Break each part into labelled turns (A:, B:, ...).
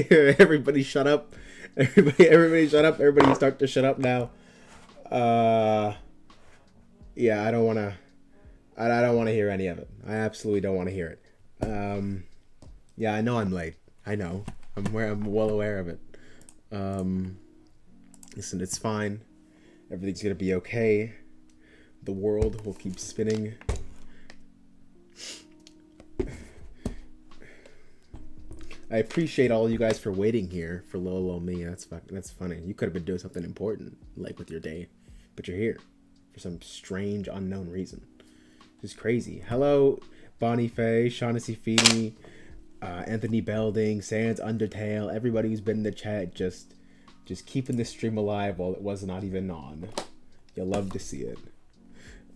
A: Everybody shut up. Everybody shut up. Everybody start to shut up now. Yeah, I don't want to. I don't want to hear any of it. I absolutely don't want to hear it. Yeah, I know I'm late. I know. I'm well aware of it. Listen, it's fine. Everything's gonna be okay. The world will keep spinning. I appreciate all you guys for waiting here for little me. That's funny. You could have been doing something important, like with your day, but you're here for some strange, unknown reason. Just crazy. Hello, Bonnie Faye, Shaughnessy Feeney, Anthony Belding, Sans Undertale, everybody who's been in the chat, just keeping this stream alive while it was not even on. You'll love to see it.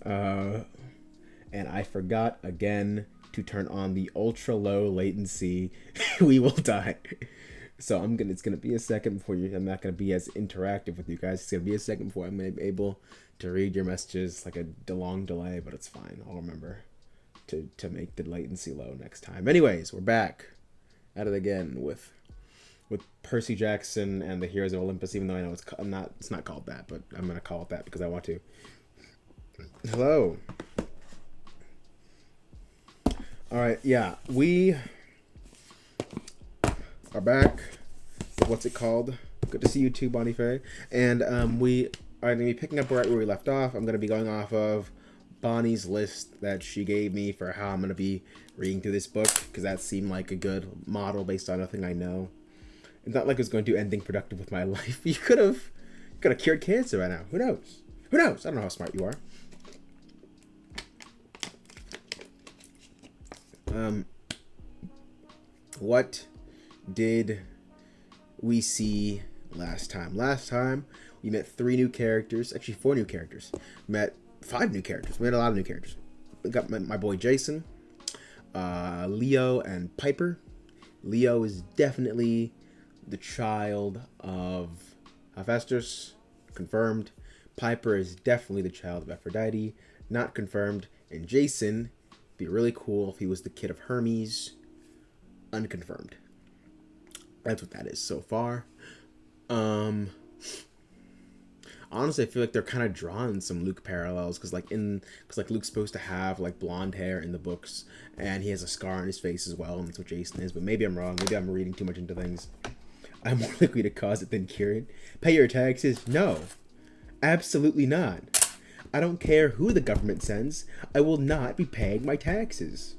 A: And I forgot again to turn on the ultra low latency we will die. So it's gonna be a second before I'm not gonna be as interactive with you guys. It's gonna be a second before I'm able to read your messages, like a long delay, but it's fine. I'll remember to make the latency low next time. Anyways, we're back at it again with Percy Jackson and the Heroes of Olympus, even though I know it's not called that, but I'm gonna call it that because I want to. Hello. All right, yeah, we are back. What's it called? Good to see you too, Bonnie Faye. And we are going to be picking up right where we left off. I'm going to be going off of Bonnie's list that she gave me for how I'm going to be reading through this book, because that seemed like a good model based on nothing I know. It's not like it was going to do anything productive with my life. You could have cured cancer by now. Who knows? Who knows? I don't know how smart you are. What did we see last time? Last time we met 3 new characters, actually 4 new characters. Met 5 new characters. We met a lot of new characters. We got my boy Jason, Leo, and Piper. Leo is definitely the child of Hephaestus, confirmed. Piper is definitely the child of Aphrodite, not confirmed. And Jason, be really cool if he was the kid of Hermes, unconfirmed. That's what that is so far. Honestly, I feel like they're kind of drawing some Luke parallels, because Luke's supposed to have like blonde hair in the books, and he has a scar on his face as well, and that's what Jason is. But maybe I'm wrong. Maybe I'm reading too much into things. I'm more likely to cause it than cure it. Pay your taxes? No, absolutely not. I don't care who the government sends. I will not be paying my taxes.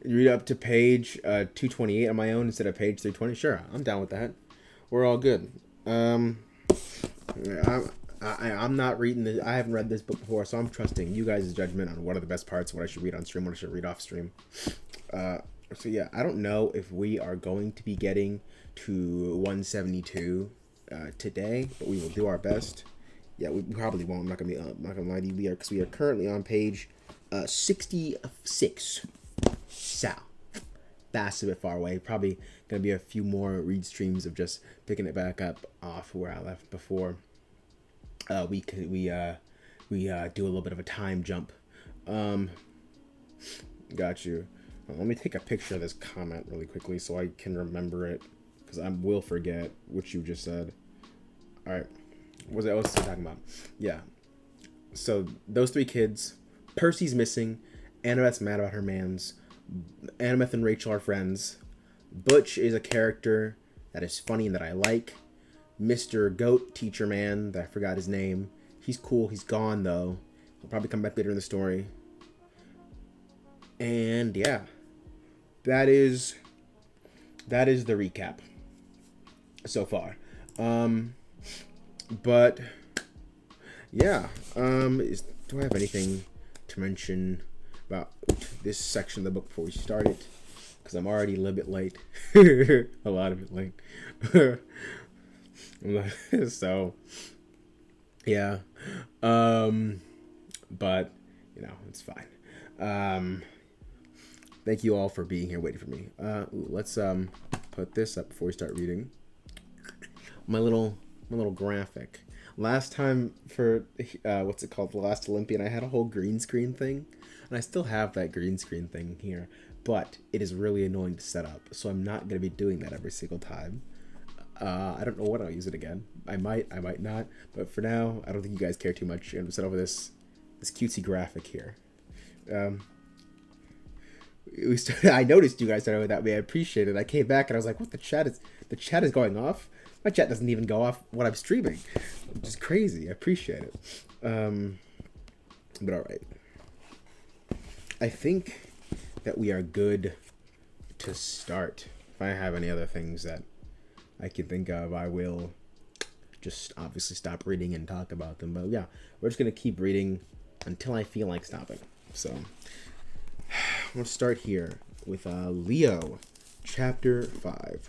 A: Read up to page 228 on my own instead of page 320. Sure, I'm down with that. We're all good. I'm not reading this. I haven't read this book before, so I'm trusting you guys' judgment on what are the best parts, what I should read on stream, what I should read off stream. So yeah, I don't know if we are going to be getting to 172 today, but we will do our best. Yeah, we probably won't. I'm not gonna lie to you, because we are currently on page 66. So that's a bit far away. Probably gonna be a few more read streams of just picking it back up off where I left before. We do a little bit of a time jump. Got you. Let me take a picture of this comment really quickly so I can remember it, because I will forget what you just said. All right, what was I talking about? Yeah. So those 3 kids. Percy's missing. Annabeth's mad about her mans. Annabeth and Rachel are friends. Butch is a character that is funny and that I like. Mr. Goat Teacher Man, that I forgot his name. He's cool. He's gone though. He'll probably come back later in the story. And yeah, that is the recap so far. But yeah, do I have anything to mention about this section of the book before we start it? Because I'm already a little bit late. A lot of it late. So yeah, but you know, it's fine. Thank you all for being here waiting for me. Let's put this up before we start reading. My little graphic. Last time for what's it called, The Last Olympian, I had a whole green screen thing. And I still have that green screen thing here, but it is really annoying to set up, so I'm not going to be doing that every single time. I don't know when I'll use it again. I might not, but for now, I don't think you guys care too much. I'm going to set over this cutesy graphic here. I noticed you guys started without me. I appreciate it. I came back and I was like, "What? The chat is going off? My chat doesn't even go off when I'm streaming, which is crazy." I appreciate it. But all right, I think that we are good to start. If I have any other things that I can think of, I will just obviously stop reading and talk about them. But yeah, we're just gonna keep reading until I feel like stopping. So I'm gonna start here with Leo, chapter 5.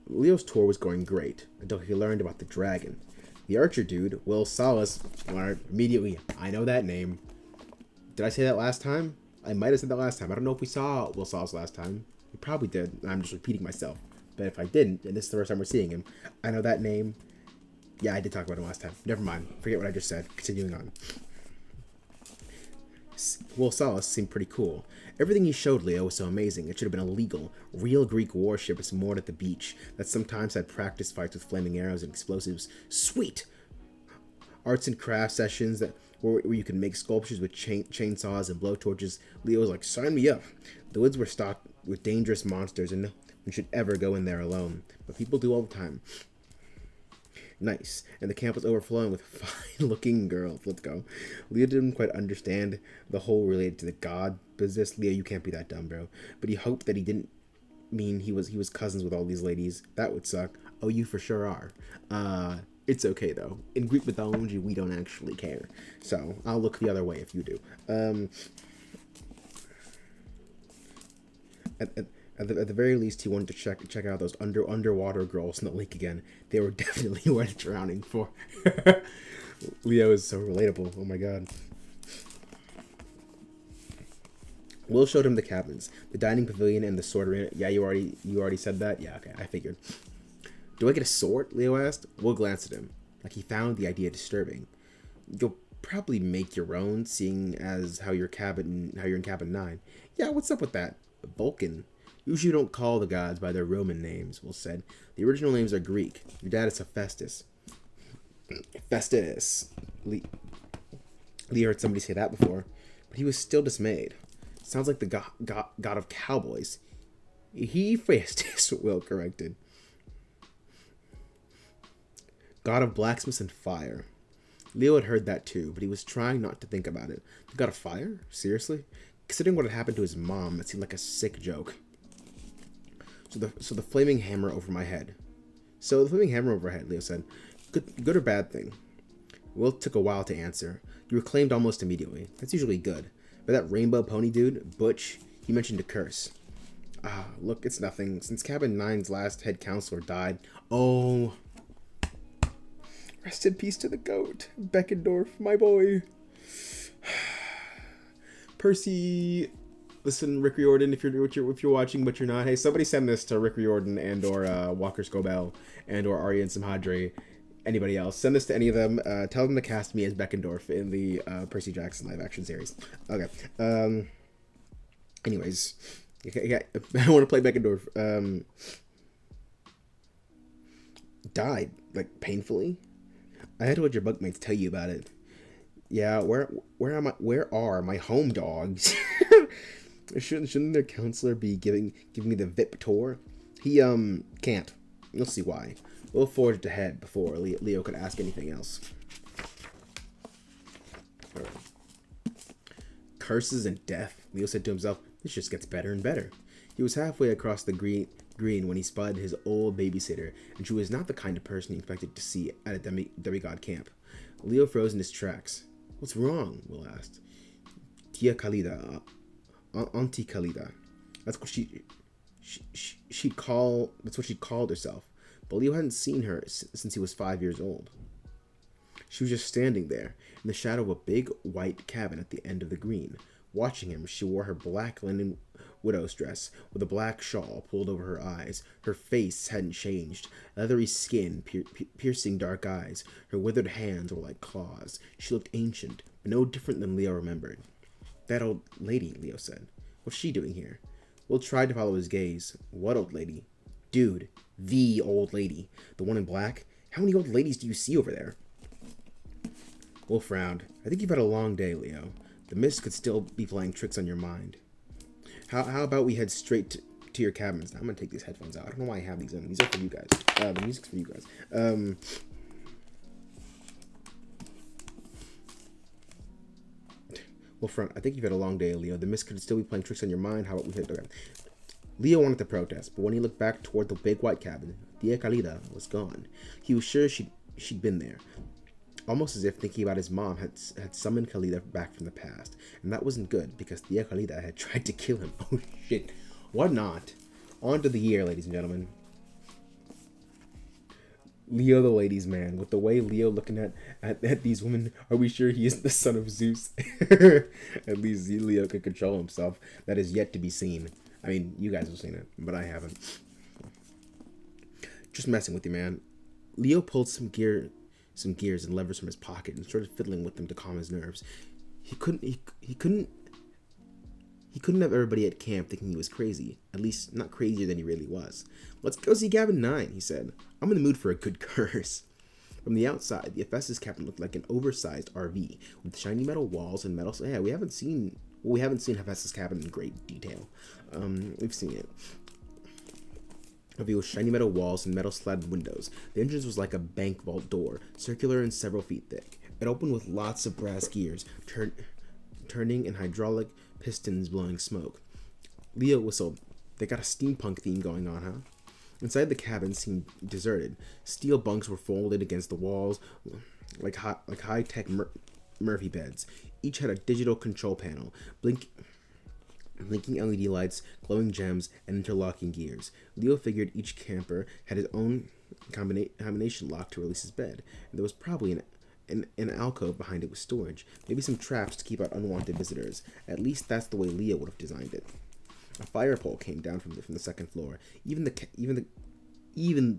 A: Leo's tour was going great until he learned about the dragon. The archer dude, Will Solace, immediately, I know that name. Did I say that last time? I might have said that last time. I don't know if we saw Will Solace last time. We probably did. I'm just repeating myself. But if I didn't, and this is the first time we're seeing him, I know that name. Yeah, I did talk about him last time. Never mind. Forget what I just said. Continuing on. Will Solace seemed pretty cool. Everything he showed Leo was so amazing. It should have been illegal. Real Greek warships moored at the beach that sometimes had practice fights with flaming arrows and explosives. Sweet! Arts and crafts sessions where you can make sculptures with chainsaws and blowtorches. Leo was like, sign me up. The woods were stocked with dangerous monsters and no one should ever go in there alone. But people do all the time. Nice. And the camp was overflowing with fine-looking girls. Let's go. Leo didn't quite understand the whole related to the god business. Leo, you can't be that dumb, bro. But he hoped that he didn't mean he was cousins with all these ladies. That would suck. Oh, you for sure are. It's okay, though. In Greek mythology, we don't actually care. So, I'll look the other way if you do. At the very least, he wanted to check out those underwater girls in the lake again. They were definitely worth drowning for. Leo is so relatable. Oh my god. Will showed him the cabins, the dining pavilion, and the sword arena. Yeah, you already said that. Yeah, okay, I figured. Do I get a sword? Leo asked. Will glanced at him, like he found the idea disturbing. You'll probably make your own, seeing as how you're in cabin 9. Yeah, what's up with that? Vulcan. Usually don't call the gods by their Roman names, Will said. The original names are Greek. Your dad is Hephaestus. Festus. Lee heard somebody say that before, but he was still dismayed. Sounds like the god of cowboys. Hephaestus, Will corrected. God of blacksmiths and fire. Leo had heard that too, but he was trying not to think about it. The god of fire? Seriously? Considering what had happened to his mom, it seemed like a sick joke. So the flaming hammer over my head. So the flaming hammer over my head, Leo said. Good or bad thing? Will took a while to answer. You were claimed almost immediately. That's usually good. But that rainbow pony dude, Butch, he mentioned a curse. Ah, look, it's nothing. Since Cabin 9's last head counselor died. Oh. Rest in peace to the goat. Beckendorf, my boy. Percy. Listen, Rick Riordan, if you're watching, but you're not, hey, somebody send this to Rick Riordan and or Walker Scobell and or Arya and Simhadri, anybody else. Send this to any of them. Tell them to cast me as Beckendorf in the Percy Jackson live action series. Okay. Anyways, I want to play Beckendorf. Died like painfully. I had to let your bunkmates tell you about it. Yeah, where are my home dogs? Shouldn't their counselor be giving me the VIP tour? He can't. You'll see why. We'll forge ahead before Leo could ask anything else. Curses and death, Leo said to himself. This just gets better and better. He was halfway across the green when he spotted his old babysitter, and she was not the kind of person he expected to see at a demigod camp. Leo froze in his tracks. What's wrong? Will asked. Tia Khalida, Auntie Khalida. That's what she'd called herself. But Leo hadn't seen her since he was 5 years old. She was just standing there in the shadow of a big white cabin at the end of the green. Watching him, she wore her black linen widow's dress with a black shawl pulled over her eyes. Her face hadn't changed. Leathery skin, piercing dark eyes. Her withered hands were like claws. She looked ancient, but no different than Leo remembered. That old lady, Leo said. What's she doing here? Will tried to follow his gaze. What old lady? Dude, the old lady. The one in black? How many old ladies do you see over there? Will frowned. I think you've had a long day, Leo. The mist could still be playing tricks on your mind. How about we head straight to your cabins? Now, I'm going to take these headphones out. I don't know why I have these in. These are for you guys. The music's for you guys. Well, front, I think you've had a long day, Leo. The mist could still be playing tricks on your mind. How about we head... Okay. Leo wanted to protest, but when he looked back toward the big white cabin, Tia Calida was gone. He was sure she'd been there. Almost as if thinking about his mom had summoned Calida back from the past. And that wasn't good, because Tia Calida had tried to kill him. Oh, shit. What not? On to the year, ladies and gentlemen. Leo the ladies' man. With the way Leo looking at these women, are we sure he isn't the son of Zeus? At least Leo could control himself. That is yet to be seen. I mean, you guys have seen it, but I haven't. Just messing with you, man. Leo pulled some gears and levers from his pocket and started fiddling with them to calm his nerves. He couldn't have everybody at camp thinking he was crazy. At least, not crazier than he really was. Let's go see Cabin 9, he said. I'm in the mood for a good curse. From the outside, the Ephesus cabin looked like an oversized RV with shiny metal walls and metal... Yeah, we haven't seen Hephaestus cabin in great detail. We've seen it. With shiny metal walls and metal slatted windows. The entrance was like a bank vault door, circular and several feet thick. It opened with lots of brass gears, turning and hydraulic pistons blowing smoke. Leo whistled. They got a steampunk theme going on, huh? Inside the cabin seemed deserted. Steel bunks were folded against the walls like high-tech Murphy beds. Each had a digital control panel, blinking LED lights, glowing gems, and interlocking gears. Leo figured each camper had his own combination lock to release his bed, and there was probably an alcove behind it with storage, maybe some traps to keep out unwanted visitors. At least that's the way Leo would have designed it. A fire pole came down from the second floor. Even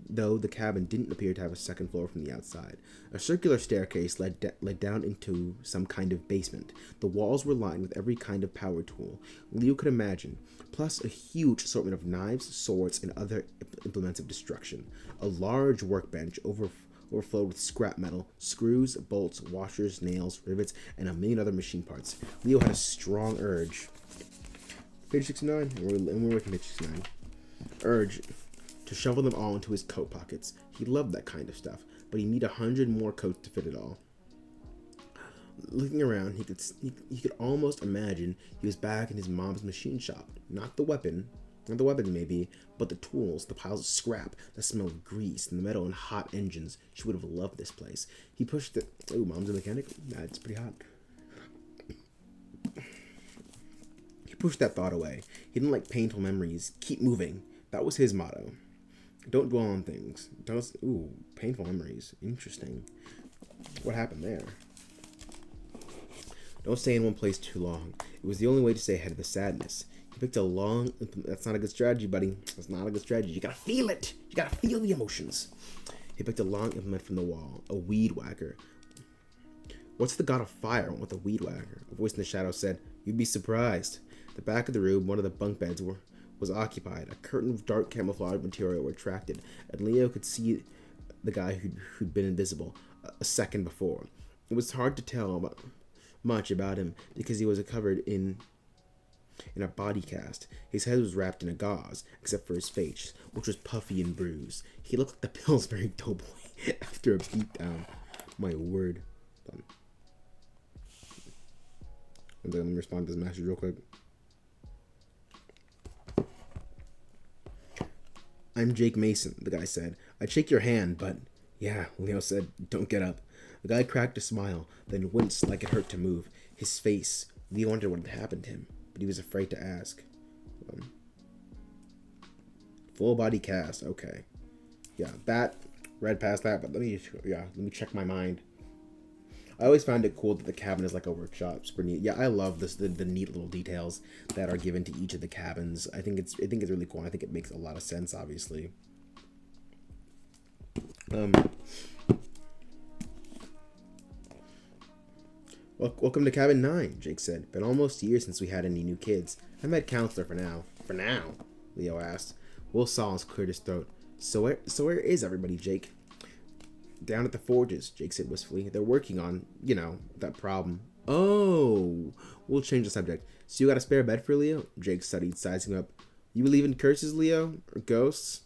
A: though the cabin didn't appear to have a second floor from the outside. A circular staircase led down into some kind of basement. The walls were lined with every kind of power tool Leo could imagine, plus a huge assortment of knives, swords, and other implements of destruction. A large workbench overflowed with scrap metal, screws, bolts, washers, nails, rivets, and a million other machine parts. Leo had a strong urge. Page 69, and we're working page 69. Urge to shovel them all into his coat pockets. He loved that kind of stuff, but he'd need 100 more coats to fit it all. Looking around, he could almost imagine he was back in his mom's machine shop. Not the weapons maybe, but the tools, the piles of scrap, the smell of grease, and the metal and hot engines. She would have loved this place. He pushed the... Oh, mom's a mechanic? It's pretty hot. He pushed that thought away. He didn't like painful memories. Keep moving. That was his motto. Don't dwell on things. Ooh, painful memories. Interesting. What happened there? Don't stay in one place too long. It was the only way to stay ahead of the sadness. He picked a long... That's not a good strategy, buddy. That's not a good strategy. You gotta feel it. You gotta feel the emotions. He picked a long implement from the wall. A weed whacker. What's the god of fire want with a weed whacker? A voice in the shadow said, You'd be surprised. The back of the room, one of the bunk beds was occupied. A curtain of dark camouflage material retracted, and Leo could see the guy who'd been invisible a second before. It was hard to tell much about him because he was covered in a body cast. His head was wrapped in a gauze, except for his face, which was puffy and bruised. He looked like the Pillsbury Doughboy after a beatdown. My word. Let me respond to this message real quick. I'm Jake Mason, the guy said. I'd shake your hand, but... Yeah, Leo said, don't get up. The guy cracked a smile, then winced like it hurt to move. His face... Leo wondered what had happened to him, but he was afraid to ask. Full body cast, okay. Yeah, that... Read past that, but let me check my mind. I always found it cool that the cabin is like a workshop. Super neat. Yeah, I love this the neat little details that are given to each of the cabins. I think it's really cool. And I think it makes a lot of sense. Obviously. Welcome to cabin 9, Jake said. Been almost a year since we had any new kids. I'm head counselor for now. For now, Leo asked. Will Sollins cleared his throat. So where is everybody, Jake? Down at the forges, Jake said wistfully. They're working on, that problem. Oh, we'll change the subject. So you got a spare bed for Leo? Jake studied, sizing up. You believe in curses, Leo? Or ghosts?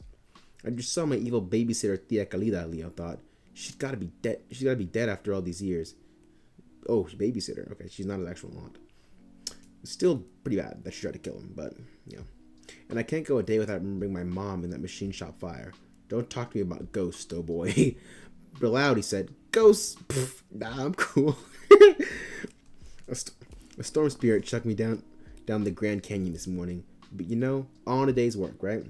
A: I just saw my evil babysitter, Tia Calida, Leo thought. She's gotta be dead. She's gotta be dead after all these years. Oh, babysitter. Okay, she's not his actual aunt. It's still pretty bad that she tried to kill him, but, And I can't go a day without remembering my mom in that machine shop fire. Don't talk to me about ghosts, oh boy. Real loud, he said, Ghosts? Pfft, nah, I'm cool. A storm spirit chucked me down the Grand Canyon this morning. But all in a day's work, right?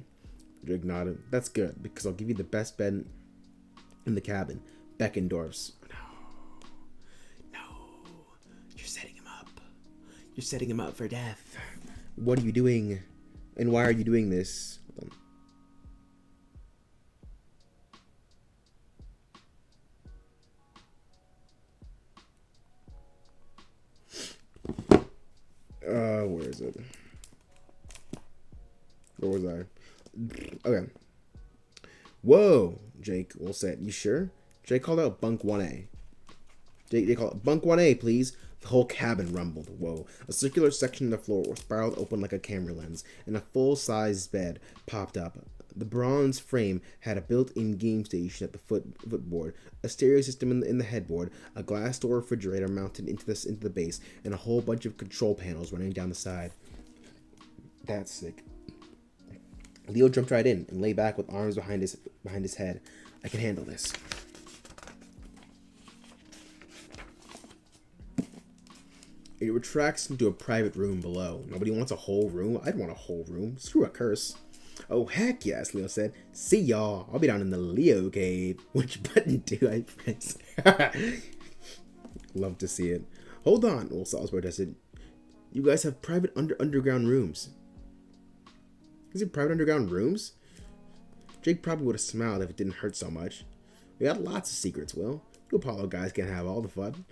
A: Drake nodded. That's good, because I'll give you the best bed in the cabin. Beckendorf's. No. You're setting him up. You're setting him up for death. What are you doing? And why are you doing this? Hold on. Where is it? Where was I? Okay. Whoa, Jake will said. You sure? Jake called out bunk 1A. Jake called it bunk 1A, please. The whole cabin rumbled. Whoa. A circular section of the floor spiraled open like a camera lens, and a full-sized bed popped up. The bronze frame had a built-in game station at the footboard, a stereo system in the headboard, a glass door refrigerator mounted into the base, and a whole bunch of control panels running down the side. That's sick. Leo jumped right in and lay back with arms behind his head. I can handle this. It retracts into a private room below. Nobody wants a whole room. I'd want a whole room. Screw a curse. Oh, heck yes, Leo said. See y'all. I'll be down in the Leo cave. Which button do I press? Love to see it. Hold on, Will Sollins protested. You guys have private underground rooms. Is it private underground rooms? Jake probably would have smiled if it didn't hurt so much. We got lots of secrets, Will. You Apollo guys can't have all the fun.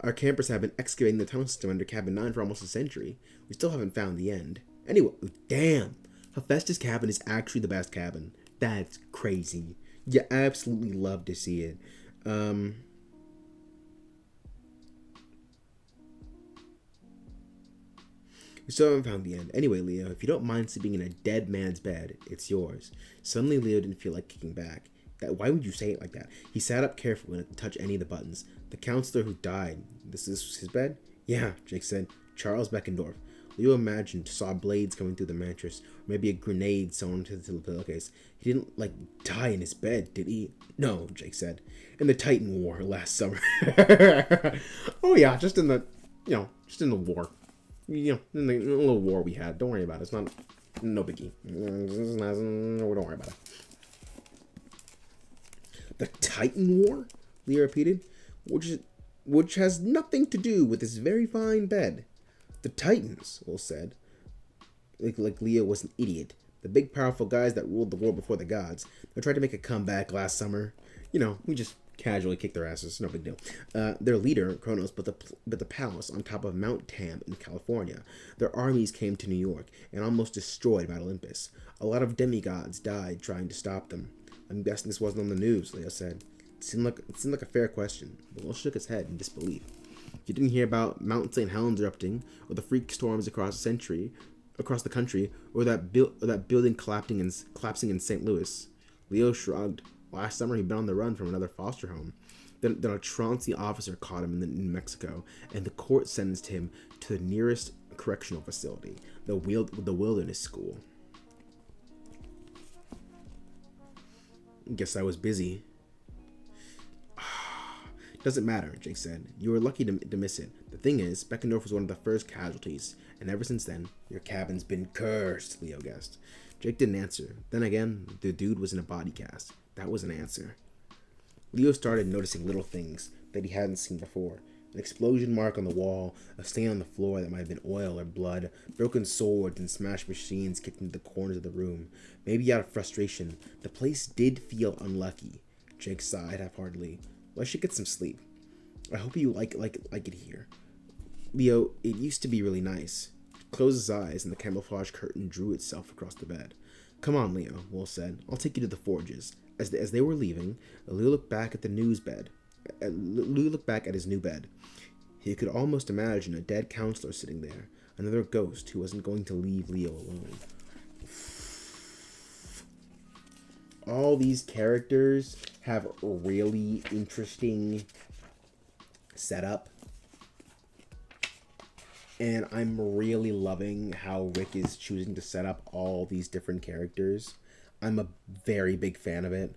A: Our campers have been excavating the tunnel system under Cabin 9 for almost a century. We still haven't found the end. Anyway, damn! Hephaestus' cabin is actually the best cabin. That's crazy. You absolutely love to see it. We still haven't found the end. Anyway, Leo, if you don't mind sleeping in a dead man's bed, it's yours. Suddenly, Leo didn't feel like kicking back. Why would you say it like that? He sat up carefully and didn't touch any of the buttons. The counselor who died. This is his bed? Yeah, Jake said. Charles Beckendorf. Leo saw blades coming through the mattress, or maybe a grenade sewn into the pillowcase. He didn't, die in his bed, did he? No, Jake said. In the Titan War last summer. Oh yeah, just in the war. In the little war we had. Don't worry about it. It's not, no biggie. Don't worry about it. The Titan War? Leo repeated, which has nothing to do with this very fine bed. The Titans, Will said. Like Leo was an idiot. The big powerful guys that ruled the world before the gods. They tried to make a comeback last summer. We just casually kicked their asses. No big deal. Their leader, Kronos, built the palace on top of Mount Tam in California. Their armies came to New York and almost destroyed Mount Olympus. A lot of demigods died trying to stop them. I'm guessing this wasn't on the news, Leo said. It seemed like a fair question. Will shook his head in disbelief. You didn't hear about Mount St. Helens erupting, or the freak storms across the country, or that building collapsing in St. Louis. Leo shrugged. Last summer, he'd been on the run from another foster home. Then a truancy officer caught him in New Mexico, and the court sentenced him to the nearest correctional facility, the Wilderness School. Guess I was busy. Doesn't matter, Jake said. You were lucky to miss it. The thing is, Beckendorf was one of the first casualties, and ever since then, your cabin's been cursed, Leo guessed. Jake didn't answer. Then again, the dude was in a body cast. That was an answer. Leo started noticing little things. that he hadn't seen before. An explosion mark on the wall, a stain on the floor that might have been oil or blood, broken swords and smashed machines kicked into the corners of the room. Maybe out of frustration, the place did feel unlucky. Jake sighed half-heartedly. Well, I should get some sleep. I hope you like it here. Leo, it used to be really nice. He closed his eyes and the camouflage curtain drew itself across the bed. Come on, Leo, Will said. I'll take you to the forges. As they were leaving, Leo looked back at the news bed. Leo looked back at his new bed. He could almost imagine a dead counselor sitting there, another ghost who wasn't going to leave Leo alone. All these characters have a really interesting setup, and I'm really loving how Rick is choosing to set up all these different characters. I'm a very big fan of it,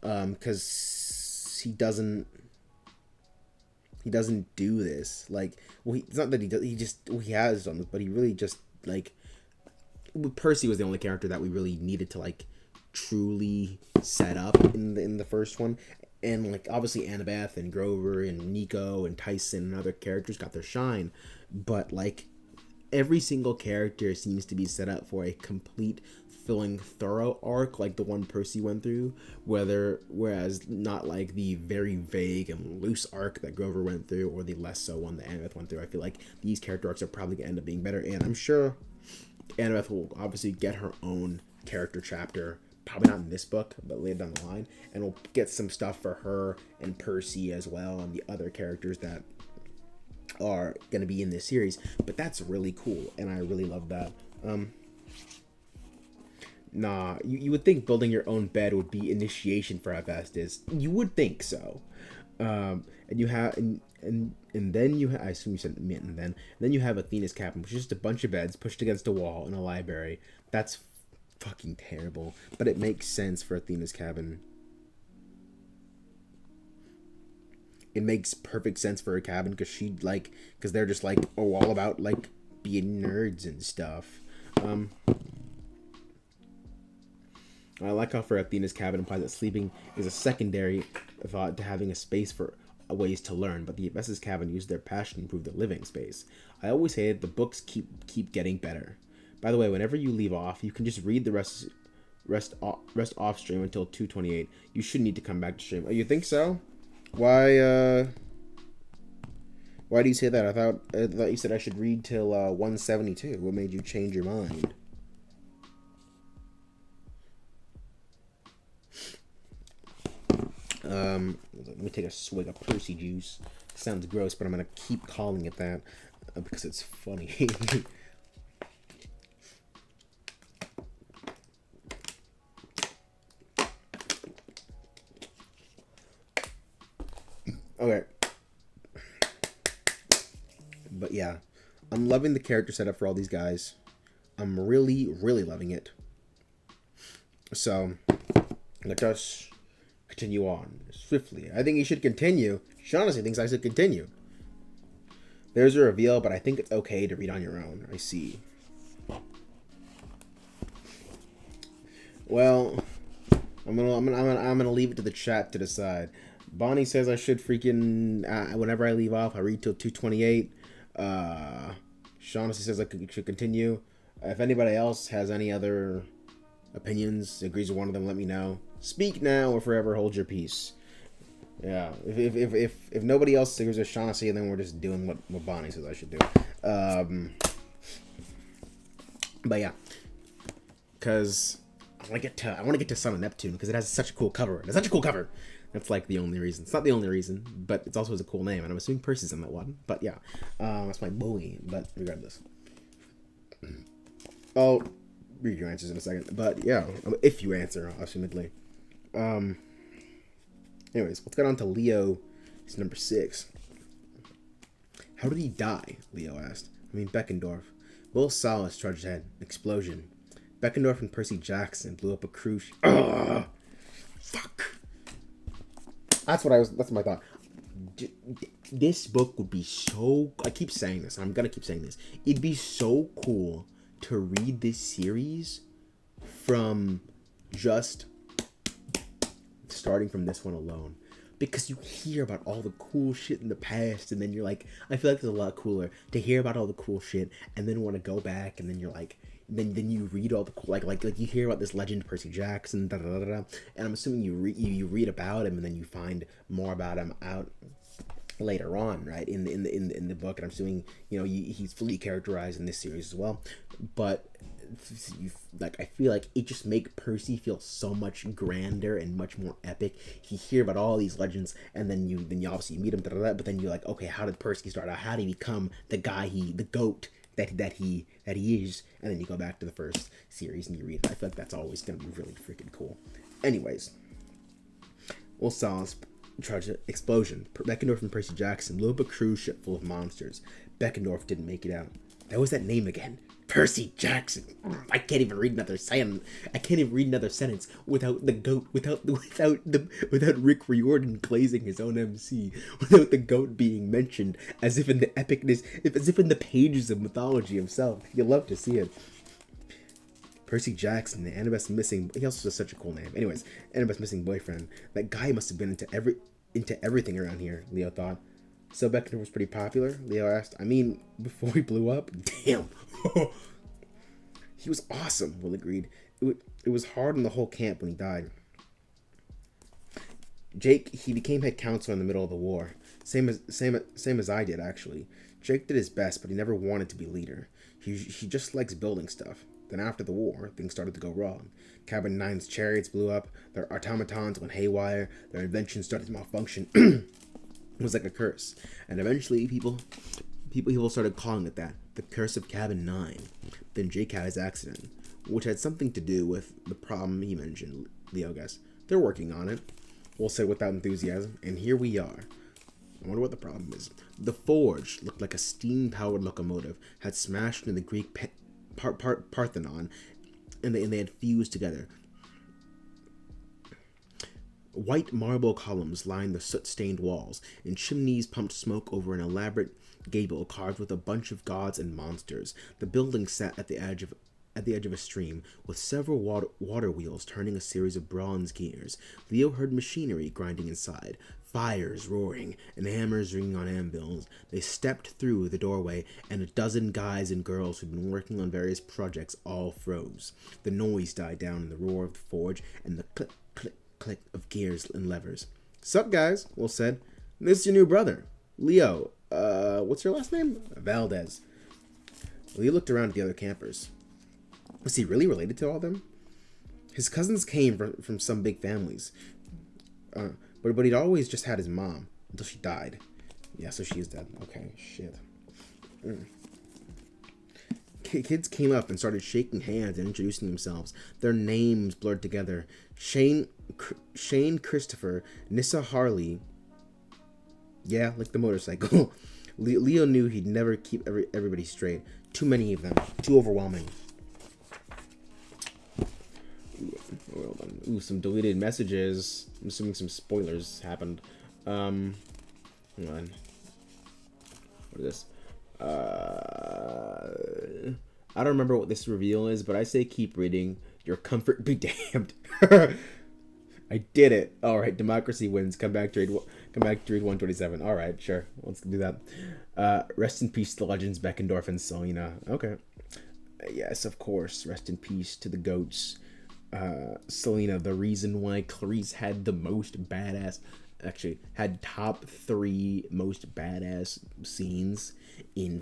A: because he doesn't do this like, well, it's not that he does, he has done this, but he really just, like, Percy was the only character that we really needed to, like, truly set up in the first one. And, like, obviously Annabeth and Grover and Nico and Tyson and other characters got their shine, but, like, every single character seems to be set up for a complete, fulfilling, thorough arc, like the one Percy went through, whereas not like the very vague and loose arc that Grover went through, or the less so one that Annabeth went through. I feel like these character arcs are probably going to end up being better, and I'm sure Annabeth will obviously get her own character chapter, probably not in this book, but later down the line, and we'll get some stuff for her and Percy as well, and the other characters that are going to be in this series. But that's really cool, and I really love that. You would think building your own bed would be initiation for Hephaestus. You would think so. And you have, and then you have, I assume you said and then you have Athena's cabin, which is just a bunch of beds pushed against a wall in a library. That's fucking terrible, but it makes sense for Athena's cabin. It makes perfect sense for her cabin, because they're just like, all about like being nerds and stuff. I like how for Athena's cabin implies that sleeping is a secondary thought to having a space for ways to learn, but the Hephaestus cabin used their passion to improve their living space. I always hated the books keep getting better. By the way, whenever you leave off, you can just read the rest off stream until 2:28. You shouldn't need to come back to stream. Oh, you think so? Why do you say that? I thought you said I should read till 172. What made you change your mind? Let me take a swig of Percy juice. Sounds gross, but I'm gonna keep calling it that because it's funny. Okay. But yeah, I'm loving the character setup for all these guys. I'm really, really loving it. So, let us continue on swiftly. I think he should continue. Shaughnessy thinks I should continue. There's a reveal, but I think it's okay to read on your own. I see. Well, I'm gonna leave it to the chat to decide. Bonnie says I should freaking whenever I leave off, I read till 2:28. Shaughnessy says I should continue. If anybody else has any other opinions, agrees with one of them, let me know. Speak now or forever hold your peace. Yeah, if nobody else agrees with Shaughnessy, then we're just doing what Bonnie says I should do. But yeah, because I want to get to Son of Neptune because it has such a cool cover. It's such a cool cover. That's like the only reason. It's not the only reason, but it's also a cool name, and I'm assuming Percy's in that one. But yeah, that's my boy. But regardless, I'll read your answers in a second. But yeah, if you answer, assumedly. Anyways, let's get on to Leo. It's number 6. How did he die? Leo asked. Beckendorf. Will Salas charged ahead. Explosion. Beckendorf and Percy Jackson blew up a cruise ship. Ugh! Fuck. That's my thought. This book would be so... I keep saying this, and I'm gonna keep saying this. It'd be so cool to read this series from just starting from this one alone. because you hear about all the cool shit in the past, and then you're like, I feel like it's a lot cooler to hear about all the cool shit and then want to go back, and then you're like, then you read all the cool, like you hear about this legend Percy Jackson, da da da da, and I'm assuming you read about him, and then you find more about him out later on, right, in the book, and I'm assuming, you know, he's fully characterized in this series as well, but like, I feel like it just make Percy feel so much grander and much more epic. You hear about all these legends, and then you obviously meet him, but then you're like, okay, how did Percy start out? How did he become the guy, the goat that he is? And then you go back to the first series and you read it. I feel like that's always gonna be really freaking cool. Anyways, we'll saw charge of explosion. Beckendorf and Percy Jackson blew up a cruise ship full of monsters. Beckendorf didn't make it out. That was that name again. Percy Jackson. I can't even read another sentence. I can't even read another sentence without the goat, without Rick Riordan glazing his own MC, without the goat being mentioned as if in the epicness, as if in the pages of mythology himself. You love to see it. Percy Jackson, the Annabeth's missing. He also has such a cool name. Anyways, Annabeth's missing boyfriend. That guy must have been into everything around here, Leo thought. So Beckendorf was pretty popular? Leo asked. I mean, before he blew up? Damn. He was awesome, Will agreed. It was hard on the whole camp when he died. Jake, he became head counselor in the middle of the war. Same as I did, actually. Jake did his best, but he never wanted to be leader. He just likes building stuff. Then after the war, things started to go wrong. Cabin 9's chariots blew up, their automatons went haywire, their inventions started to malfunction. It was like a curse. And eventually people started calling it that. The curse of Cabin 9. Then Jake had his accident, which had something to do with the problem he mentioned, Leo guessed. They're working on it. We'll say without enthusiasm, and here we are. I wonder what the problem is. The forge looked like a steam-powered locomotive had smashed into the Greek Parthenon, and they had fused together. White marble columns lined the soot-stained walls, and chimneys pumped smoke over an elaborate gable carved with a bunch of gods and monsters. The building sat at the edge of a stream, with several water wheels turning a series of bronze gears. Leo heard machinery grinding inside, fires roaring, and hammers ringing on anvils. They stepped through the doorway, and a dozen guys and girls who'd been working on various projects all froze. The noise died down in the roar of the forge, and the click, click, click of gears and levers. "Sup, guys?" Will said. "This is your new brother, Leo. What's your last name?" "Valdez." Leo looked around at the other campers. Was he really related to all of them? His cousins came from some big families. But he'd always just had his mom until she died. Yeah, so she is dead. Okay, shit. Kids came up and started shaking hands and introducing themselves. Their names blurred together. Shane Christopher, Nissa Harley. Yeah, like the motorcycle. Leo knew he'd never keep everybody straight. Too many of them. Too overwhelming. Ooh, some deleted messages. I'm assuming some spoilers happened. Hang on. What is this? I don't remember what this reveal is, but I say keep reading. Your comfort be damned. I did it. All right, democracy wins. Come back to read 127. All right, sure. Let's do that. Rest in peace to the legends Beckendorf and Selena. Okay. Yes, of course. Rest in peace to the goats. Selena, the reason why Clarice had the most badass, actually had top 3 most badass scenes in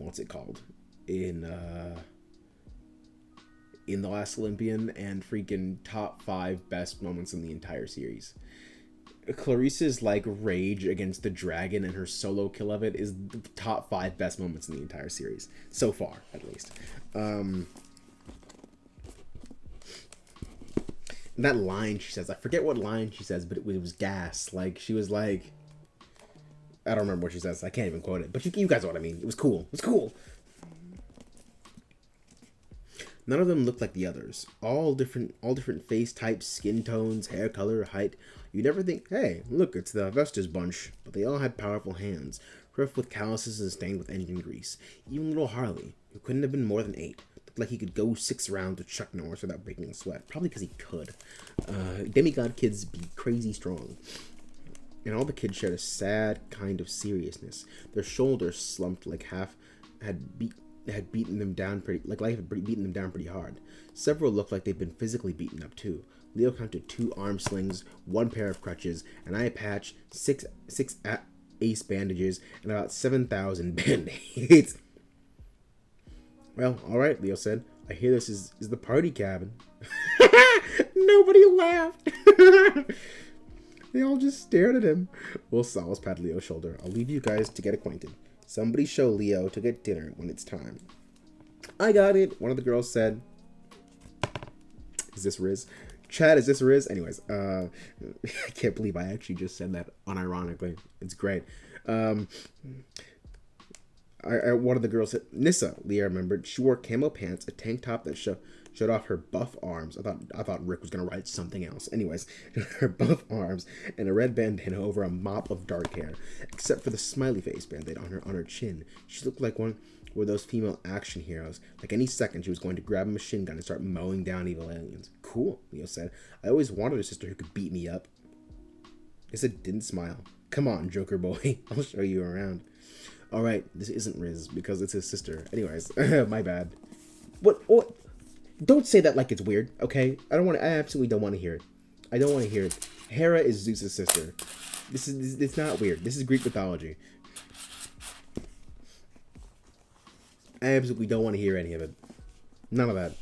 A: what's it called, in The Last Olympian, and freaking top 5 best moments in the entire series. Clarice's like rage against the dragon and her solo kill of it is the top 5 best moments in the entire series so far, at least. That line she says, I forget what line she says, but it was gas. Like, she was like, I don't remember what she says. I can't even quote it, but you guys know what I mean. It was cool. It was cool. None of them looked like the others. All different face types, skin tones, hair color, height. You never think, hey, look, it's the Vestas bunch. But they all had powerful hands, rough with calluses and stained with engine grease. Even little Harley, who couldn't have been more than 8. The like he could go 6 rounds with Chuck Norris without breaking a sweat. Probably because he could. Demigod kids be crazy strong. And all the kids shared a sad kind of seriousness. Their shoulders slumped like life had beaten them down pretty hard. Several looked like they'd been physically beaten up too. Leo counted 2 arm slings, 1 pair of crutches, an eye patch, 6 ace bandages, and about 7,000 band-aids. Well, alright, Leo said. I hear this is the party cabin. Nobody laughed. They all just stared at him. Will Solace patted Leo's shoulder. I'll leave you guys to get acquainted. Somebody show Leo to get dinner when it's time. I got it, one of the girls said. Is this Riz? Chad, is this Riz? Anyways, I can't believe I actually just said that unironically. It's great. One of the girls said, Nissa, Leah remembered. She wore camo pants, a tank top that showed off her buff arms. I thought Rick was gonna write something else. Anyways, her buff arms and a red bandana over a mop of dark hair, except for the smiley face band-aid on her chin. She looked like one of those female action heroes. Like any second, she was going to grab a machine gun and start mowing down evil aliens. Cool, Leo said. I always wanted a sister who could beat me up. Nissa didn't smile. Come on, Joker boy. I'll show you around. Alright, this isn't Riz, because it's his sister. Anyways, my bad. What? Don't say that like it's weird, okay? I absolutely don't want to hear it. I don't want to hear it. Hera is Zeus' sister. It's not weird. This is Greek mythology. I absolutely don't want to hear any of it. None of that.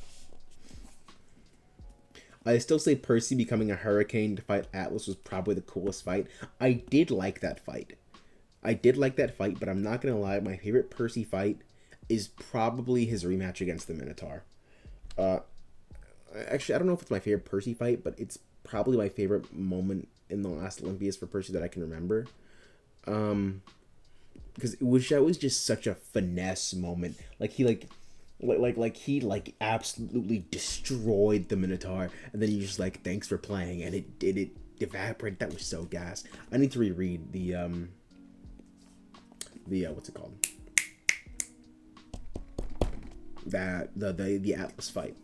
A: I still say Percy becoming a hurricane to fight Atlas was probably the coolest fight. I did like that fight. But I'm not going to lie. My favorite Percy fight is probably his rematch against the Minotaur. Actually, I don't know if it's my favorite Percy fight, but it's probably my favorite moment in the last Olympus for Percy that I can remember. Because it was just such a finesse moment. Like he absolutely destroyed the Minotaur, and then he just like, thanks for playing, and it evaporated. That was so gas. I need to reread the what's it called? The Atlas fight,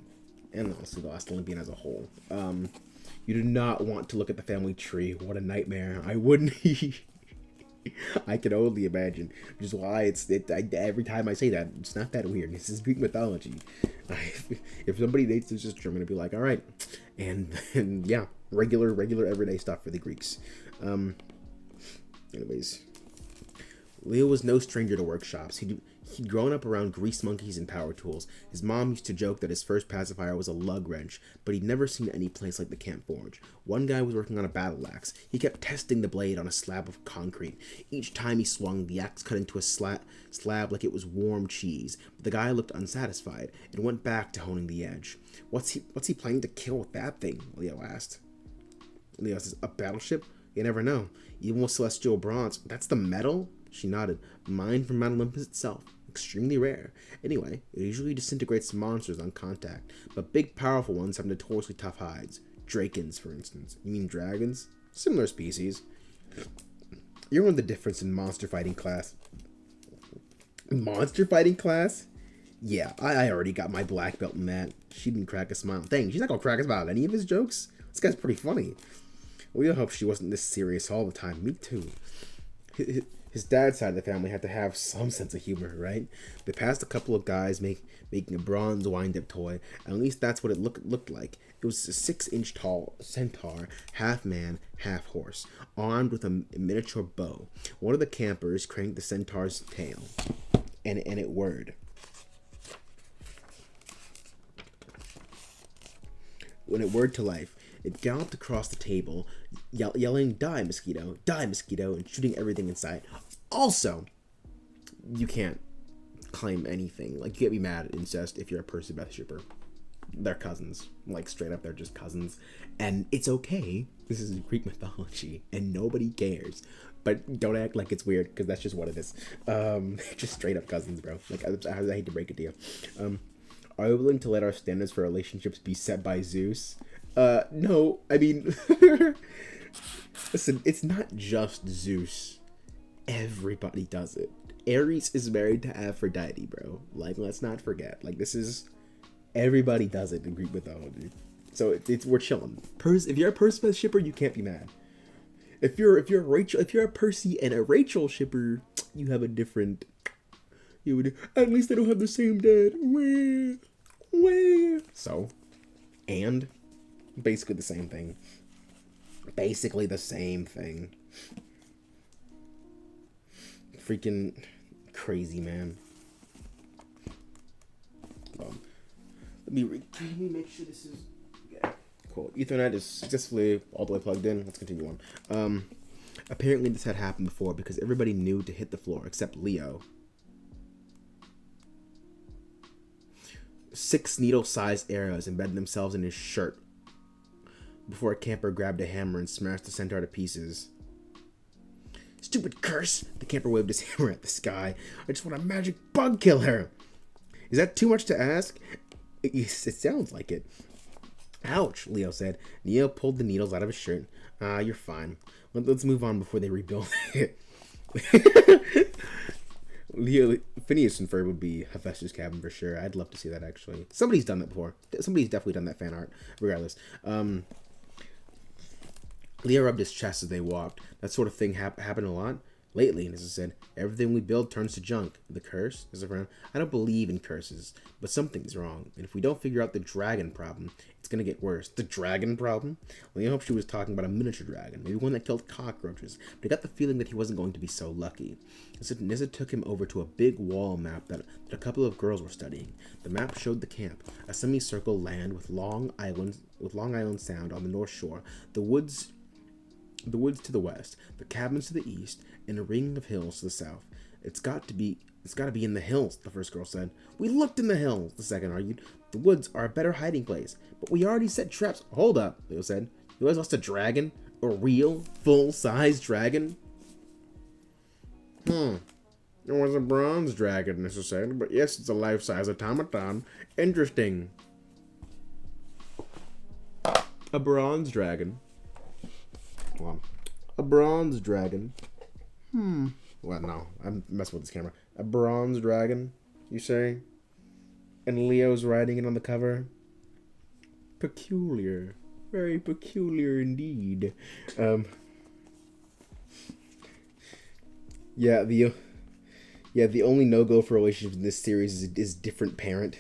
A: and also the last Olympian as a whole. You do not want to look at the family tree. What a nightmare! I wouldn't. I can only imagine, which is why every time I say that, it's not that weird. This is Greek mythology. If somebody dates their sister, I'm gonna be like, all right, and yeah, regular everyday stuff for the Greeks. Anyways, Leo was no stranger to workshops. He'd grown up around grease monkeys and power tools. His mom used to joke that his first pacifier was a lug wrench, but he'd never seen any place like the camp forge. One guy was working on a battle axe. He kept testing the blade on a slab of concrete. Each time he swung, the axe cut into a slab like it was warm cheese. But the guy looked unsatisfied and went back to honing the edge. What's he planning to kill with that thing? Leo asked. Leo says, a battleship? You never know. Even with celestial bronze, that's the metal? She nodded. Mine from Mount Olympus itself. Extremely rare. Anyway, it usually disintegrates monsters on contact, but big powerful ones have notoriously tough hides. Drakens, for instance. You mean dragons? Similar species. You know the difference in monster fighting class? Monster fighting class? Yeah, I already got my black belt in that. She didn't crack a smile. Dang, she's not gonna crack a smile at any of his jokes? This guy's pretty funny. We all hope she wasn't this serious all the time. Me too. His dad's side of the family had to have some sense of humor, right? They passed a couple of guys making a bronze wind-up toy, and at least that's what it looked like. It was a 6-inch tall centaur, half man, half horse, armed with a miniature bow. One of the campers cranked the centaur's tail, and it whirred. When it whirred to life, it galloped across the table, yelling, die, mosquito, and shooting everything in sight. Also, you can't claim anything. Like, you can't be mad at incest if you're a Percy Beth shipper. They're cousins. Like, straight up, they're just cousins. And it's okay. This is Greek mythology, and nobody cares. But don't act like it's weird, because that's just what it is. Just straight up cousins, bro. Like, I hate to break it to you. Are we willing to let our standards for relationships be set by Zeus? No, I mean, listen, it's not just Zeus. Everybody does it. Ares is married to Aphrodite, bro. Like, let's not forget. Like, this is Everybody does it in Greek mythology. So it's we're chilling. If you're a Percy shipper, you can't be mad. If you're a Percy and a Rachel shipper, you have a different. You would at least they don't have the same dad. So, and basically the same thing. Basically the same thing. Freaking crazy, man. Let me make sure this is cool. Ethernet is successfully all the way plugged in. Let's continue on. Apparently this had happened before because everybody knew to hit the floor except Leo. 6 needle-sized arrows embedded themselves in his shirt before a camper grabbed a hammer and smashed the centaur to pieces. Stupid curse! The camper waved his hammer at the sky. I just want a magic bug killer! Is that too much to ask? It sounds like it. Ouch, Leo said. Neo pulled the needles out of his shirt. You're fine. Let's move on before they rebuild it. Phineas and Ferb would be Hephaestus' cabin for sure. I'd love to see that, actually. Somebody's done that before. Somebody's definitely done that fan art, regardless. Leo rubbed his chest as they walked. That sort of thing happened a lot lately, Nissa said. Everything we build turns to junk. The curse? Is a friend. I don't believe in curses, but something's wrong. And if we don't figure out the dragon problem, it's gonna get worse. The dragon problem? Leo hoped she was talking about a miniature dragon, maybe one that killed cockroaches, but he got the feeling that he wasn't going to be so lucky. Nissa took him over to a big wall map that a couple of girls were studying. The map showed the camp, a semicircle land with Long Island Sound on the north shore, the woods to the west, the cabins to the east, and a ring of hills to the south. It's got to be in the hills, the first girl said. We looked in the hills, the second argued. The woods are a better hiding place, but we already set traps. Hold up, Leo said. You guys lost a dragon? A real, full-size dragon? There was a bronze dragon, Nissa said, but yes, it's a life-size automaton. Interesting. A bronze dragon. Well, a bronze dragon. Well, no, I'm messing with this camera. A bronze dragon, you say? And Leo's riding it on the cover? Peculiar. Very peculiar indeed. Yeah, the only no-go for relationships in this series is different parent.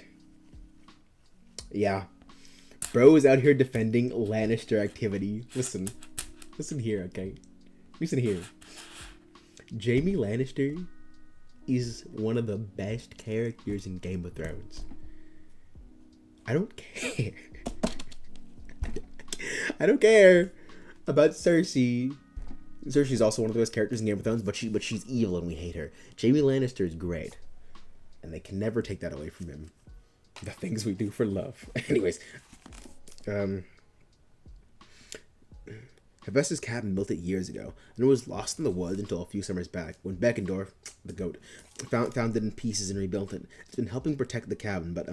A: Yeah. Bro is out here defending Lannister activity. Listen here, okay? Listen here. Jaime Lannister is one of the best characters in Game of Thrones. I don't care. I don't care about Cersei. Cersei's also one of the best characters in Game of Thrones, but she's evil and we hate her. Jaime Lannister is great, and they can never take that away from him. The things we do for love. Anyways, Hephaestus' cabin built it years ago, and it was lost in the woods until a few summers back, when Beckendorf, the goat, found it in pieces and rebuilt it. It's been helping protect the cabin, but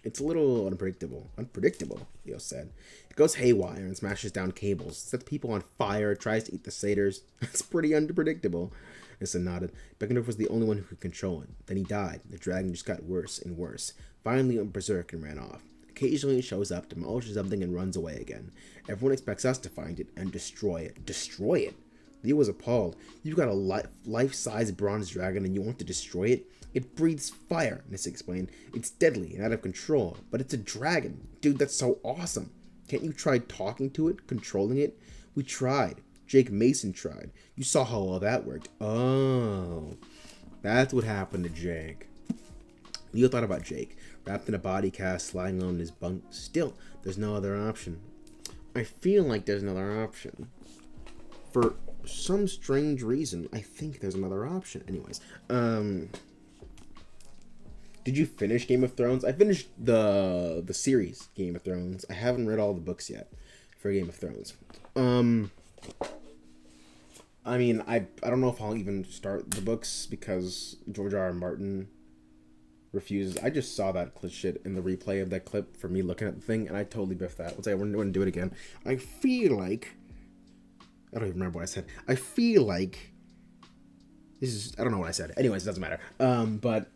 A: it's a little unpredictable. Unpredictable, Leo said. It goes haywire and smashes down cables, sets people on fire, tries to eat the satyrs. It's pretty unpredictable. Nissa nodded. Beckendorf was the only one who could control it. Then he died. The dragon just got worse and worse. Finally went berserk and ran off. Occasionally it shows up, demolishes something, and runs away again. Everyone expects us to find it and destroy it. Destroy it? Leo was appalled. You've got a life-size bronze dragon and you want to destroy it? It breathes fire, Nissa explained. It's deadly and out of control, but it's a dragon. Dude, that's so awesome. Can't you try talking to it, controlling it? We tried. Jake Mason tried. You saw how all that worked. Oh, that's what happened to Jake. Leo thought about Jake, wrapped in a body cast, lying alone in his bunk. Still, there's no other option. I feel like there's another option. For some strange reason, I think there's another option. Anyways, did you finish Game of Thrones? I finished the series Game of Thrones. I haven't read all the books yet for Game of Thrones. I mean, I don't know if I'll even start the books because George R. R. Martin refuses. I just saw that shit in the replay of that clip for me looking at the thing, and I totally biffed that. Let's say I wouldn't do it again. I feel like... I don't even remember what I said. I feel like... I don't know what I said. Anyways, it doesn't matter. But,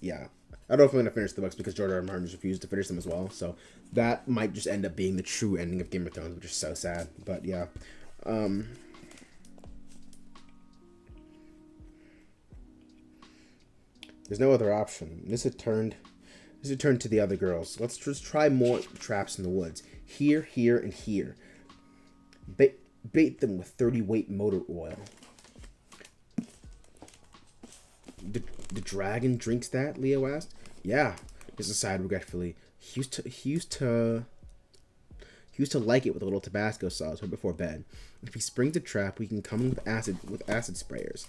A: yeah. I don't know if I'm going to finish the books because George R. R. Martin just refused to finish them as well. So that might just end up being the true ending of Game of Thrones, which is so sad. But yeah. There's no other option. This had turned to the other girls. Let's just try more traps in the woods. Here, here, and here. Bait them with 30-weight motor oil. The dragon drinks that? Leo asked. Yeah, just aside regretfully. He used to like it with a little Tabasco sauce right before bed. If he springs a trap, we can come in with acid sprayers.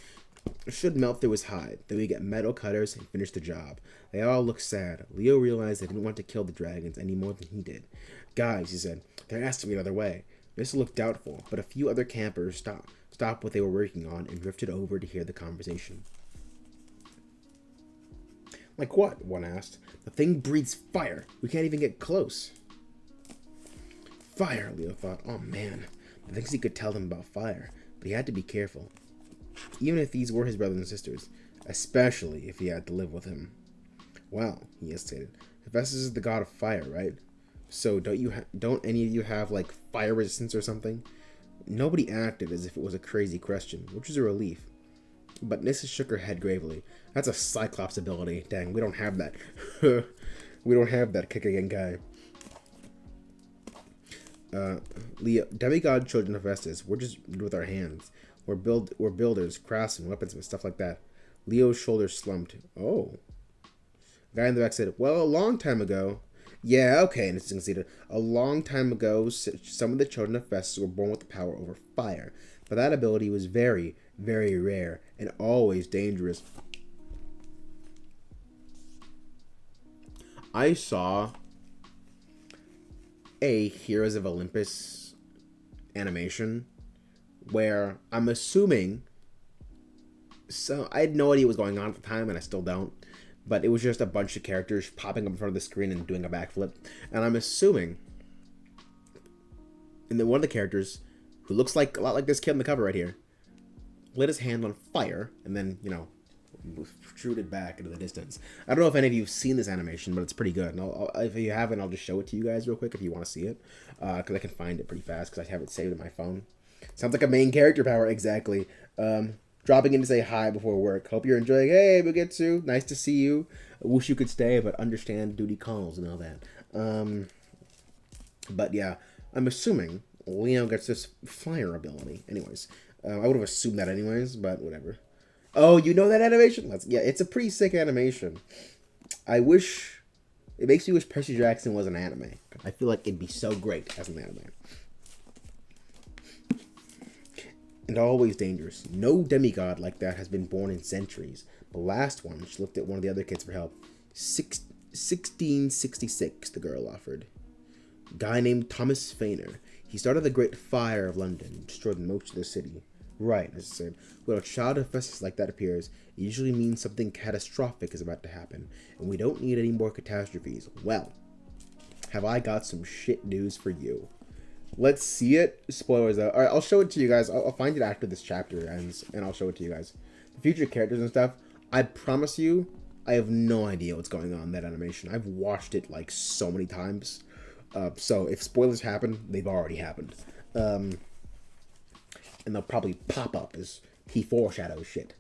A: It should melt through his hide. Then we get metal cutters and finish the job. They all look sad. Leo realized they didn't want to kill the dragons any more than he did. Guys, he said, there has to be another way. This looked doubtful, but a few other campers stopped what they were working on and drifted over to hear the conversation. Like what? One asked. The thing breathes fire. We can't even get close. Fire, Leo thought. Oh man, the things he could tell them about fire, but he had to be careful. Even if these were his brothers and sisters, especially if he had to live with him. Well, he hesitated. Hephaestus is the god of fire, right? So don't any of you have like fire resistance or something? Nobody acted as if it was a crazy question, which was a relief. But Nissa shook her head gravely. That's a Cyclops ability. Dang, we don't have that. We don't have that kick again guy. Leo, demigod children of Hephaestus, we're just with our hands. We're builders, craftsmen, weaponsmen, stuff like that. Leo's shoulders slumped. Oh. The guy in the back said, well, a long time ago. Yeah, okay, and it's conceded. A long time ago, some of the children of Hephaestus were born with the power over fire. But that ability was very, very rare and always dangerous. I saw a Heroes of Olympus animation where I'm assuming, so I had no idea what was going on at the time, and I still don't, but it was just a bunch of characters popping up in front of the screen and doing a backflip, and I'm assuming, and then one of the characters, who looks like a lot like this kid on the cover right here, lit his hand on fire, and then, protruded back into the distance. I don't know if any of you have seen this animation, but it's pretty good. And if you haven't, I'll just show it to you guys real quick if you want to see it, because I can find it pretty fast because I have it saved in my phone. Sounds like a main character power, exactly. Dropping in to say hi before work. Hope you're enjoying. Hey, Bugitsu, nice to see you. I wish you could stay, but understand duty calls and all that. But yeah, I'm assuming Leo gets this fire ability. Anyways, I would have assumed that anyways, but whatever. Oh, you know that animation? Yeah, it's a pretty sick animation. It makes me wish Percy Jackson was an anime. I feel like it'd be so great as an anime. And always dangerous. No demigod like that has been born in centuries. The last one, she looked at one of the other kids for help. 1666, the girl offered. Guy named Thomas Fainer. He started the Great Fire of London and destroyed most of the city. Right, as I said, when a child of Hephaestus like that appears, it usually means something catastrophic is about to happen, and we don't need any more catastrophes. Well, have I got some shit news for you. Let's see it. Spoilers though. Alright, I'll show it to you guys. I'll find it after this chapter ends, and I'll show it to you guys. The future characters and stuff, I promise you, I have no idea what's going on in that animation. I've watched it like so many times. So if spoilers happen, they've already happened. And they'll probably pop up as he foreshadows shit.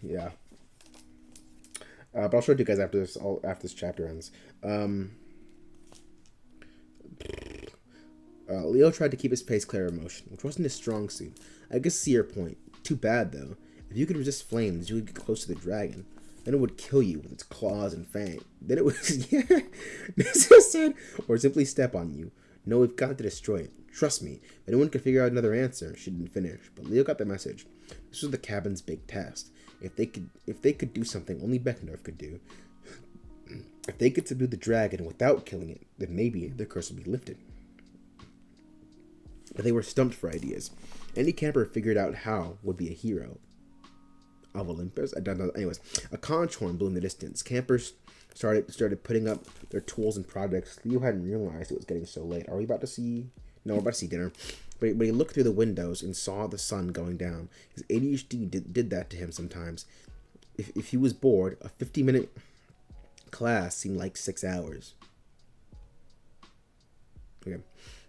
A: Yeah. But I'll show it to you guys after this chapter ends. Leo tried to keep his face clear of emotion, which wasn't his strong suit. I could see your point. Too bad, though. If you could resist flames, you would get close to the dragon. Then it would kill you with its claws and fangs. Then it would, said, or simply step on you. No, we've got to destroy it. Trust me. If anyone could figure out another answer, she didn't finish. But Leo got the message. This was the cabin's big test. If they could do something only Beckendorf could do, if they could subdue the dragon without killing it, then maybe the curse would be lifted. But they were stumped for ideas. Any camper figured out how would be a hero of Olympus. I don't know. Anyways, a conch horn blew in the distance. Campers started putting up their tools and projects. Leo hadn't realized it was getting so late. Are we about to see? No, we're about to see dinner. But he looked through the windows and saw the sun going down. His ADHD did that to him sometimes. If he was bored, a 50-minute Class seemed like 6 hours. Okay.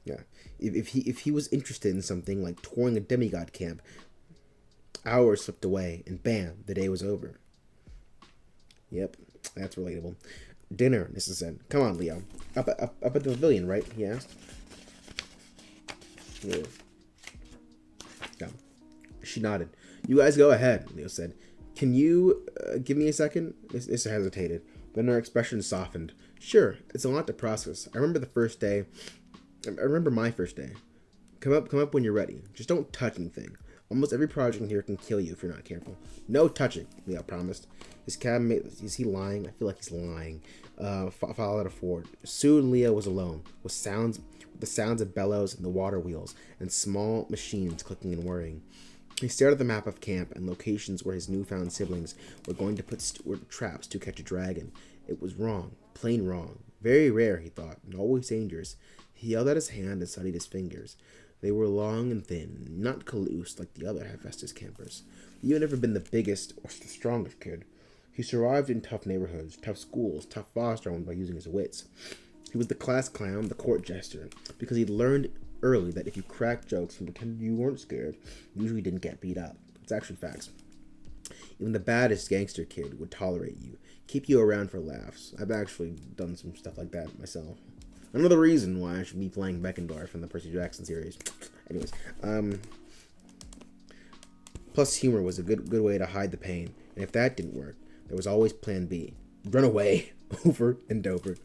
A: Yeah. If he was interested in something like touring a demigod camp, hours slipped away, and bam, the day was over. Yep, that's relatable. Dinner, Nissa said. Come on, Leo. Up at the pavilion, right? He asked. Yeah. Yeah. She nodded. You guys go ahead, Leo said. Can you give me a second? Nissa hesitated. Then her expression softened. Sure, it's a lot to process. I remember the first day. I remember my first day. Come up when you're ready. Just don't touch anything. Almost every project in here can kill you if you're not careful. No touching, Leo promised. His cabinmate, is he lying? I feel like he's lying. Followed a Ford. Soon Leo was alone, with the sounds of bellows and the water wheels, and small machines clicking and whirring. He stared at the map of camp and locations where his newfound siblings were going to put traps to catch a dragon. It was wrong, plain wrong. Very rare, he thought, and always dangerous. He held out his hand and studied his fingers. They were long and thin, not callous like the other Hephaestus campers. He had never been the biggest or the strongest kid. He survived in tough neighborhoods, tough schools, tough foster homes by using his wits. He was the class clown, the court jester, because he'd learned early that if you cracked jokes and pretended you weren't scared, you usually didn't get beat up. It's actually facts. Even the baddest gangster kid would tolerate you, keep you around for laughs. I've actually done some stuff like that myself. Another reason why I should be playing Beckendorf in the Percy Jackson series. Anyways, plus humor was a good way to hide the pain, and if that didn't work, there was always plan B. Run away, over and over.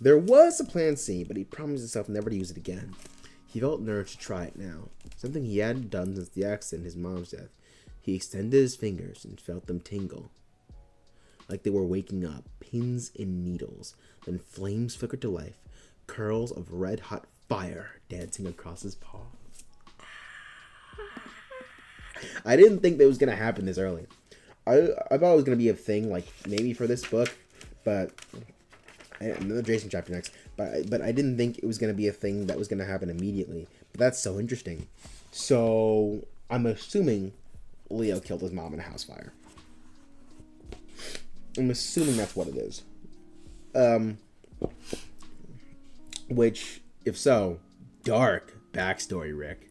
A: There was a plan C, but he promised himself never to use it again. He felt nerves to try it now, something he hadn't done since the accident and his mom's death. He extended his fingers and felt them tingle, like they were waking up, pins and needles. Then flames flickered to life, curls of red-hot fire dancing across his paw. I didn't think that was going to happen this early. I thought it was going to be a thing, like, maybe for this book, but another Jason chapter next, but I didn't think it was going to be a thing that was going to happen immediately. But that's so interesting. So, I'm assuming Leo killed his mom in a house fire. I'm assuming that's what it is. Which, if so, dark backstory, Rick.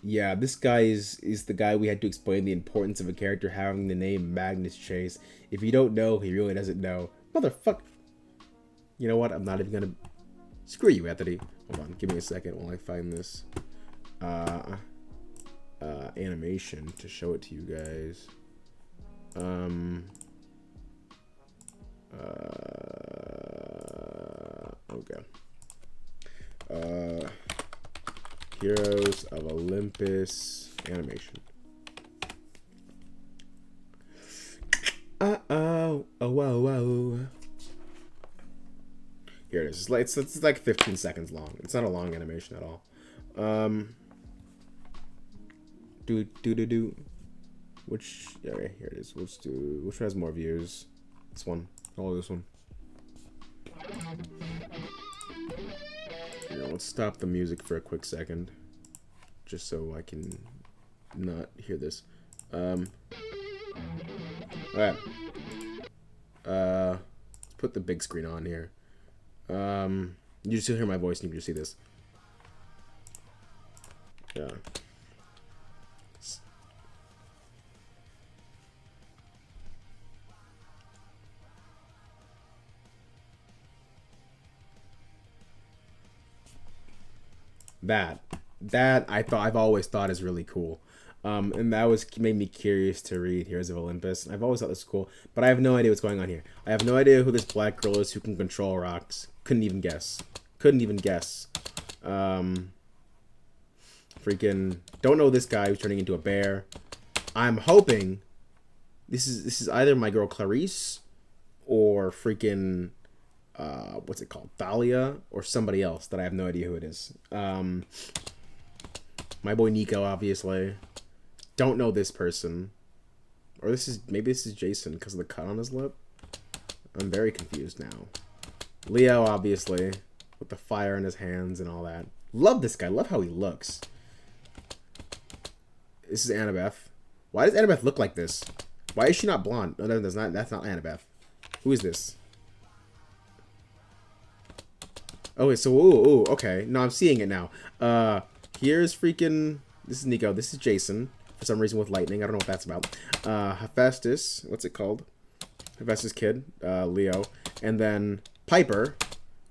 A: Yeah, this guy is the guy we had to explain the importance of a character having the name Magnus Chase. If you don't know, he really doesn't know. Motherfucker. You know what? I'm not even gonna... Screw you, Anthony. Hold on, give me a second while I find this animation to show it to you guys. Okay. Heroes of Olympus animation. Oh, whoa. Here it is. It's like 15 seconds long. It's not a long animation at all. Which, yeah, okay, here it is. Which one has more views? This one. Oh, this one. Here, let's stop the music for a quick second, just so I can not hear this. Alright. Let's put the big screen on here. You still hear my voice and you can just see this. Yeah. That I've always thought is really cool. And that made me curious to read Heroes of Olympus. I've always thought this was cool, but I have no idea what's going on here. I have no idea who this black girl is who can control rocks. Couldn't even guess. Freaking don't know this guy who's turning into a bear. I'm hoping this is either my girl Clarice or freaking what's it called? Thalia or somebody else that I have no idea who it is. My boy Nico, obviously. Don't know this person. Or maybe this is Jason because of the cut on his lip. I'm very confused now. Leo, obviously, with the fire in his hands and all that. Love this guy. Love how he looks. This is Annabeth. Why does Annabeth look like this? Why is she not blonde? No, that's not Annabeth. Who is this? Oh, wait, so, ooh, okay. No, I'm seeing it now. Here's freaking... This is Nico. This is Jason. For some reason with lightning. I don't know what that's about. Hephaestus. What's it called? Hephaestus' kid. Leo. And then Piper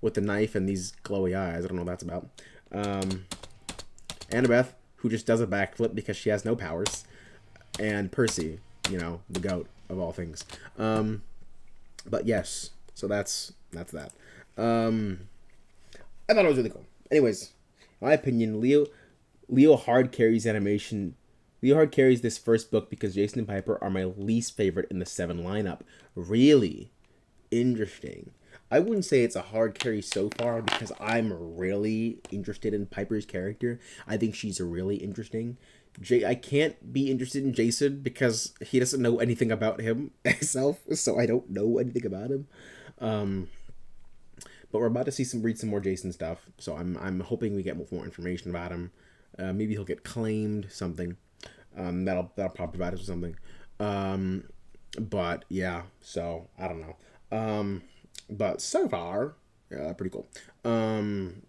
A: with the knife and these glowy eyes. I don't know what that's about. Annabeth, who just does a backflip because she has no powers. And Percy, you know, the goat of all things. But yes. So that's that. I thought it was really cool. Anyways, in my opinion, Leo hard carries animation. Leo hard carries this first book because Jason and Piper are my least favorite in the 7 lineup. Really interesting. I wouldn't say it's a hard carry so far because I'm really interested in Piper's character. I think she's really interesting. I can't be interested in Jason because he doesn't know anything about him himself, so I don't know anything about him. But we're about to read some more Jason stuff, so I'm hoping we get more information about him. Maybe he'll get claimed, something. That'll probably provide us with something. But yeah, so I don't know. But so far, yeah, pretty cool. And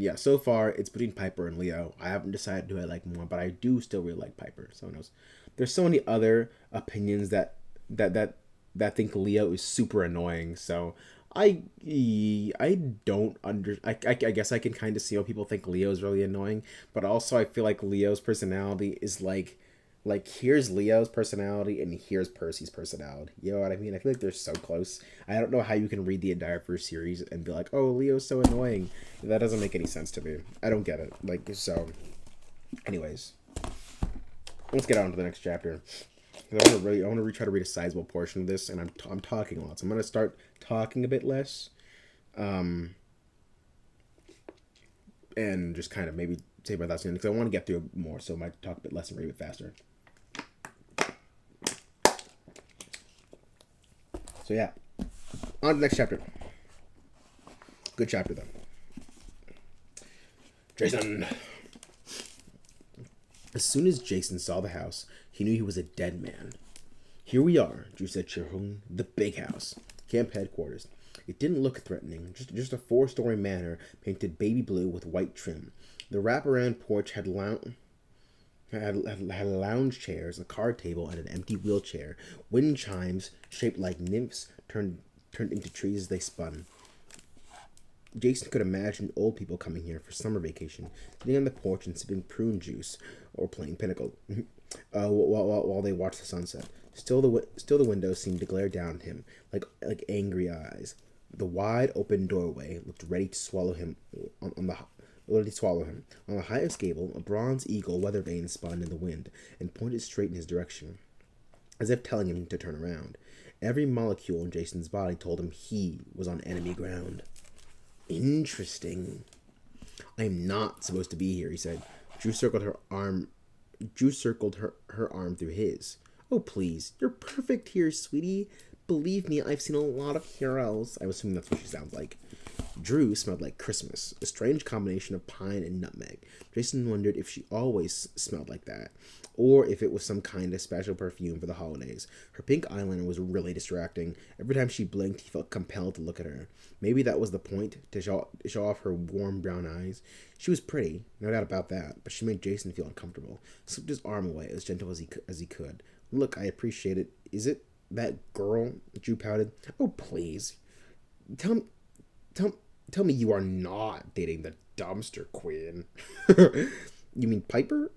A: yeah, so far it's between Piper and Leo. I haven't decided who I like more, but I do still really like Piper. So who knows? There's so many other opinions that think Leo is super annoying. So I guess I can kind of see how people think Leo is really annoying, but also I feel like Leo's personality is like here's Leo's personality and here's Percy's personality. You know what I mean? I feel like they're so close. I don't know how you can read the entire first series and be like, oh, Leo's so annoying. That doesn't make any sense to me. I don't get it. Like, so anyways, let's get on to the next chapter. I want to try to read a sizable portion of this, and I'm talking a lot, so I'm gonna start talking a bit less, and just kind of maybe say my thoughts because I want to get through more, so I might talk a bit less and read a bit faster. So yeah, on to the next chapter. Good chapter though. Jason. As soon as Jason saw the house, he knew he was a dead man. Here we are, Drew said cheerfully. The big house. Camp headquarters. It didn't look threatening, just a 4-story manor painted baby blue with white trim. The wraparound porch had lounge chairs, a card table, and an empty wheelchair. Wind chimes, shaped like nymphs, turned into trees as they spun. Jason could imagine old people coming here for summer vacation, sitting on the porch and sipping prune juice or playing Pinnacle, while they watched the sunset. Still, the windows seemed to glare down at him like angry eyes. The wide open doorway looked ready to swallow him. On the highest gable, a bronze eagle weather vane spun in the wind and pointed straight in his direction, as if telling him to turn around. Every molecule in Jason's body told him he was on enemy ground. Interesting. I am not supposed to be here, he said. Drew circled her arm through his. Oh, please. You're perfect here, sweetie. Believe me, I've seen a lot of heroes. I'm assuming that's what she sounds like. Drew smelled like Christmas, a strange combination of pine and nutmeg. Jason wondered if she always smelled like that, or if it was some kind of special perfume for the holidays. Her pink eyeliner was really distracting. Every time she blinked, he felt compelled to look at her. Maybe that was the point, to show off her warm brown eyes. She was pretty, no doubt about that, but she made Jason feel uncomfortable. Slipped his arm away as gentle as he could. Look, I appreciate it. Is it that girl? Drew pouted. Oh, please. Tell me you are not dating the dumpster queen. You mean Piper?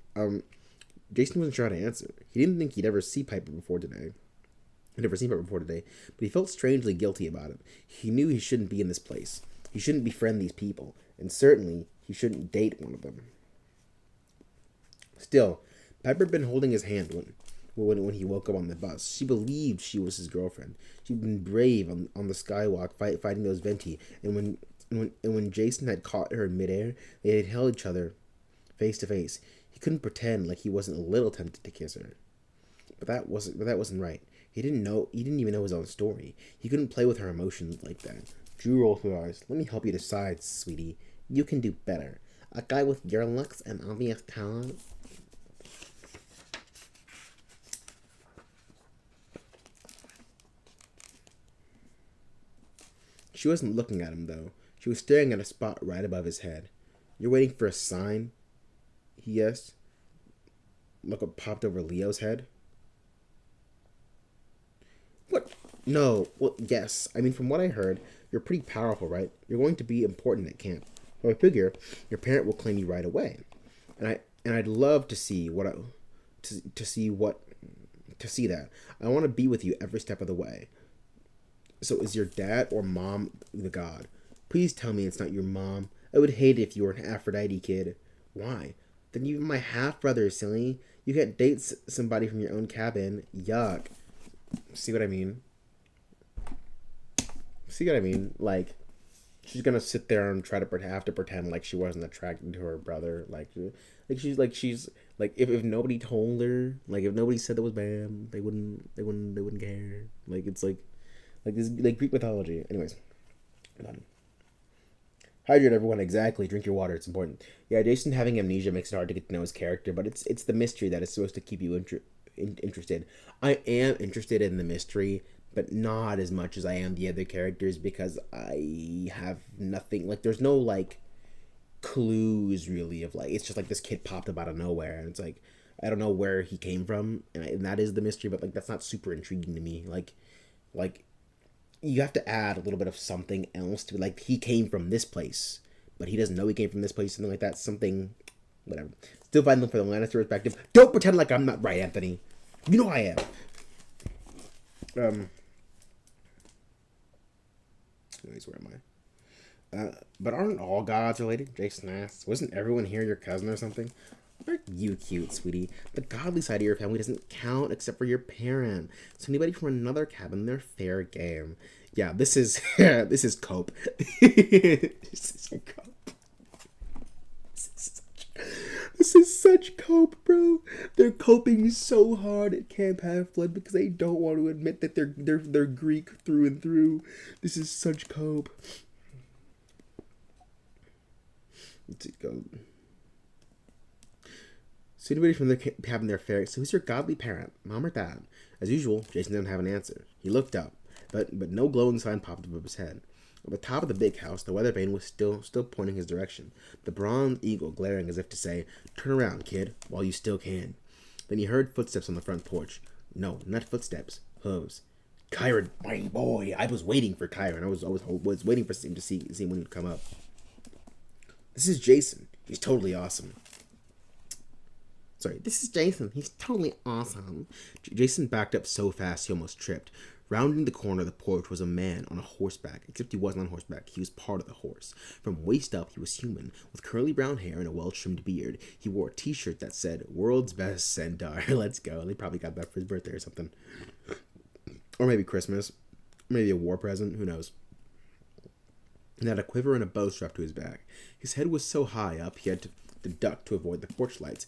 A: Jason wasn't sure how to answer. He didn't think he'd ever see Piper before today. He'd never seen Piper before today, but he felt strangely guilty about it. He knew he shouldn't be in this place. He shouldn't befriend these people, and certainly he shouldn't date one of them. Still, Piper had been holding his hand when he woke up on the bus. She believed she was his girlfriend. She'd been brave on the skywalk fighting those Venti, and when Jason had caught her in midair, they had held each other face to face. He couldn't pretend like he wasn't a little tempted to kiss her. But that wasn't right. He didn't even know his own story. He couldn't play with her emotions like that. Drew rolled her eyes. Let me help you decide, sweetie. You can do better. A guy with your looks and obvious talent. She wasn't looking at him, though. She was staring at a spot right above his head. You're waiting for a sign? He asked. Look what popped over Leo's head. What? No. Well, yes. I mean, from what I heard, you're pretty powerful, right? You're going to be important at camp. So I figure your parent will claim you right away. I'd love to see what to see that. I want to be with you every step of the way. So is your dad or mom the god? Please tell me it's not your mom. I would hate it if you were an Aphrodite kid. Why? Then even my half-brother is silly. You can't date somebody from your own cabin. Yuck. See what I mean? See what I mean? Like, she's gonna sit there and try to have to pretend like she wasn't attracted to her brother. She's if nobody told her, like if nobody said it was bad, they wouldn't care. Like it's like this like Greek mythology. Anyways, hydrate everyone. Exactly. Drink your water. It's important. Yeah, Jason having amnesia makes it hard to get to know his character, but it's the mystery that is supposed to keep you interested. I am interested in the mystery, but not as much as I am the other characters because I have nothing. Like, there's no like clues really of like it's just like this kid popped up out of nowhere, and it's like I don't know where he came from, and that is the mystery. But like that's not super intriguing to me. Like you have to add a little bit of something else to like he came from this place, but he doesn't know he came from this place, something like that, something, whatever. Still fighting them for the Lannister perspective. Don't pretend like I'm not right, Anthony. You know I am. Anyways, where am I? But aren't all gods related? Jason asks. Wasn't everyone here your cousin or something? Aren't you cute, sweetie? The godly side of your family doesn't count except for your parent. So anybody from another cabin, they're fair game. Yeah, this is this is cope. This is cope. This is such cope, bro. They're coping so hard at Camp Half-Blood because they don't want to admit that they're Greek through and through. This is such cope. Let's go. So anybody from the having their fair. So who's your godly parent, mom or dad? As usual, Jason didn't have an answer. He looked up, but no glowing sign popped above his head. At the top of the big house, the weather vane was still pointing his direction. The bronze eagle glaring as if to say, "Turn around, kid, while you still can." Then he heard footsteps on the front porch. No, not footsteps, hooves. Kyron, my boy. I was waiting for Kyron. I was waiting for him to see when he'd come up. This is Jason. He's totally awesome. Sorry, this is Jason. He's totally awesome. Jason backed up so fast he almost tripped. Rounding the corner of the porch was a man on a horseback, except he wasn't on horseback. He was part of the horse. From waist up, he was human, with curly brown hair and a well-trimmed beard. He wore a t-shirt that said, "World's Best Centaur." Let's go. They probably got that for his birthday or something. Or maybe Christmas. Maybe a war present. Who knows? He had a quiver and a bow strapped to his back. His head was so high up, he had to duck to avoid the porch lights,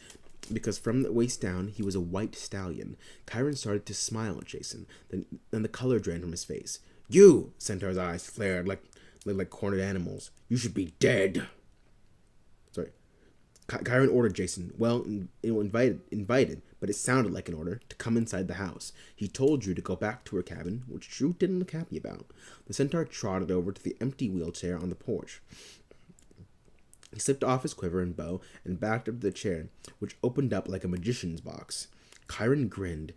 A: because from the waist down, he was a white stallion. Kyron started to smile at Jason, then the color drained from his face. "You!" Centaur's eyes flared like cornered animals. "You should be dead!" Sorry. Kyron ordered Jason, invited, but it sounded like an order, to come inside the house. He told Drew to go back to her cabin, which Drew didn't look happy about. The centaur trotted over to the empty wheelchair on the porch. He slipped off his quiver and bow and backed up to the chair, which opened up like a magician's box. Kyron grinned,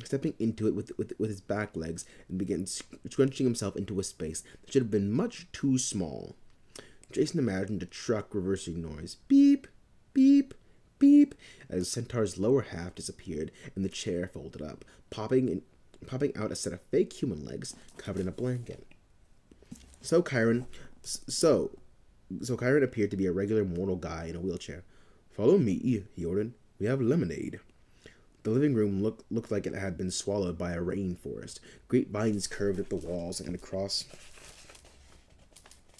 A: stepping into it with his back legs, and began scrunching himself into a space that should have been much too small. Jason imagined a truck reversing noise. Beep, beep, beep, as Centaur's lower half disappeared and the chair folded up, popping out a set of fake human legs covered in a blanket. So Kyron appeared to be a regular mortal guy in a wheelchair. "Follow me," he ordered. "We have lemonade." The living room looked like it had been swallowed by a rainforest. Great vines curved at the walls and across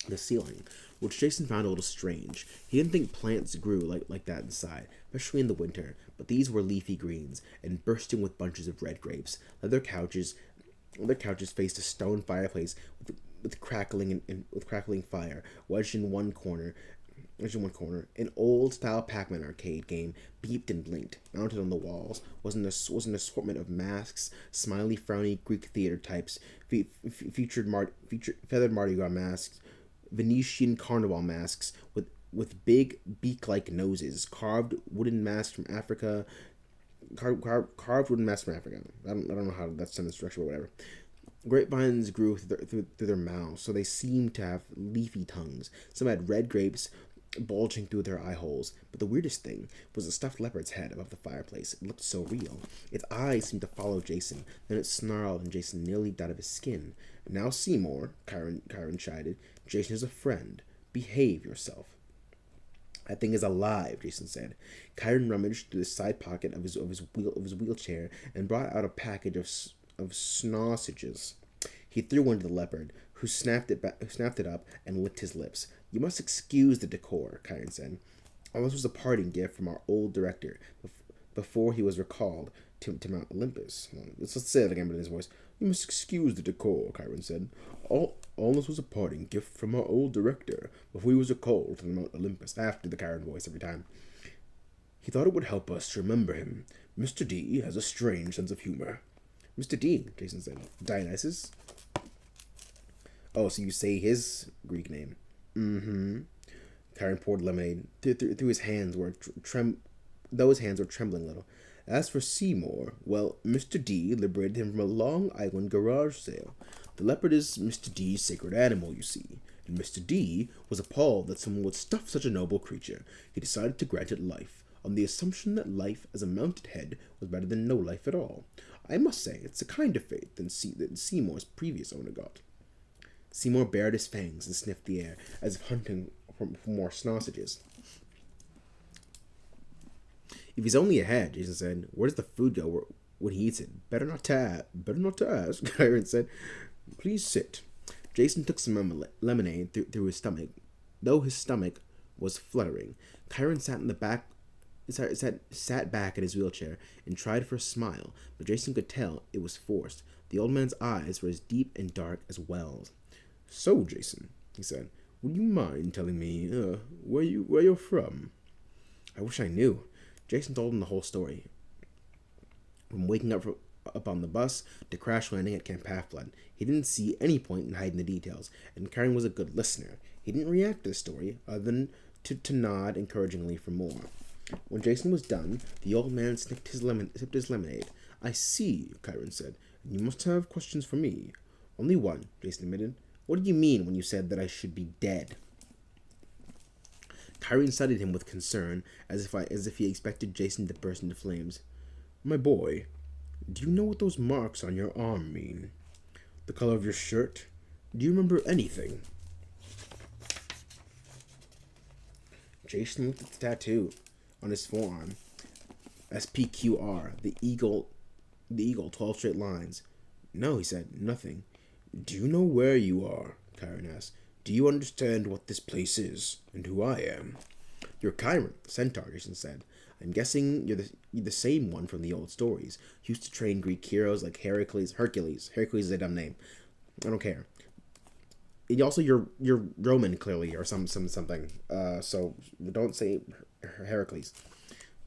A: the ceiling, which Jason found a little strange. He didn't think plants grew like that inside, especially in the winter, but these were leafy greens and bursting with bunches of red grapes. Leather couches faced a stone fireplace with crackling fire. Wedged in one corner There's in one corner. An old-style Pac-Man arcade game beeped and blinked. Mounted on the walls was an assortment of masks, smiley, frowny Greek theater types, featured feathered Mardi Gras masks, Venetian carnival masks with big beak-like noses, carved wooden masks from Africa. Carved wooden masks from Africa. I don't know how that's done in structure, but whatever. Grapevines grew through their mouths, so they seemed to have leafy tongues. Some had red grapes bulging through their eye holes. But the weirdest thing was a stuffed leopard's head above the fireplace. It looked so real. Its eyes seemed to follow Jason. Then it snarled, and Jason nearly leaped out of his skin. Now, Seymour, Chiron chided, Jason is a friend. Behave yourself. That thing is alive, Jason said. Chiron rummaged through the side pocket of his wheelchair and brought out a package of sausages. He threw one to the leopard, who snapped it up and licked his lips. You must excuse the decor, Chiron said. Oh, this was a parting gift from our old director before he was recalled to Mount Olympus. Let's say it again, but in his voice. You must excuse the decor, Chiron said. All this was a parting gift from our old director before he was recalled to Mount Olympus. I have to do the Chiron voice every time. He thought it would help us to remember him. Mr. D has a strange sense of humor. Mr. D, Jason said. Dionysus? Oh, so you say his Greek name. Mm-hmm. Chiron poured lemonade through his hands though his hands were trembling a little. As for Seymour, well, Mr. D liberated him from a Long Island garage sale. The leopard is Mr. D's sacred animal, you see, and Mr. D was appalled that someone would stuff such a noble creature. He decided to grant it life, on the assumption that life as a mounted head was better than no life at all. I must say, it's a kinder fate than Seymour's previous owner got. Seymour bared his fangs and sniffed the air, as if hunting for more sausages. If he's only a head, Jason said, where does the food go when he eats it? Better not to ask, Chiron said. Please sit. Jason took some lemonade through his stomach. Though his stomach was fluttering, Chiron sat back in his wheelchair and tried for a smile, but Jason could tell it was forced. The old man's eyes were as deep and dark as wells. So, Jason, he said, would you mind telling me where you're from? I wish I knew. Jason told him the whole story. From waking up on the bus to crash landing at Camp Half-Blood. He didn't see any point in hiding the details, and Chiron was a good listener. He didn't react to the story other than to nod encouragingly for more. When Jason was done, the old man sipped his lemonade. I see, Chiron said. You must have questions for me. Only one, Jason admitted. What do you mean when you said that I should be dead? Chiron studied him with concern, as if he expected Jason to burst into flames. My boy, do you know what those marks on your arm mean? The color of your shirt? Do you remember anything? Jason looked at the tattoo on his forearm. SPQR, the eagle, 12 straight lines. No, he said, nothing. Do you know where you are? Chiron asked. Do you understand what this place is, and who I am? You're Chiron, centaur, Jason said. I'm guessing you're the same one from the old stories. You used to train Greek heroes like Hercules. Hercules is a dumb name. I don't care. And also, you're Roman, clearly, or something. So don't say Heracles.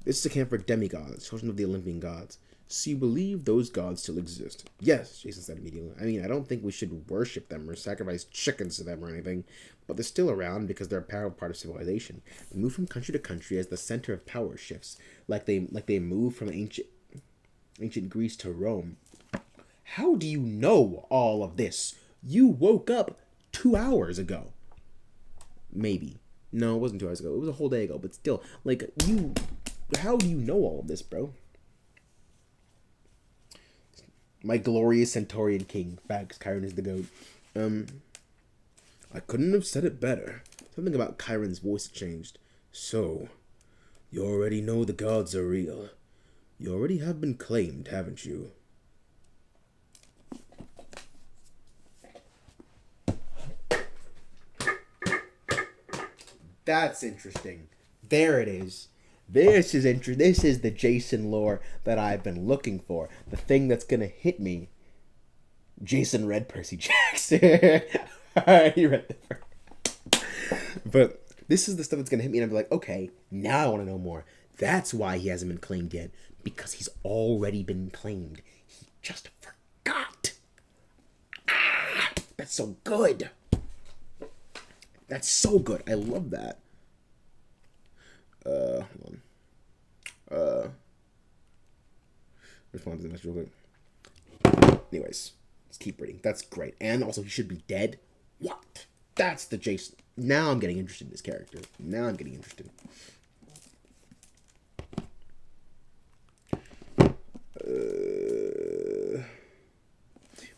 A: This is a camp for demigods, children of the Olympian gods. So you believe those gods still exist? Yes, Jason said immediately. I mean, I don't think we should worship them or sacrifice chickens to them or anything, but they're still around because they're a powerful part of civilization. They move from country to country as the center of power shifts, like they move from ancient Greece to Rome. How do you know all of this? You woke up 2 hours ago. Maybe. No, it wasn't 2 hours ago. It was a whole day ago, but still, how do you know all of this, bro? My glorious Centaurian king. Facts, Chiron is the goat. I couldn't have said it better. Something about Chiron's voice changed. So, you already know the gods are real. You already have been claimed, haven't you? That's interesting. There it is. This is the Jason lore that I've been looking for. The thing that's gonna hit me. Jason read Percy Jackson. He read the first. But This is the stuff that's gonna hit me, and I'm like, okay, now I want to know more. That's why he hasn't been claimed yet, because he's already been claimed. He just forgot. Ah, that's so good. That's so good. I love that. Hold on. Respond to the message real quick. Anyways, let's keep reading. That's great. And also, he should be dead. What? That's the Jason. Now I'm getting interested in this character. Now I'm getting interested.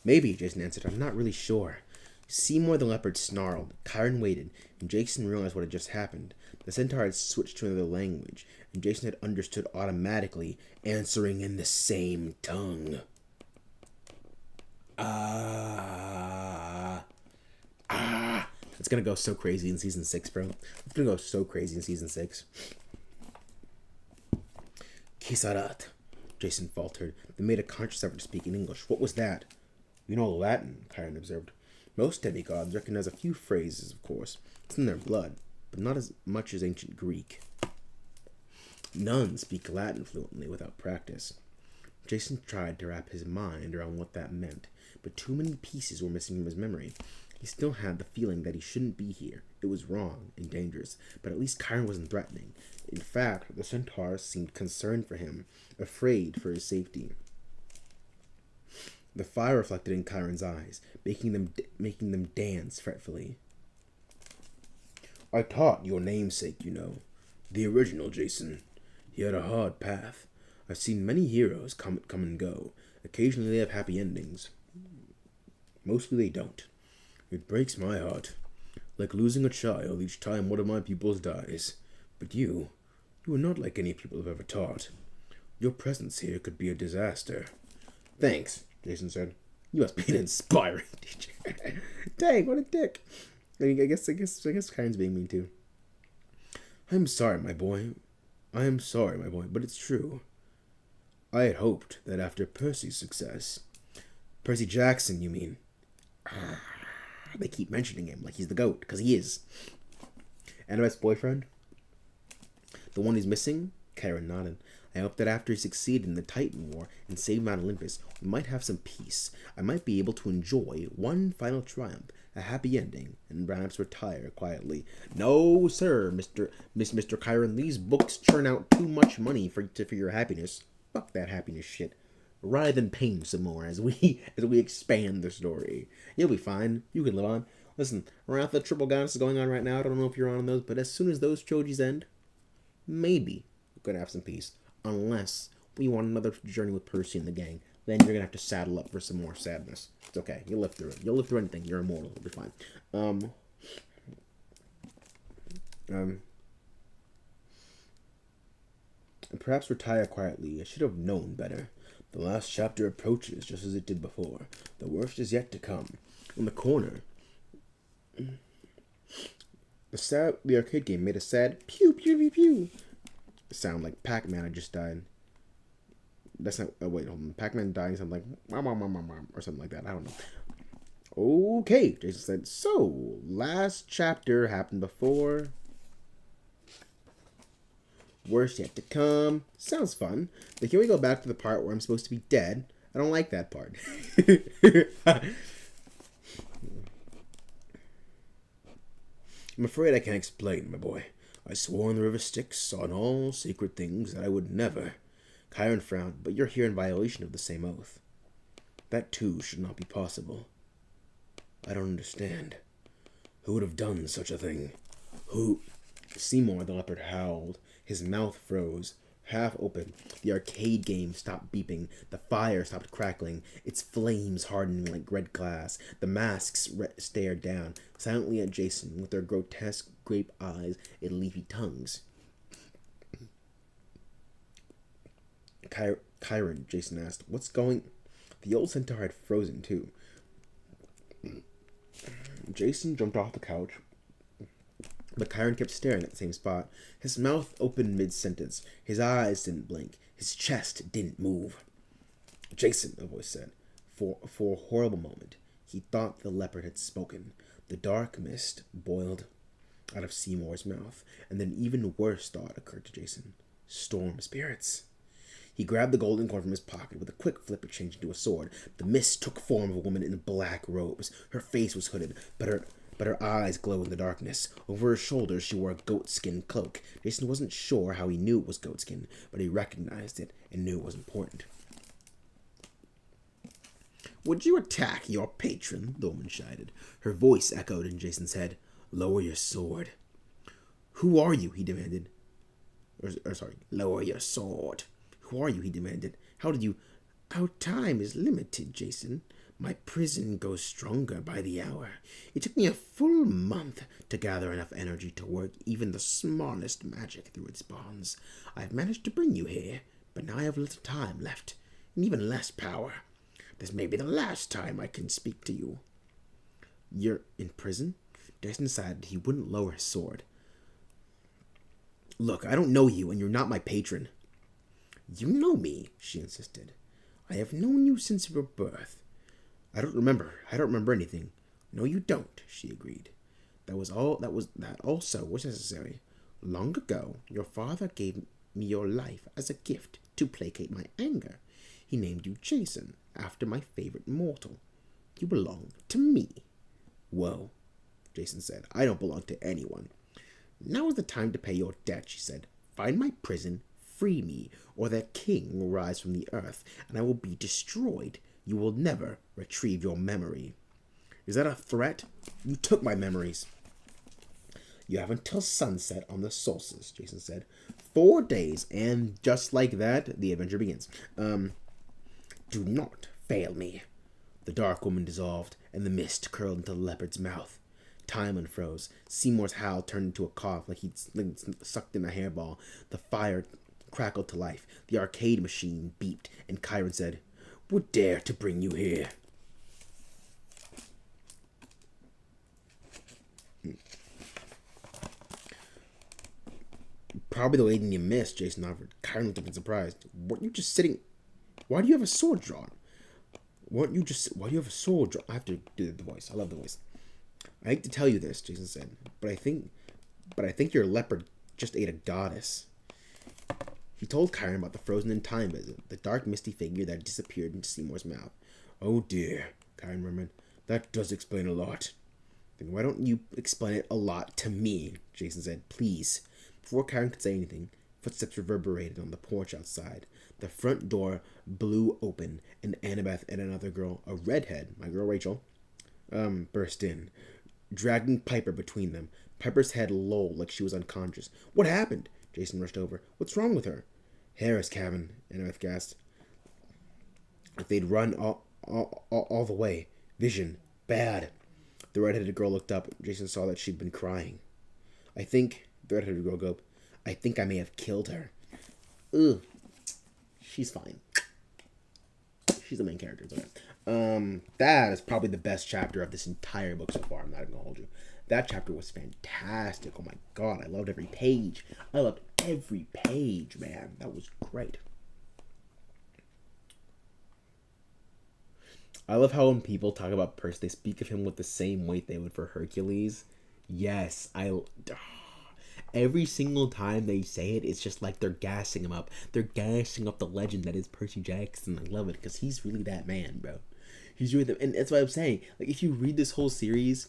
A: Maybe, Jason answered. I'm not really sure. Seymour the leopard snarled. Chiron waited, and Jason realized what had just happened. The centaur had switched to another language, and Jason had understood automatically, answering in the same tongue. It's gonna go so crazy in season 6, bro. It's gonna go so crazy in season 6. Kisarat, Jason faltered, then made a conscious effort to speak in English. What was that? You know Latin, Chiron observed. Most demigods recognize a few phrases, of course. It's in their blood, but not as much as ancient Greek. None speak Latin fluently without practice. Jason tried to wrap his mind around what that meant, but too many pieces were missing from his memory. He still had the feeling that he shouldn't be here. It was wrong and dangerous, but at least Chiron wasn't threatening. In fact, the centaurs seemed concerned for him, afraid for his safety. The fire reflected in Chiron's eyes, making them dance fretfully. I taught your namesake, you know. The original Jason. He had a hard path. I've seen many heroes come and go. Occasionally they have happy endings. Mostly they don't. It breaks my heart. Like losing a child each time one of my pupils dies. But you are not like any people I've ever taught. Your presence here could be a disaster. Thanks, Jason said. You must be an inspiring teacher. Dang, what a dick. I guess Chiron's being mean too. I'm sorry, my boy, but it's true. I had hoped that after Percy's success... Percy Jackson, you mean? They keep mentioning him like he's the GOAT, because he is. Annabeth's boyfriend? The one who's missing? Chiron nodded. I hope that after he succeeded in the Titan War and saved Mount Olympus, we might have some peace. I might be able to enjoy one final triumph, a happy ending, and perhaps retire quietly. No, sir, Mr. Chiron. These books churn out too much money for your happiness. Fuck that happiness shit. Rather than pain some more as we expand the story. You'll be fine. You can live on. Listen, Wrath of the Triple Goddess is going on right now. I don't know if you're on those, but as soon as those trilogies end, maybe we're gonna have some peace. Unless we want another journey with Percy and the gang, then you're gonna have to saddle up for some more sadness. It's okay. You'll live through it. You'll live through anything. You're immortal. It'll be fine. And perhaps retire quietly. I should have known better. The last chapter approaches just as it did before. The worst is yet to come. In the corner, the arcade game made a sad pew pew pew pew sound like Pac-Man had just died. That's not. Oh, wait, hold on. Pac-Man dying sounds like or something like that. I don't know. Okay, Jason said. So, last chapter happened before. Worst yet to come. Sounds fun. But can we go back to the part where I'm supposed to be dead? I don't like that part. I'm afraid I can't explain, my boy. I swore on the river Styx on all sacred things that I would never. Chiron frowned, but you're here in violation of the same oath. That too should not be possible. I don't understand. Who would have done such a thing? Who? Seymour the leopard howled. His mouth froze, half open. The arcade game stopped beeping. The fire stopped crackling, its flames hardening like red glass. The masks stared down, silently at Jason, with their grotesque grape eyes and leafy tongues. Chiron, Jason asked, what's going... The old centaur had frozen, too. Jason jumped off the couch, but Chiron kept staring at the same spot. His mouth opened mid-sentence. His eyes didn't blink. His chest didn't move. Jason, a voice said. For a horrible moment, he thought the leopard had spoken. The dark mist boiled out of Seymour's mouth, and then even worse thought occurred to Jason. Storm spirits. He grabbed the golden coin from his pocket. With a quick flip, it changed into a sword. The mist took form of a woman in black robes. Her face was hooded, but her eyes glowed in the darkness. Over her shoulders, she wore a goatskin cloak. Jason wasn't sure how he knew it was goatskin, but he recognized it and knew it was important. "Would you attack your patron?" the woman shouted. Her voice echoed in Jason's head. "Lower your sword." "Who are you?" he demanded. Lower your sword. "Who are you?" he demanded. "How did you—" "Our time is limited, Jason. My prison goes stronger by the hour. It took me a full month to gather enough energy to work even the smallest magic through its bonds. I've managed to bring you here, but now I have little time left, and even less power. This may be the last time I can speak to you." "You're in prison?" Jason decided he wouldn't lower his sword. "Look, I don't know you, and you're not my patron." "You know me," she insisted. "I have known you since your birth." I don't remember anything." "No, you don't," she agreed. That also was necessary. Long ago, your father gave me your life as a gift to placate my anger. He named you Jason, after my favorite mortal. You belong to me." "Whoa," Jason said. "I don't belong to anyone." "Now is the time to pay your debt," she said. "Find my prison, free me, or that king will rise from the earth, and I will be destroyed. You will never retrieve your memory." "Is that a threat? You took my memories." "You have until sunset on the solstice," Jason said. 4 days, and just like that, the adventure begins. Do not fail me." The dark woman dissolved, and the mist curled into the leopard's mouth. Time unfroze. Seymour's howl turned into a cough, like he'd sucked in a hairball. The fire crackled to life. The arcade machine beeped, and Chiron said, "Would dare to bring you here?" "Probably the lady you missed," Jason offered. Chiron looked up in surprise. "Weren't you just sitting... Why do you have a sword drawn?" Why do you have a sword drawn? I have to do the voice. I love the voice. "I hate to tell you this," Jason said, but I think your leopard just ate a goddess." He told Chiron about the frozen in time visit, the dark misty figure that disappeared into Seymour's mouth. "Oh dear," Chiron murmured. "That does explain a lot." "Then why don't you explain it a lot to me?" Jason said. "Please." Before Chiron could say anything, footsteps reverberated on the porch outside. The front door blew open, and Annabeth and another girl, a redhead, my girl Rachel, burst in, dragging Piper between them. Piper's head lolled like she was unconscious. "What happened?" Jason rushed over. "What's wrong with her?" "Harris cabin," Annabeth gasped. "If they'd run all the way. Vision. Bad." The redheaded girl looked up. Jason saw that she'd been crying. The redheaded girl gulped. "I think I may have killed her." "Ugh. She's fine. She's the main character. It's okay." That is probably the best chapter of this entire book so far. I'm not gonna hold you. That chapter was fantastic. Oh my god, I loved every page. Man. That was great. I love how when people talk about Percy, they speak of him with the same weight they would for Hercules. Yes, every single time they say it, it's just like they're gassing him up. They're gassing up the legend that is Percy Jackson. I love it because he's really that man, bro. He's really and that's what I'm saying. Like, if you read this whole series,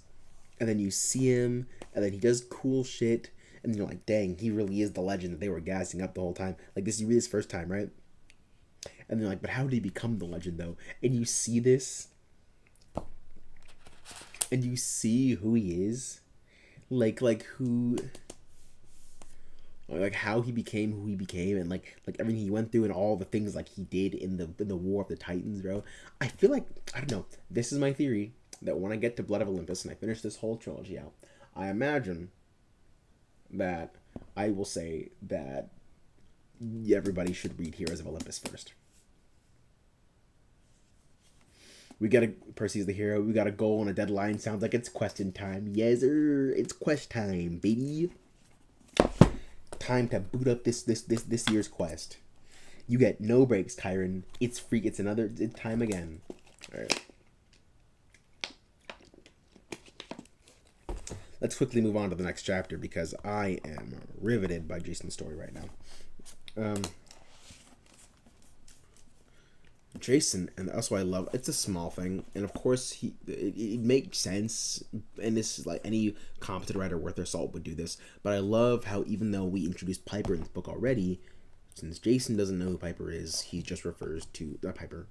A: and then you see him, and then he does cool shit, and you're like, dang, he really is the legend that they were gassing up the whole time. Like, this is really his first time, right? And they're like, but how did he become the legend, though? And you see this, and you see who he is, like how he became who he became, and like everything he went through, and all the things like he did in the War of the Titans, bro. I feel like, I don't know, this is my theory, that when I get to Blood of Olympus and I finish this whole trilogy out, I imagine that I will say that everybody should read Heroes of Olympus first. Percy's the hero. We got a goal and a deadline. Sounds like it's questing time. Yes, sir. It's quest time, baby. Time to boot up this year's quest. You get no breaks, Chiron. It's free. It's time again. All right. let's quickly move on to the next chapter because I am riveted by Jason's story right now. Jason, and that's why I love. It's a small thing, and of course it makes sense. And this is like any competent writer worth their salt would do this. But I love how even though we introduced Piper in this book already, since Jason doesn't know who Piper is, he just refers to Piper,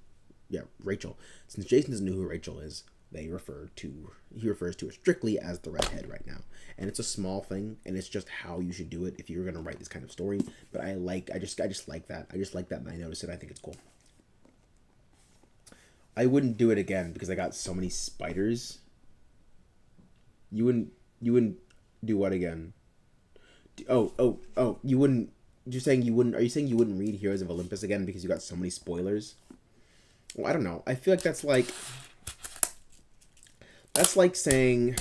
A: yeah, Rachel. Since Jason doesn't know who Rachel is, he refers to her strictly as the redhead right now. And it's a small thing, and it's just how you should do it if you're gonna write this kind of story. But I just like that. I just like that, and I notice it. I think it's cool. I wouldn't do it again because I got so many spiders. You wouldn't do what again? Oh, you wouldn't. You're saying you wouldn't? Are you saying you wouldn't read Heroes of Olympus again because you got so many spoilers? Well, I don't know. I feel like that's like saying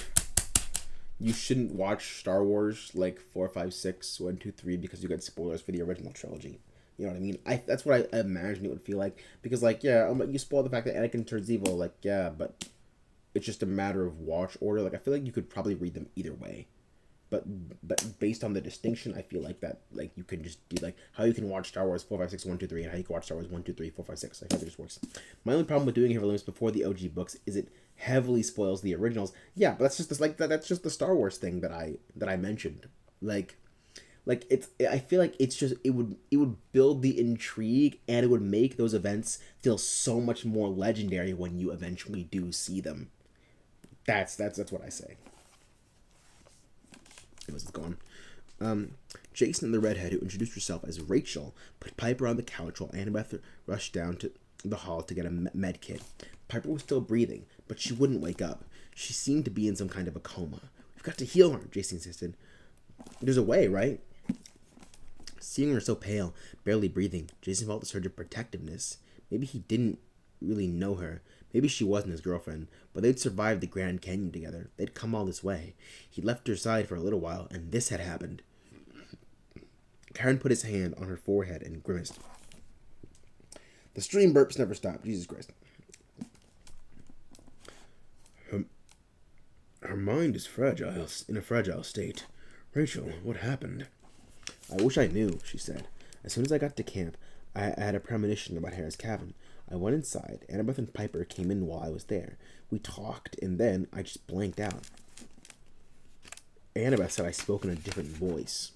A: you shouldn't watch Star Wars like 4, 5, 6, 1, 2, 3 because you got spoilers for the original trilogy. You know what I mean? That's what I imagine it would feel like. Because, like, yeah, you spoil the fact that Anakin turns evil. Like, yeah, but it's just a matter of watch order. Like, I feel like you could probably read them either way. But based on the distinction, I feel like that, like, you can just do, like, how you can watch Star Wars 4, 5, 6, 1, 2, 3, and how you can watch Star Wars 1, 2, 3, 4, 5, 6. Like, how it just works. My only problem with doing Heroes of Olympus before the OG books is it heavily spoils the originals. Yeah, but that's just this, like, that's just the Star Wars thing that I mentioned. Like it's, I feel like it's just it would build the intrigue and it would make those events feel so much more legendary when you eventually do see them. That's what I say. Let's go on. Jason and the redhead, who introduced herself as Rachel, put Piper on the couch while Annabeth rushed down to the hall to get a med kit. Piper was still breathing, but she wouldn't wake up. She seemed to be in some kind of a coma. We've got to heal her, Jason insisted. There's a way, right? Seeing her so pale, barely breathing, Jason felt a surge of protectiveness. Maybe he didn't really know her. Maybe she wasn't his girlfriend, but they'd survived the Grand Canyon together. They'd come all this way. He'd left her side for a little while, and this had happened. Karen put his hand on her forehead and grimaced. The stream burps never stop. Jesus Christ. Her mind is fragile, in a fragile state. Rachel, what happened? I wish I knew, she said. As soon as I got to camp, I had a premonition about Harris' cabin. I went inside. Annabeth and Piper came in while I was there. We talked, and then I just blanked out. Annabeth said I spoke in a different voice.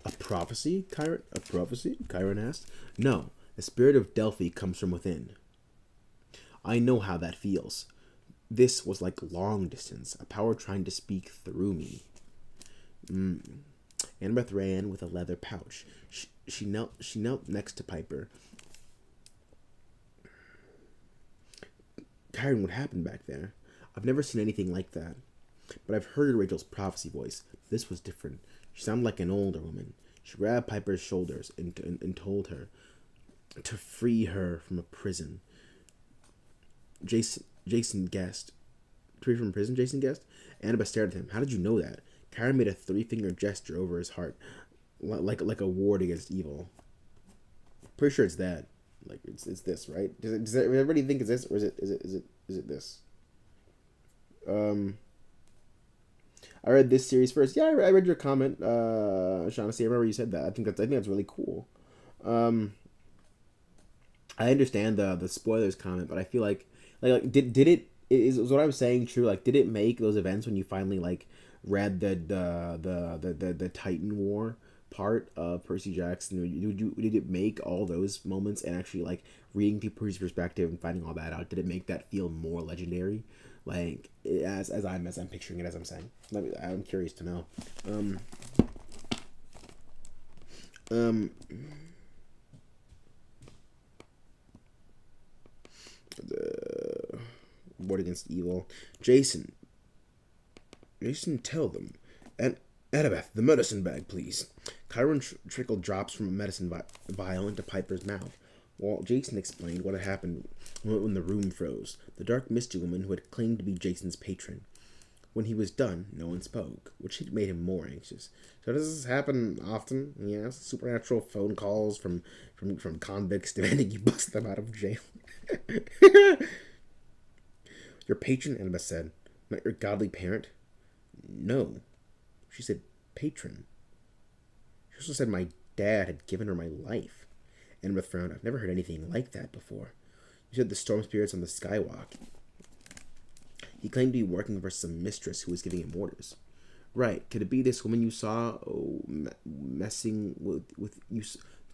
A: A prophecy? A prophecy? Chiron asked. No, the spirit of Delphi comes from within. I know how that feels. This was like long distance, a power trying to speak through me. Annabeth ran with a leather pouch. She knelt next to Piper. Chiron, what happened back there? I've never seen anything like that. But I've heard Rachel's prophecy voice. This was different. She sounded like an older woman. She grabbed Piper's shoulders and told her to free her from a prison. Jason guessed. Free from prison, Jason guessed? Annabeth stared at him. How did you know that? Karen made a 3-finger gesture over his heart, like a ward against evil. Pretty sure it's that. Like it's this, right? Does everybody think it's this, or is it this? I read this series first. Yeah, I read your comment, Shaughnessy. I remember you said that. I think that's really cool. I understand the spoilers comment, but I feel like did it is what I was saying true? Like, did it make those events when you finally like read the Titan War part of Percy Jackson? Did it make all those moments and actually like reading through Percy's perspective and finding all that out? Did it make that feel more legendary? Like as I'm picturing it as I'm saying. I'm curious to know. Ward against evil. Jason, tell them. And Annabeth, the medicine bag, please. Chiron trickled drops from a medicine vial into Piper's mouth, while Jason explained what had happened when the room froze. The dark, misty woman who had claimed to be Jason's patron. When he was done, no one spoke, which had made him more anxious. So does this happen often? Yes, supernatural phone calls from convicts demanding you bust them out of jail. Your patron, Annabeth said. Not your godly parent? No. She said patron. She also said my dad had given her my life. Annabeth frowned. I've never heard anything like that before. You said the storm spirits on the skywalk. He claimed to be working for some mistress who was giving him orders. Right. Could it be this woman you saw messing with you?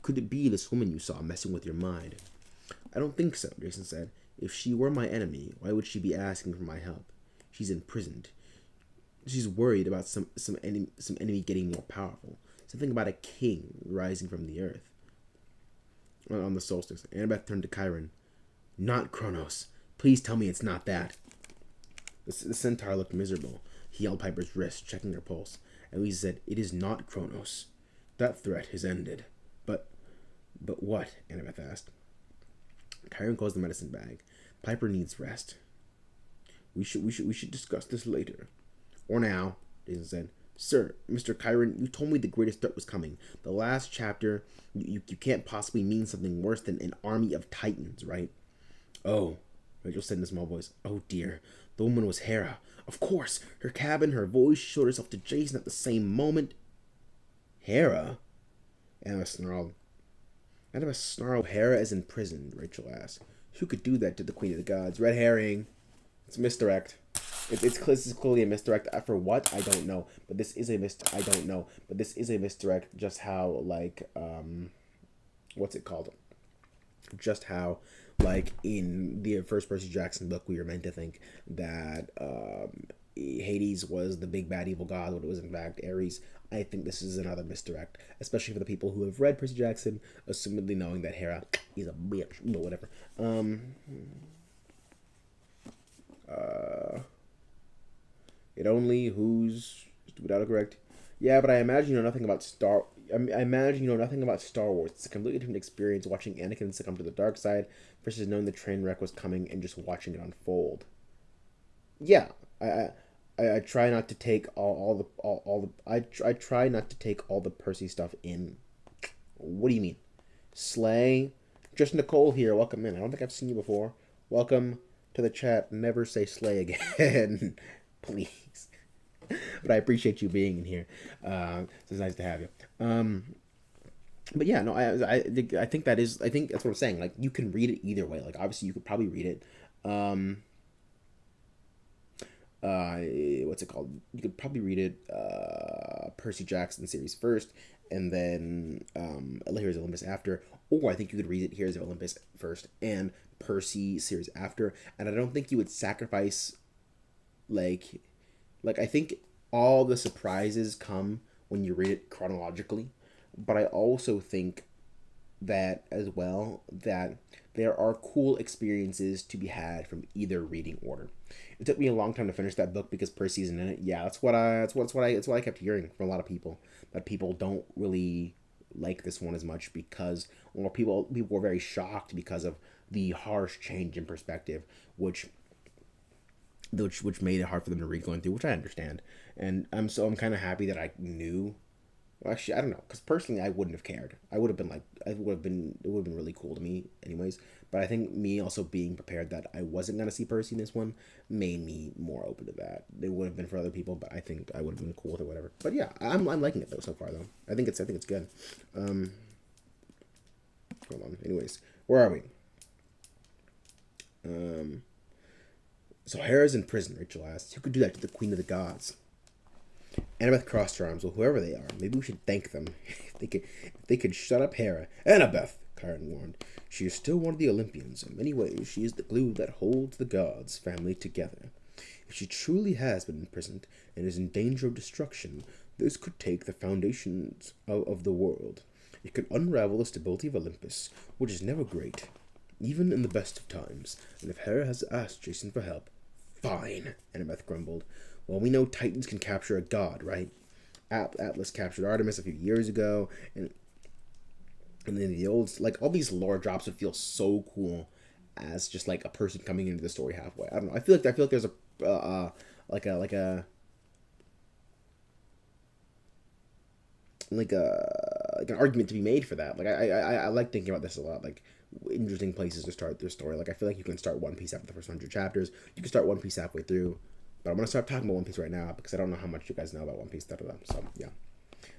A: Could it be this woman you saw messing with your mind? I don't think so, Jason said. If she were my enemy, why would she be asking for my help? She's imprisoned. She's worried about some enemy getting more powerful. Something about a king rising from the earth. On the solstice, Annabeth turned to Chiron. Not Kronos. Please tell me it's not that. The centaur looked miserable. He held Piper's wrist, checking her pulse. Elise said, It is not Kronos. That threat has ended. But what? Annabeth asked. Chiron closed the medicine bag. Piper needs rest. We should discuss this later. Or now, Jason said. Sir, Mr. Chiron, you told me the greatest threat was coming. The last chapter, you can't possibly mean something worse than an army of titans, right? Oh, Rachel said in a small voice. Oh dear, the woman was Hera. Of course, her cabin, her voice, she showed herself to Jason at the same moment. Hera? Annabeth snarled. Hera is in prison, Rachel asked. Who could do that to the Queen of the Gods? Red herring. It's misdirect. This is clearly a misdirect. For what? I don't know. But this is a misdirect. Just how, like, what's it called? Just how, like, in the first Percy Jackson book, we were meant to think that Hades was the big bad evil god when it was in fact Ares. I think this is another misdirect, especially for the people who have read Percy Jackson, assumedly knowing that Hera is a bitch, but whatever. It only who's stupid autocorrect. Yeah, but I imagine you know nothing about Star Wars. It's a completely different experience watching Anakin succumb to the dark side versus knowing the train wreck was coming and just watching it unfold. Yeah, I try not to take I try not to take all the Percy stuff in. What do you mean? Slay? Just Nicole here. Welcome in. I don't think I've seen you before. Welcome to the chat. Never say slay again. Please. But I appreciate you being in here. So it's nice to have you. But yeah, no, I think that's what I'm saying. Like, you can read it either way. Like, obviously you could probably read it. What's it called? You could probably read it, Percy Jackson series first, and then Here's Olympus after. Or I think you could read it Here's Olympus first and Percy series after. And I don't think you would sacrifice, like I think all the surprises come when you read it chronologically. But I also think that as well, that there are cool experiences to be had from either reading order. It took me a long time to finish that book because Percy isn't in it. Yeah, that's what I kept hearing from a lot of people, that people don't really like this one as much because people were very shocked because of the harsh change in perspective, which made it hard for them to read going through, which I understand. And I'm kind of happy that I knew. Well, actually, I don't know, because personally, I wouldn't have cared. It would have been really cool to me anyways. But I think me also being prepared that I wasn't going to see Percy in this one made me more open to that. It would have been for other people, but I think I would have been cool with it, whatever. But yeah, I'm liking it though so far though. I think it's good. Hold on. Anyways, where are we? So Hera's in prison, Rachel asked. Who could do that to the Queen of the Gods? Annabeth crossed her arms. Well, whoever they are, maybe we should thank them. If they could shut up Hera. Annabeth, Chiron warned. She is still one of the Olympians. In many ways, she is the glue that holds the gods' family together. If she truly has been imprisoned and is in danger of destruction, this could take the foundations of the world. It could unravel the stability of Olympus, which is never great, even in the best of times. And if Hera has asked Jason for help, fine, Annabeth grumbled. Well, we know Titans can capture a god, right? Atlas captured Artemis a few years ago, and then the old, like, all these lore drops would feel so cool as just like a person coming into the story halfway. I don't know. I feel like there's an argument to be made for that. Like I like thinking about this a lot. Like, interesting places to start their story. Like, I feel like you can start One Piece after the first 100 chapters. You can start One Piece halfway through. But I'm gonna start talking about One Piece right now because I don't know how much you guys know about One Piece. So yeah,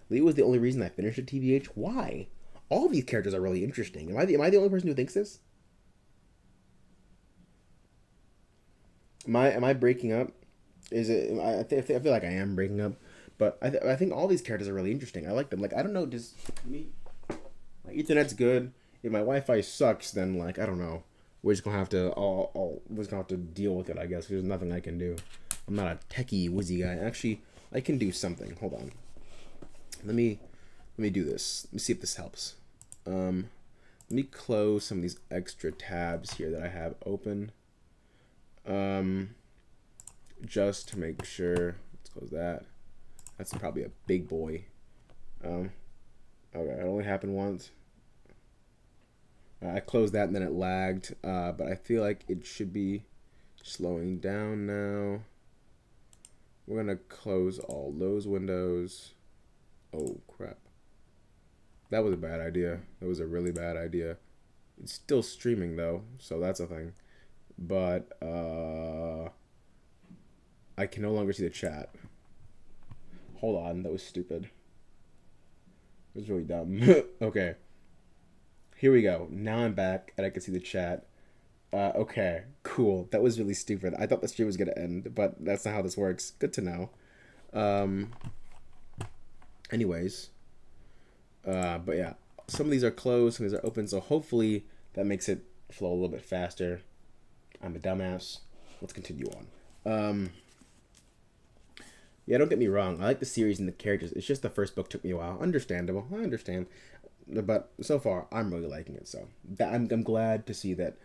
A: Lee was the only reason I finished at TVH. Why? All these characters are really interesting. Am I the only person who thinks this? Am I breaking up? Is it? I feel like I am breaking up, but I think all these characters are really interesting. I like them. Like I don't know, does me my Ethernet's good. If my Wi-Fi sucks, then like I don't know. We're just gonna have to we're just gonna have to deal with it. I guess there's nothing I can do. I'm not a techie wizzy guy. Actually, I can do something. Hold on. Let me do this. Let me see if this helps. Let me close some of these extra tabs here that I have open. Just to make sure. Let's close that. That's probably a big boy. Okay, it only happened once. I closed that and then it lagged, but I feel like it should be slowing down now. We're gonna close all those windows. Oh crap. That was a bad idea. That was a really bad idea. It's still streaming though, so that's a thing. But I can no longer see the chat. Hold on, that was stupid. It was really dumb. Okay. Here we go. Now I'm back and I can see the chat. Okay, cool. That was really stupid. I thought the stream was gonna end, but that's not how this works. Good to know. Anyways. But yeah, some of these are closed, some of these are open, so hopefully that makes it flow a little bit faster. I'm a dumbass. Let's continue on. Yeah, don't get me wrong. I like the series and the characters. It's just the first book took me a while. Understandable. I understand. But so far, I'm really liking it. So I'm glad to see that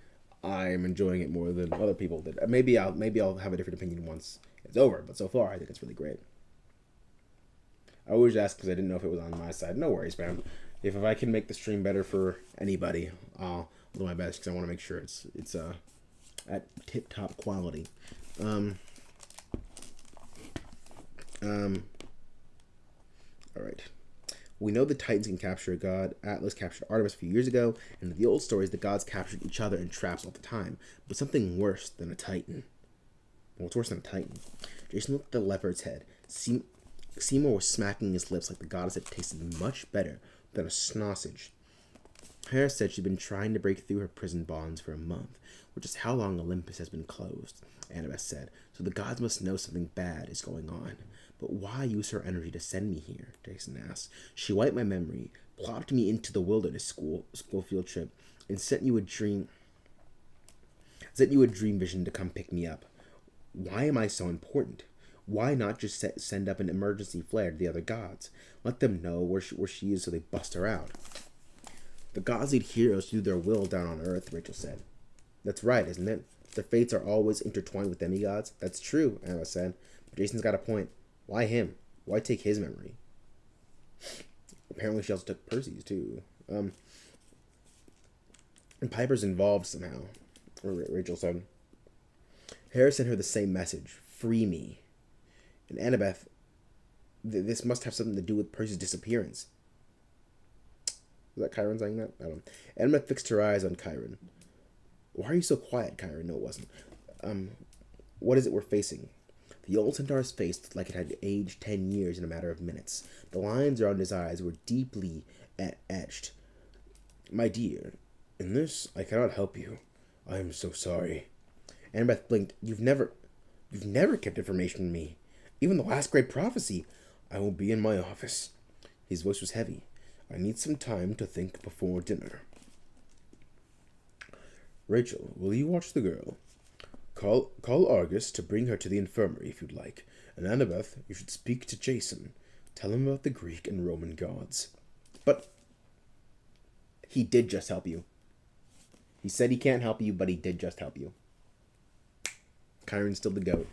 A: I'm enjoying it more than other people did. Maybe I'll have a different opinion once it's over. But so far, I think it's really great. I always ask because I didn't know if it was on my side. No worries, man. If I can make the stream better for anybody, I'll do my best because I want to make sure it's at tip top quality. All right. We know the Titans can capture a god. Atlas captured Artemis a few years ago, and in the old stories, the gods captured each other in traps all the time. But something worse than a Titan. Well, it's worse than a Titan. Jason looked at the leopard's head. Seymour was smacking his lips like the goddess had tasted much better than a sausage. Hera said she'd been trying to break through her prison bonds for a month, which is how long Olympus has been closed, Annabeth said. So the gods must know something bad is going on. But why use her energy to send me here? Jason asked. She wiped my memory, plopped me into the wilderness school field trip, and sent you a dream vision to come pick me up. Why am I so important? Why not just send up an emergency flare to the other gods? Let them know where she is so they bust her out. The gods need heroes to do their will down on Earth, Rachel said. That's right, isn't it? Their fates are always intertwined with demigods. That's true, Anna said. But Jason's got a point. Why him? Why take his memory? Apparently she also took Percy's, too. And Piper's involved somehow, Rachel said. Hera sent her the same message. Free me. And Annabeth, this must have something to do with Percy's disappearance. Was that Chiron saying that? I don't know. Annabeth fixed her eyes on Chiron. Why are you so quiet, Chiron? No, it wasn't. What is it we're facing? The old centaur's face looked like it had aged 10 years in a matter of minutes. The lines around his eyes were deeply etched. My dear, in this I cannot help you. I am so sorry. Annabeth blinked. You've never kept information from me. Even the last great prophecy. I will be in my office. His voice was heavy. I need some time to think before dinner. Rachel, will you watch the girl? Call Argus to bring her to the infirmary if you'd like. And Annabeth, you should speak to Jason. Tell him about the Greek and Roman gods. But he did just help you. He said he can't help you, but he did just help you. Chiron's still the goat.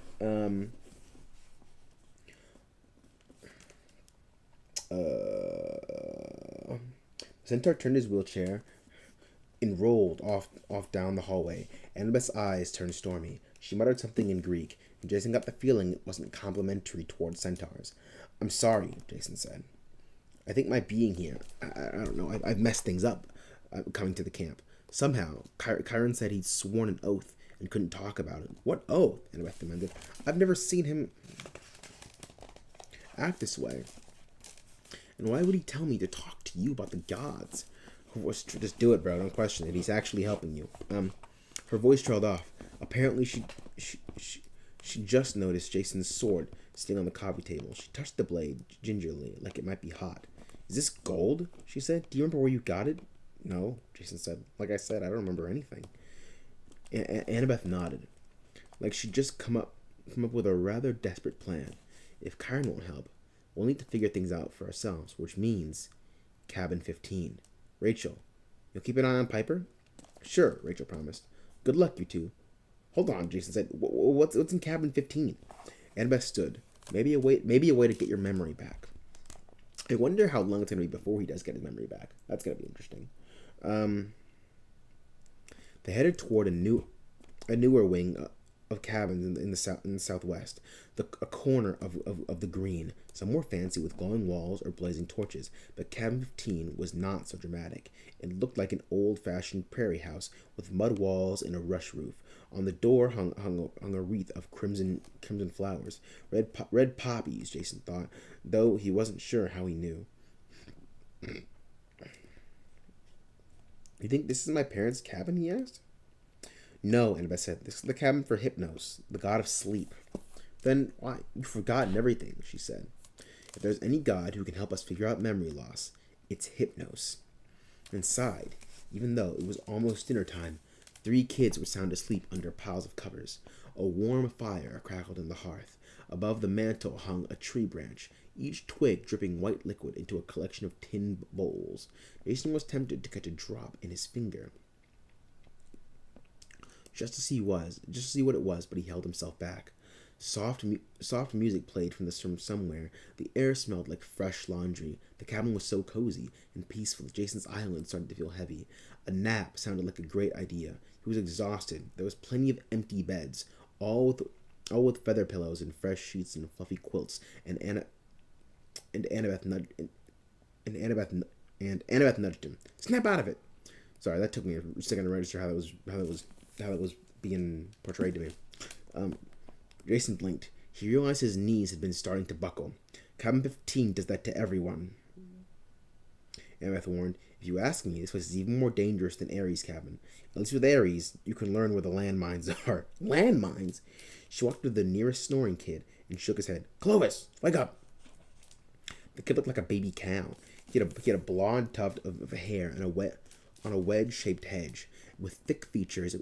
A: Centaur turned his wheelchair and rolled off down the hallway. Annabeth's eyes turned stormy. She muttered something in Greek, and Jason got the feeling it wasn't complimentary toward centaurs. I'm sorry, Jason said. I think my being here, I don't know, I've messed things up coming to the camp. Somehow, Chiron said he'd sworn an oath and couldn't talk about it. What oath? Annabeth demanded. I've never seen him act this way. And why would he tell me to talk to you about the gods? Just do it, bro. Don't question it. He's actually helping you. Her voice trailed off. Apparently, she just noticed Jason's sword sitting on the coffee table. She touched the blade gingerly, like it might be hot. Is this gold? She said. Do you remember where you got it? No, Jason said. Like I said, I don't remember anything. Annabeth nodded, like she'd just come up with a rather desperate plan. If Kyron won't help, we'll need to figure things out for ourselves, which means cabin 15. Rachel, you'll keep an eye on Piper? Sure, Rachel promised. Good luck, you two. Hold on, Jason said. What's in cabin 15? Annabeth stood. Maybe a way to get your memory back. I wonder how long it's going to be before he does get his memory back. That's going to be interesting. They headed toward a newer wing of cabins in the southwest, a corner of the green, some more fancy with glowing walls or blazing torches. But cabin 15 was not so dramatic. It looked like an old-fashioned prairie house with mud walls and a rush roof. On the door hung a wreath of crimson flowers, red poppies. Jason thought, though he wasn't sure how he knew. You think this is my parents' cabin? He asked. No, Annabeth said. This is the cabin for Hypnos, the god of sleep. Then why? You've forgotten everything, she said. If there's any god who can help us figure out memory loss, it's Hypnos. Inside, even though it was almost dinner time, 3 kids were sound asleep under piles of covers. A warm fire crackled in the hearth. Above the mantel hung a tree branch, each twig dripping white liquid into a collection of tin bowls. Jason was tempted to catch a drop in his finger, just to see what it was, but he held himself back. Soft music played from somewhere. The air smelled like fresh laundry. The cabin was so cozy and peaceful. Jason's eyelids started to feel heavy. A nap sounded like a great idea. He was exhausted. There was plenty of empty beds, all with feather pillows and fresh sheets and fluffy quilts. And Annabeth nudged him. Snap out of it. Sorry, that took me a second to register how it was being portrayed to me. Jason blinked. He realized his knees had been starting to buckle. Cabin 15 does that to everyone, Annabeth warned. If you ask me, this place is even more dangerous than Ares' cabin. At least with Ares, you can learn where the landmines are. Landmines? She walked to the nearest snoring kid and shook his head. Clovis, wake up! The kid looked like a baby cow. He had a blonde tuft of hair and on a wedge-shaped hedge, with thick features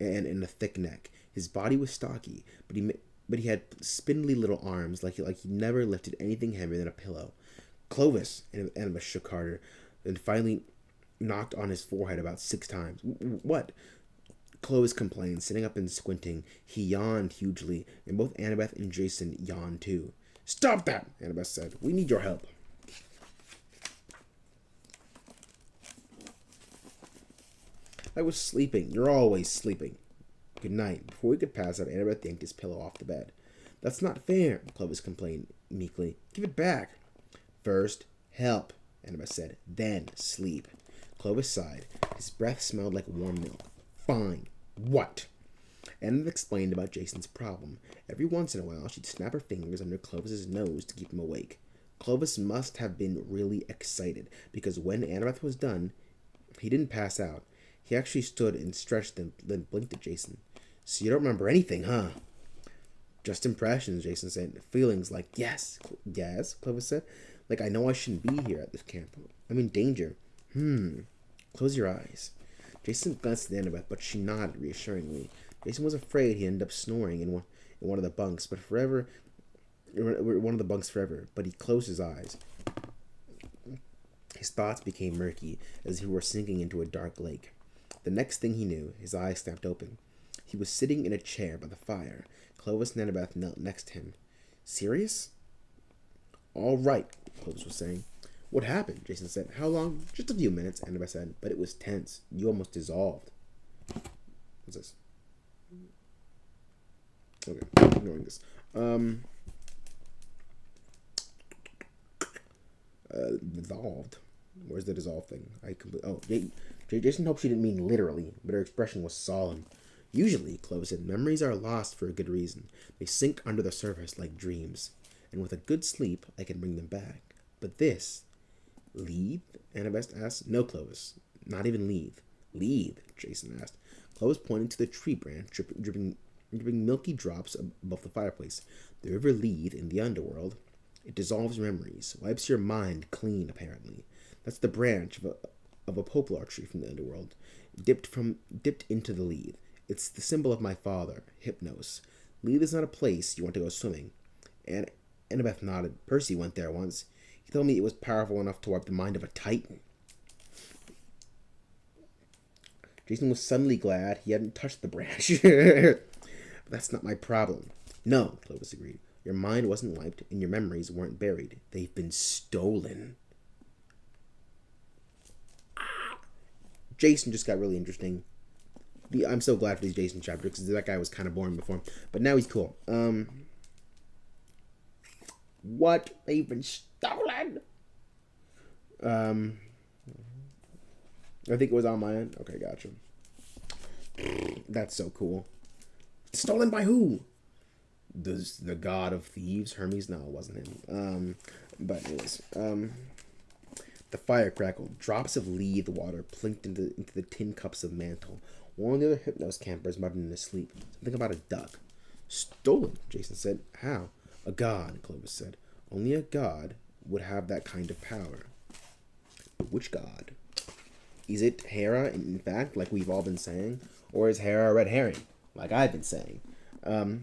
A: and a thick neck. His body was stocky, but he had spindly little arms, like he never lifted anything heavier than a pillow. Clovis, Annabeth shook harder, and finally knocked on his forehead about 6 times. What? Clovis complained, sitting up and squinting. He yawned hugely, and both Annabeth and Jason yawned too. Stop that, Annabeth said. We need your help. I was sleeping. You're always sleeping. Good night. Before he could pass out, Annabeth yanked his pillow off the bed. That's not fair, Clovis complained meekly. Give it back. First, help, Annabeth said. Then, sleep. Clovis sighed. His breath smelled like warm milk. Fine. What? Annabeth explained about Jason's problem. Every once in a while, she'd snap her fingers under Clovis's nose to keep him awake. Clovis must have been really excited, because when Annabeth was done, he didn't pass out. He actually stood and stretched, then blinked at Jason. So you don't remember anything, huh? Just impressions, Jason said. Feelings like, yes, Clovis said. Like, I know I shouldn't be here at this camp. I'm in danger. Close your eyes. Jason glanced at Annabeth, but she nodded reassuringly. Jason was afraid he'd end up snoring in one of the bunks, but he closed his eyes. His thoughts became murky, as if he were sinking into a dark lake. The next thing he knew, his eyes snapped open. He was sitting in a chair by the fire. Clovis and Annabeth knelt next to him. Serious? All right, Clovis was saying. What happened? Jason said. How long? Just a few minutes, Annabeth said. But it was tense. You almost dissolved. What's this? Okay, ignoring this. Dissolved. Where's the dissolve thing? Jason hoped she didn't mean literally, but her expression was solemn. Usually, Clovis said, memories are lost for a good reason. They sink under the surface like dreams. And with a good sleep, I can bring them back. But this... Leave? Annabeth asked. No, Clovis. Not even leave. Leave, Jason asked. Clovis pointed to the tree branch, dripping milky drops above the fireplace. The river Leith in the underworld. It dissolves memories, wipes your mind clean, apparently. That's the branch of a poplar tree from the underworld, dipped into the Leith. It's the symbol of my father, Hypnos. Leith is not a place you want to go swimming. And Annabeth nodded. Percy went there once. He told me it was powerful enough to wipe the mind of a titan. Jason was suddenly glad he hadn't touched the branch. But that's not my problem. No, Clovis agreed. Your mind wasn't wiped, and your memories weren't buried. They've been stolen. Jason just got really interesting. I'm so glad for these Jason chapters, because that guy was kind of boring before. But now he's cool. What? They've been stolen? I think it was on my end. Okay, gotcha. That's so cool. Stolen by who? The god of thieves, Hermes? No, it wasn't him. But anyways, the fire crackled. Drops of Leith water plinked into the tin cups of mantle. One of the other Hypnos campers muttered in his sleep. Something about a duck. Stolen, Jason said. How? A god, Clovis said. Only a god would have that kind of power. Which god? Is it Hera, in fact, like we've all been saying? Or is Hera a red herring, like I've been saying? Oh,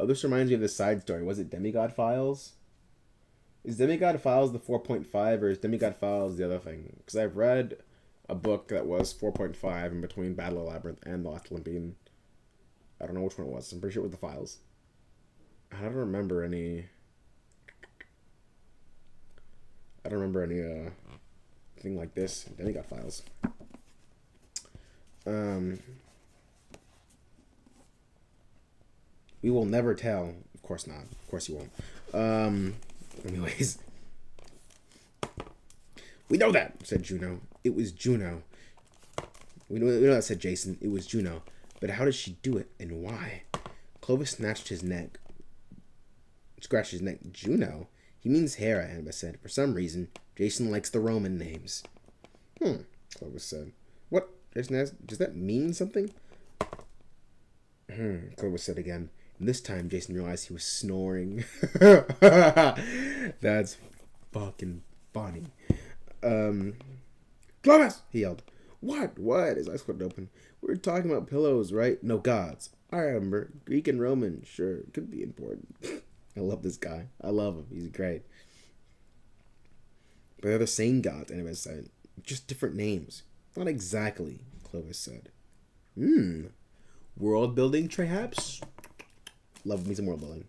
A: this reminds me of the side story. Was it Demigod Files? Is Demigod Files the 4.5, or is Demigod Files the other thing? Because I've read a book that was 4.5 in between Battle of Labyrinth and The Lost Olympian. I don't know which one it was. I'm pretty sure it was the Files. I don't remember any thing like this. Demigod Files. We will never tell. Of course not. Of course you won't. Anyways. We know that, said Juno. It was Juno. We know that, said Jason. It was Juno. But how did she do it, and why? Clovis scratched his neck. Juno? He means Hera, Annabeth said. For some reason, Jason likes the Roman names. Clovis said. What? Jason asked. Does that mean something? Clovis said again. And this time, Jason realized he was snoring. That's fucking funny. Clovis! He yelled. What? His eyes flipped open. We were talking about pillows, right? No, gods. I remember. Greek and Roman. Sure, it could be important. I love this guy. I love him. He's great. But they're the same gods, Annabeth said. Just different names. Not exactly, Clovis said. World building, perhaps? Love me some world building.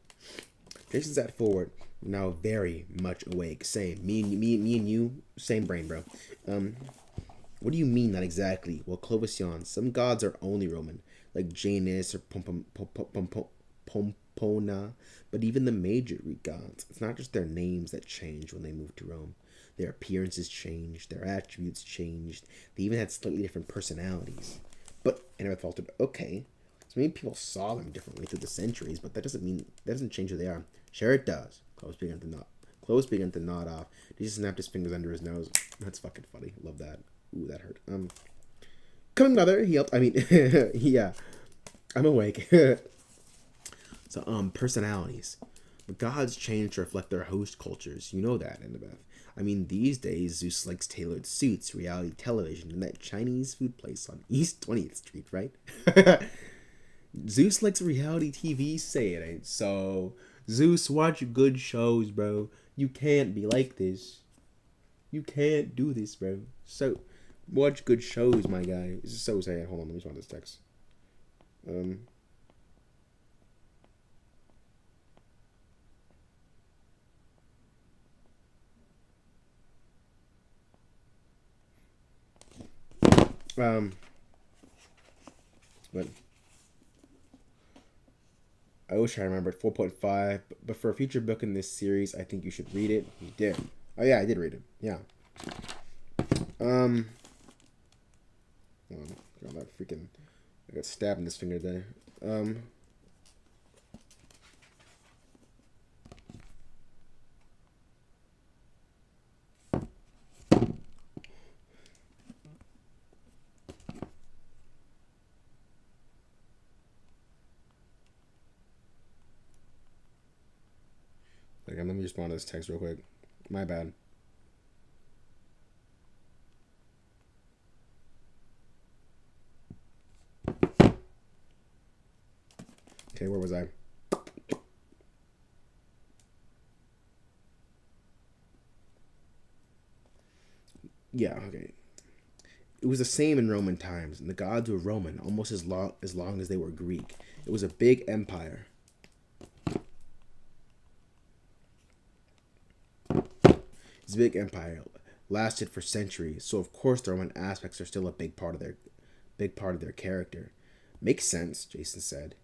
A: Jason sat forward, now very much awake. Same. Me and you, same brain, bro. What do you mean, not exactly? Well, Clovis yawned. Some gods are only Roman, like Janus or Pompona. But even the major Greek gods, it's not just their names that changed when they moved to Rome. Their appearances changed, their attributes changed. They even had slightly different personalities. But Annabeth faltered, okay. So maybe people saw them differently through the centuries, but that doesn't change who they are. Sure it does. Clovis began to nod off. He just snapped his fingers under his nose. That's fucking funny. Love that. Ooh, that hurt. Coming, mother, he yelped. I mean, yeah. I'm awake. So, personalities. The gods change to reflect their host cultures. You know that, Annabeth. I mean, these days, Zeus likes tailored suits, reality television, and that Chinese food place on East 20th Street, right? Zeus likes reality TV, say it ain't so. Zeus, watch good shows, bro. You can't be like this. You can't do this, bro. So, watch good shows, my guy. This is so sad. Hold on, let me find this text. But I wish I remembered 4.5, but for a future book in this series, I think you should read it. You did. Oh yeah, I did read it. Yeah. God, that freaking, I got stabbed in this finger there. Like, let me respond to this text real quick. My bad. Okay, where was I? Yeah, okay. It was the same in Roman times, and the gods were Roman almost as long as they were Greek. It was a big empire. This big empire lasted for centuries, so of course the Roman aspects are still a big part of their character. Makes sense, Jason said.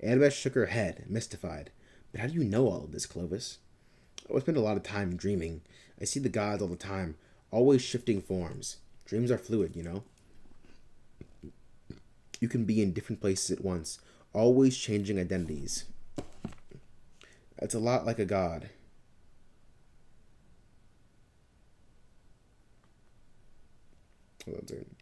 A: Annabeth shook her head, mystified. But how do you know all of this, Clovis? I spend a lot of time dreaming. I see the gods all the time, always shifting forms. Dreams are fluid, you know? You can be in different places at once, always changing identities. It's a lot like a god. Hold on a second.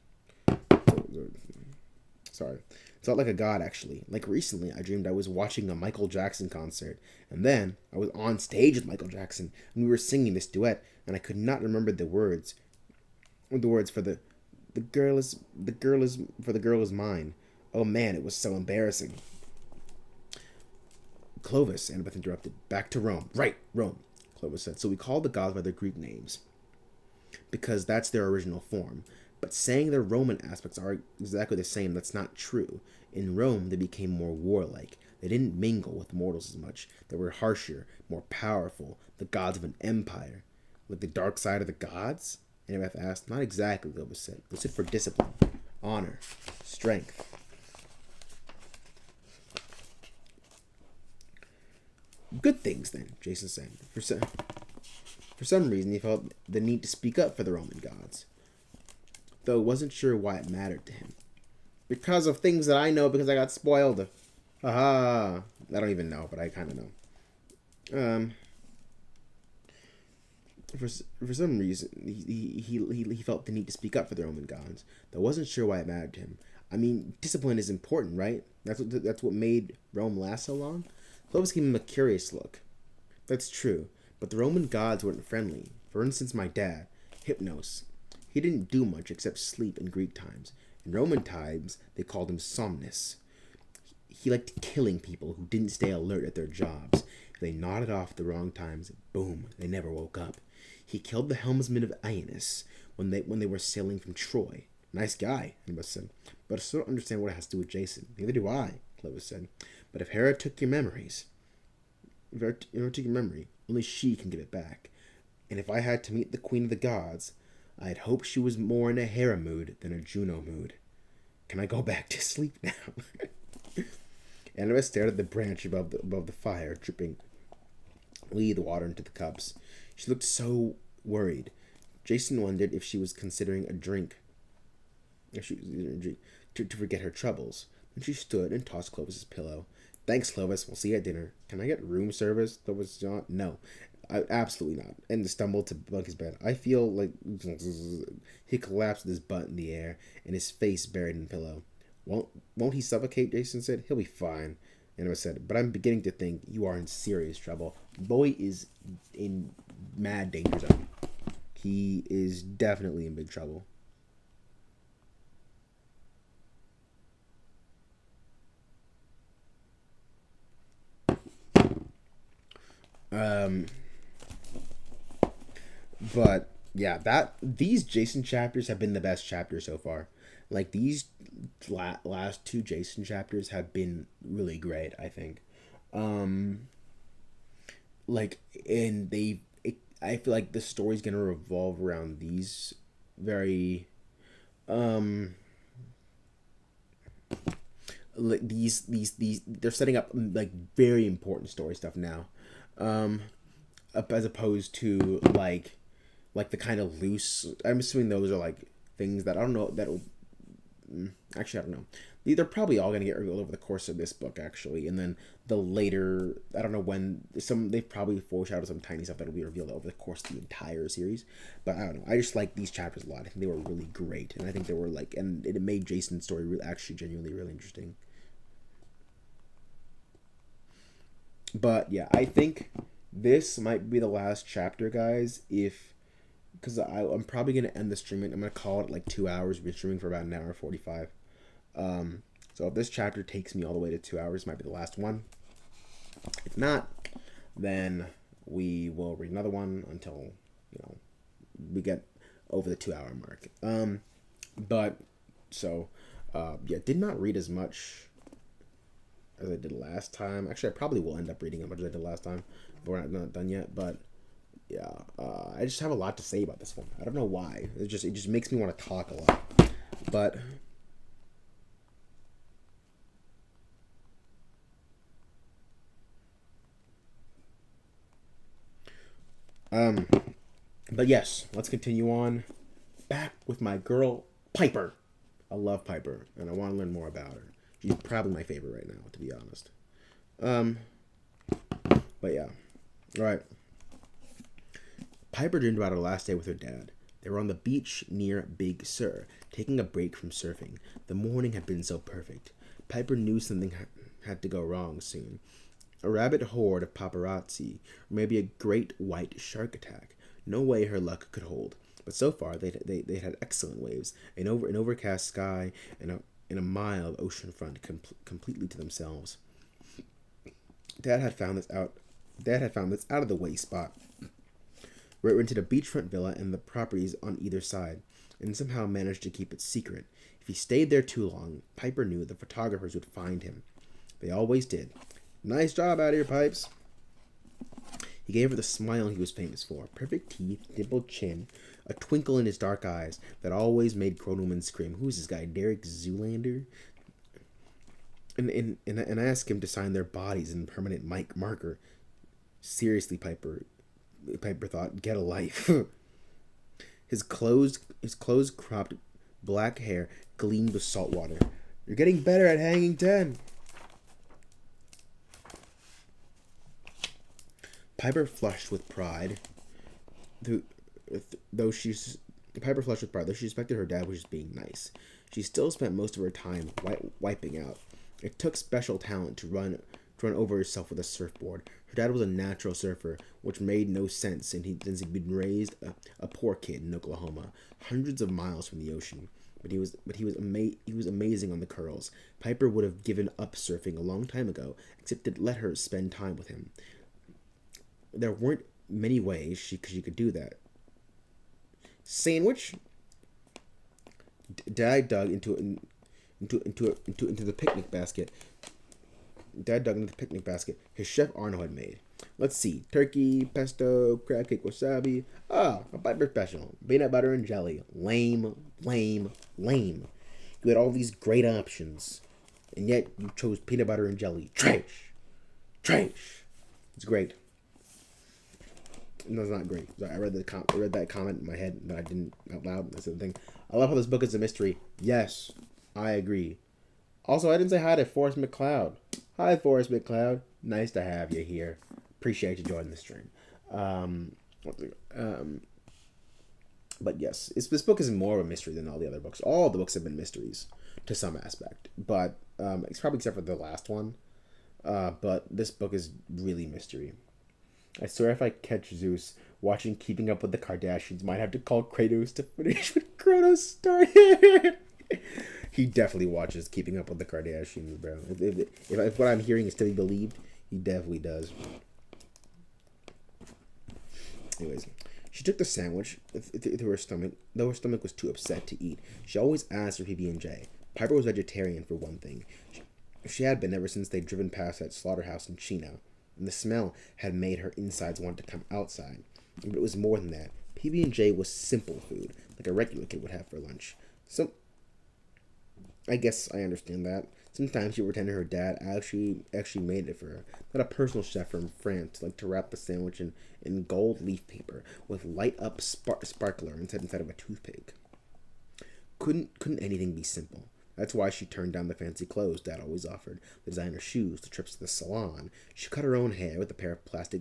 A: Sorry. It's not like a god, actually. Like recently, I dreamed I was watching a Michael Jackson concert, and then I was on stage with Michael Jackson, and we were singing this duet, and I could not remember the words. The words for the girl is mine. Oh man, it was so embarrassing. Clovis, Annabeth interrupted. Back to Rome. Right, Rome, Clovis said. So we call the gods by their Greek names, because that's their original form. But saying their Roman aspects are exactly the same, that's not true. In Rome, they became more warlike. They didn't mingle with mortals as much. They were harsher, more powerful, the gods of an empire. Like the dark side of the gods? Annabeth asked. Not exactly, Clovis said. They stood for discipline, honor, strength. Good things, then, Jason said. For some reason, he felt the need to speak up for the Roman gods, though wasn't sure why it mattered to him. Because of things that I know because I got spoiled. Haha. I don't even know, but I kind of know. For some reason, he felt the need to speak up for the Roman gods, though wasn't sure why it mattered to him. I mean, discipline is important, right? That's what made Rome last so long. Clovis gave him a curious look. That's true, but the Roman gods weren't friendly. For instance, my dad, Hypnos. He didn't do much except sleep in Greek times. In Roman times, they called him Somnus. He liked killing people who didn't stay alert at their jobs. If they nodded off at the wrong times, boom, they never woke up. He killed the helmsman of Ionis when they were sailing from Troy. Nice guy, Annabeth said. But I still don't understand what it has to do with Jason. Neither do I, Clovis said. But if Hera took your memories, only she can give it back. And if I had to meet the Queen of the Gods, I'd hope she was more in a Hera mood than a Juno mood. Can I go back to sleep now? Annabeth stared at the branch above the fire, dripping the water into the cups. She looked so worried. Jason wondered if she was considering a drink. If she was considering a drink to forget her troubles. Then she stood and tossed Clovis's pillow. Thanks, Clovis. We'll see you at dinner. Can I get room service? Clovis John? No. Absolutely not. And stumbled to Bucky's bed. I feel like he collapsed with his butt in the air and his face buried in the pillow. Won't he suffocate? Jason said. He'll be fine. Annabeth said, but I'm beginning to think you are in serious trouble. Boy is in mad danger zone. He is definitely in big trouble. But yeah, these Jason chapters have been the best chapters so far. Like these last two Jason chapters have been really great, I think. Like, and I feel like the story's gonna revolve around these very like these they're setting up like very important story stuff now, as opposed to like the kind of loose. I'm assuming those are like things that I don't know that Actually, I don't know. They're probably all going to get revealed over the course of this book, actually, and then the later, I don't know when, they've probably foreshadowed some tiny stuff that'll be revealed over the course of the entire series, but I don't know. I just like these chapters a lot. I think they were really great, and I think they were like, and it made Jason's story actually genuinely really interesting. But yeah, I think this might be the last chapter, guys. Because I'm probably gonna end the streaming. I'm gonna call it like 2 hours. We've been streaming for about an hour 45. So if this chapter takes me all the way to 2 hours, it might be the last one. If not, then we will read another one until we get over the 2 hour mark. But so yeah, did not read as much as I did last time. Actually, I probably will end up reading as much as I did last time, but we're not done yet. But yeah, I just have a lot to say about this one. I don't know why. It just makes me want to talk a lot. But but yes, let's continue on. Back with my girl Piper. I love Piper, and I want to learn more about her. She's probably my favorite right now, to be honest. But yeah, all right. Piper dreamed about her last day with her dad. They were on the beach near Big Sur, taking a break from surfing. The morning had been so perfect. Piper knew something had to go wrong soon. A rabid horde of paparazzi, or maybe a great white shark attack. No way her luck could hold. But so far, they had excellent waves, an overcast sky, and a mild ocean front completely to themselves. Dad had found this out of the way spot, where it rented a beachfront villa and the properties on either side, and somehow managed to keep it secret. If he stayed there too long, Piper knew the photographers would find him. They always did. Nice job out here, Pipes. He gave her the smile he was famous for. Perfect teeth, dimpled chin, a twinkle in his dark eyes that always made grown women scream. Who's this guy, Derek Zoolander? And I asked him to sign their bodies in permanent marker. Seriously, Piper thought, get a life. His closed cropped black hair gleamed with salt water. You're getting better at hanging 10. Piper flushed with pride. Though she suspected her dad was just being nice. She still spent most of her time wiping out. It took special talent to run over herself with a surfboard. Her dad was a natural surfer, which made no sense since he'd been raised a poor kid in Oklahoma, hundreds of miles from the ocean. But he was amazing on the curls. Piper would have given up surfing a long time ago, except to let her spend time with him. There weren't many ways she could do that. Sandwich. Dad dug into the picnic basket. Dad dug into the picnic basket his chef Arno had made. Let's see: turkey, pesto, crab cake, wasabi. A Piper special: peanut butter and jelly. Lame. You had all these great options, and yet you chose peanut butter and jelly. Trash. It's great. No, it's not great. I read that comment in my head, but I didn't out loud. That's the thing. I love how this book is a mystery. Yes, I agree. Also, I didn't say hi to Forrest McCloud. Hi, Forrest McCloud. Nice to have you here. Appreciate you joining the stream. But yes, this book is more of a mystery than all the other books. All the books have been mysteries to some aspect, but it's probably except for the last one. But this book is really mystery. I swear if I catch Zeus watching Keeping Up with the Kardashians, might have to call Kratos to finish what Kronos started. He definitely watches Keeping Up with the Kardashians, bro. If what I'm hearing is to be believed, he definitely does. Anyways, she took the sandwich to her stomach, though her stomach was too upset to eat. She always asked for PB&J. Piper was vegetarian, for one thing. She had been ever since they'd driven past that slaughterhouse in Chino, and the smell had made her insides want to come outside. But it was more than that. PB&J was simple food, like a regular kid would have for lunch. So, I guess I understand that. Sometimes she pretended her dad actually made it for her. Not a personal chef from France, like to wrap the sandwich in gold leaf paper with light up sparkler instead of a toothpick. Couldn't anything be simple? That's why she turned down the fancy clothes Dad always offered, the designer shoes, the trips to the salon. She cut her own hair with a pair of plastic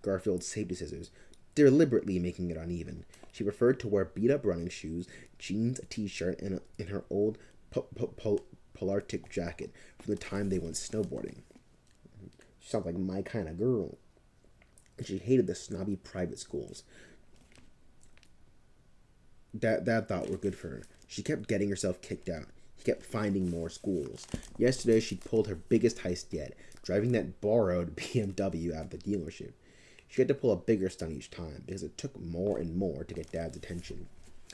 A: Garfield safety scissors, deliberately making it uneven. She preferred to wear beat-up running shoes, jeans, a t-shirt, and her old Polartic jacket from the time they went snowboarding. She sounds like my kind of girl. And she hated the snobby private schools Dad thought were good for her. She kept getting herself kicked out. He kept finding more schools. Yesterday, she pulled her biggest heist yet, driving that borrowed BMW out of the dealership. She had to pull a bigger stunt each time, because it took more and more to get Dad's attention.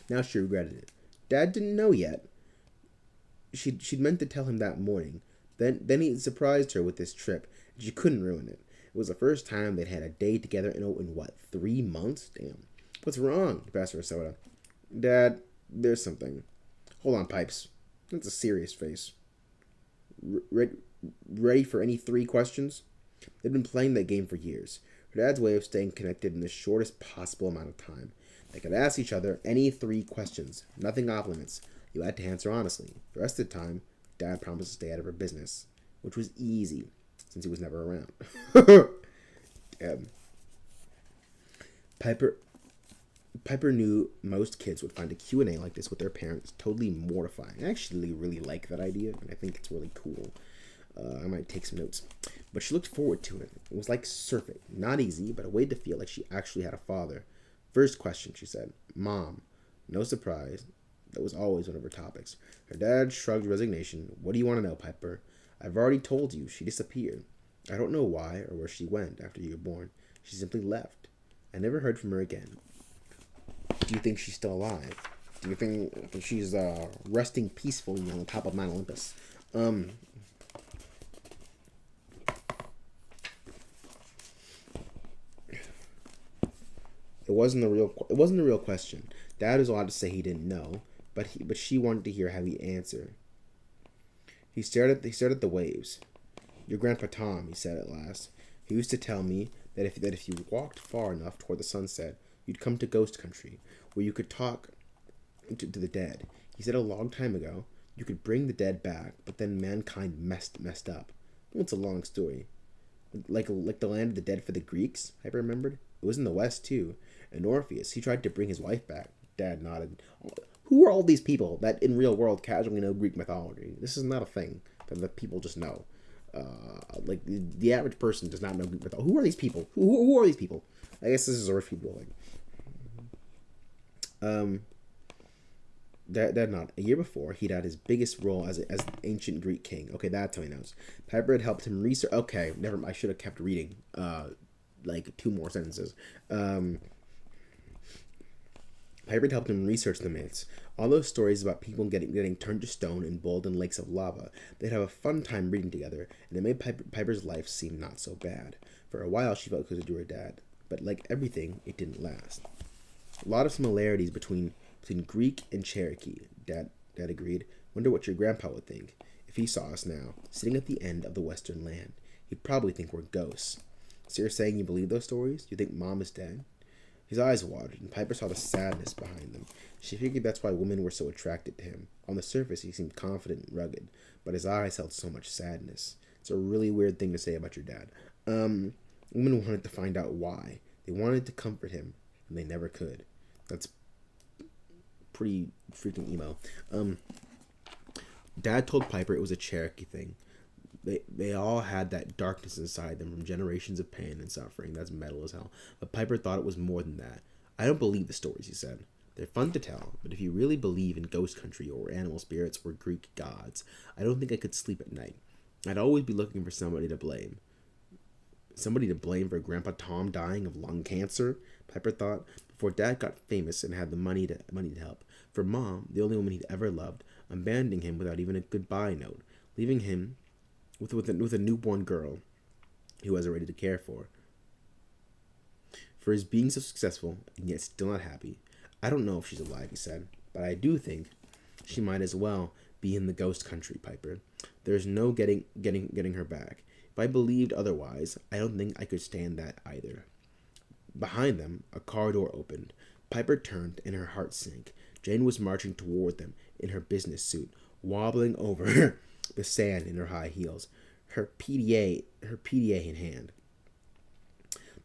A: Now she regretted it. Dad didn't know yet. She'd meant to tell him that morning. Then he surprised her with this trip, and she couldn't ruin it. It was the first time they'd had a day together in what, 3 months? Damn. What's wrong? He passed her a soda. Dad, there's something. Hold on, Pipes. That's a serious face. Ready for any 3 questions? They'd been playing that game for years. Her dad's way of staying connected in the shortest possible amount of time. They could ask each other any 3 questions. Nothing off limits. You had to answer honestly. The rest of the time, Dad promised to stay out of her business. Which was easy, since he was never around. Piper knew most kids would find a Q&A like this with their parents totally mortifying. I actually really like that idea, and I think it's really cool. I might take some notes. But she looked forward to it. It was like surfing. Not easy, but a way to feel like she actually had a father. First question, she said. Mom. No surprise. That was always one of her topics. Her dad shrugged resignation. What do you want to know, Piper? I've already told you. She disappeared. I don't know why or where she went after you were born. She simply left. I never heard from her again. Do you think she's still alive? Do you think she's resting peacefully on the top of Mount Olympus? It wasn't a real question. Dad was allowed to say he didn't know, but she wanted to hear how he answered. He stared at the waves. Your Grandpa Tom, he said at last. He used to tell me that if you walked far enough toward the sunset, you'd come to ghost country, where you could talk to the dead. He said a long time ago, you could bring the dead back, but then mankind messed up. Well, it's a long story. Like the land of the dead for the Greeks, I remembered. It was in the West, too. And Orpheus, he tried to bring his wife back. Dad nodded. Who are all these people that in real world casually know Greek mythology? This is not a thing that the people just know. Like the average person does not know Greek mythology. Who are these people? Who are these people? I guess this is Earth people. Dad not. A year before, he'd had his biggest role as an ancient Greek king. Okay, that's how he knows. Piper had helped him research. Okay, never mind. I should have kept reading. Like 2 more sentences. Piper had helped him research the myths. All those stories about people getting turned to stone and boiled in lakes of lava. They'd have a fun time reading together, and it made Piper's life seem not so bad. For a while, she felt closer to her dad. But like everything, it didn't last. A lot of similarities between Greek and Cherokee, Dad agreed. Wonder what your grandpa would think if he saw us now, sitting at the end of the western land. He'd probably think we're ghosts. So you're saying you believe those stories? You think Mom is dead? His eyes watered, and Piper saw the sadness behind them. She figured that's why women were so attracted to him. On the surface, he seemed confident and rugged, but his eyes held so much sadness. It's a really weird thing to say about your dad. Women wanted to find out why. They wanted to comfort him, and they never could. That's pretty freaking emo. Dad told Piper it was a Cherokee thing. They all had that darkness inside them from generations of pain and suffering. That's metal as hell. But Piper thought it was more than that. I don't believe the stories, he said. They're fun to tell, but if you really believe in ghost country or animal spirits or Greek gods, I don't think I could sleep at night. I'd always be looking for somebody to blame. Somebody to blame for Grandpa Tom dying of lung cancer, Piper thought, before Dad got famous and had the money to help. For Mom, the only woman he'd ever loved, abandoning him without even a goodbye note, leaving him with a newborn girl he wasn't ready to care for. For his being so successful and yet still not happy. I don't know if she's alive, he said, but I do think she might as well be in the ghost country, Piper. There's no getting her back. If I believed otherwise, I don't think I could stand that either. Behind them, a car door opened. Piper turned and her heart sank. Jane was marching toward them in her business suit, wobbling over the sand in her high heels, her PDA in hand.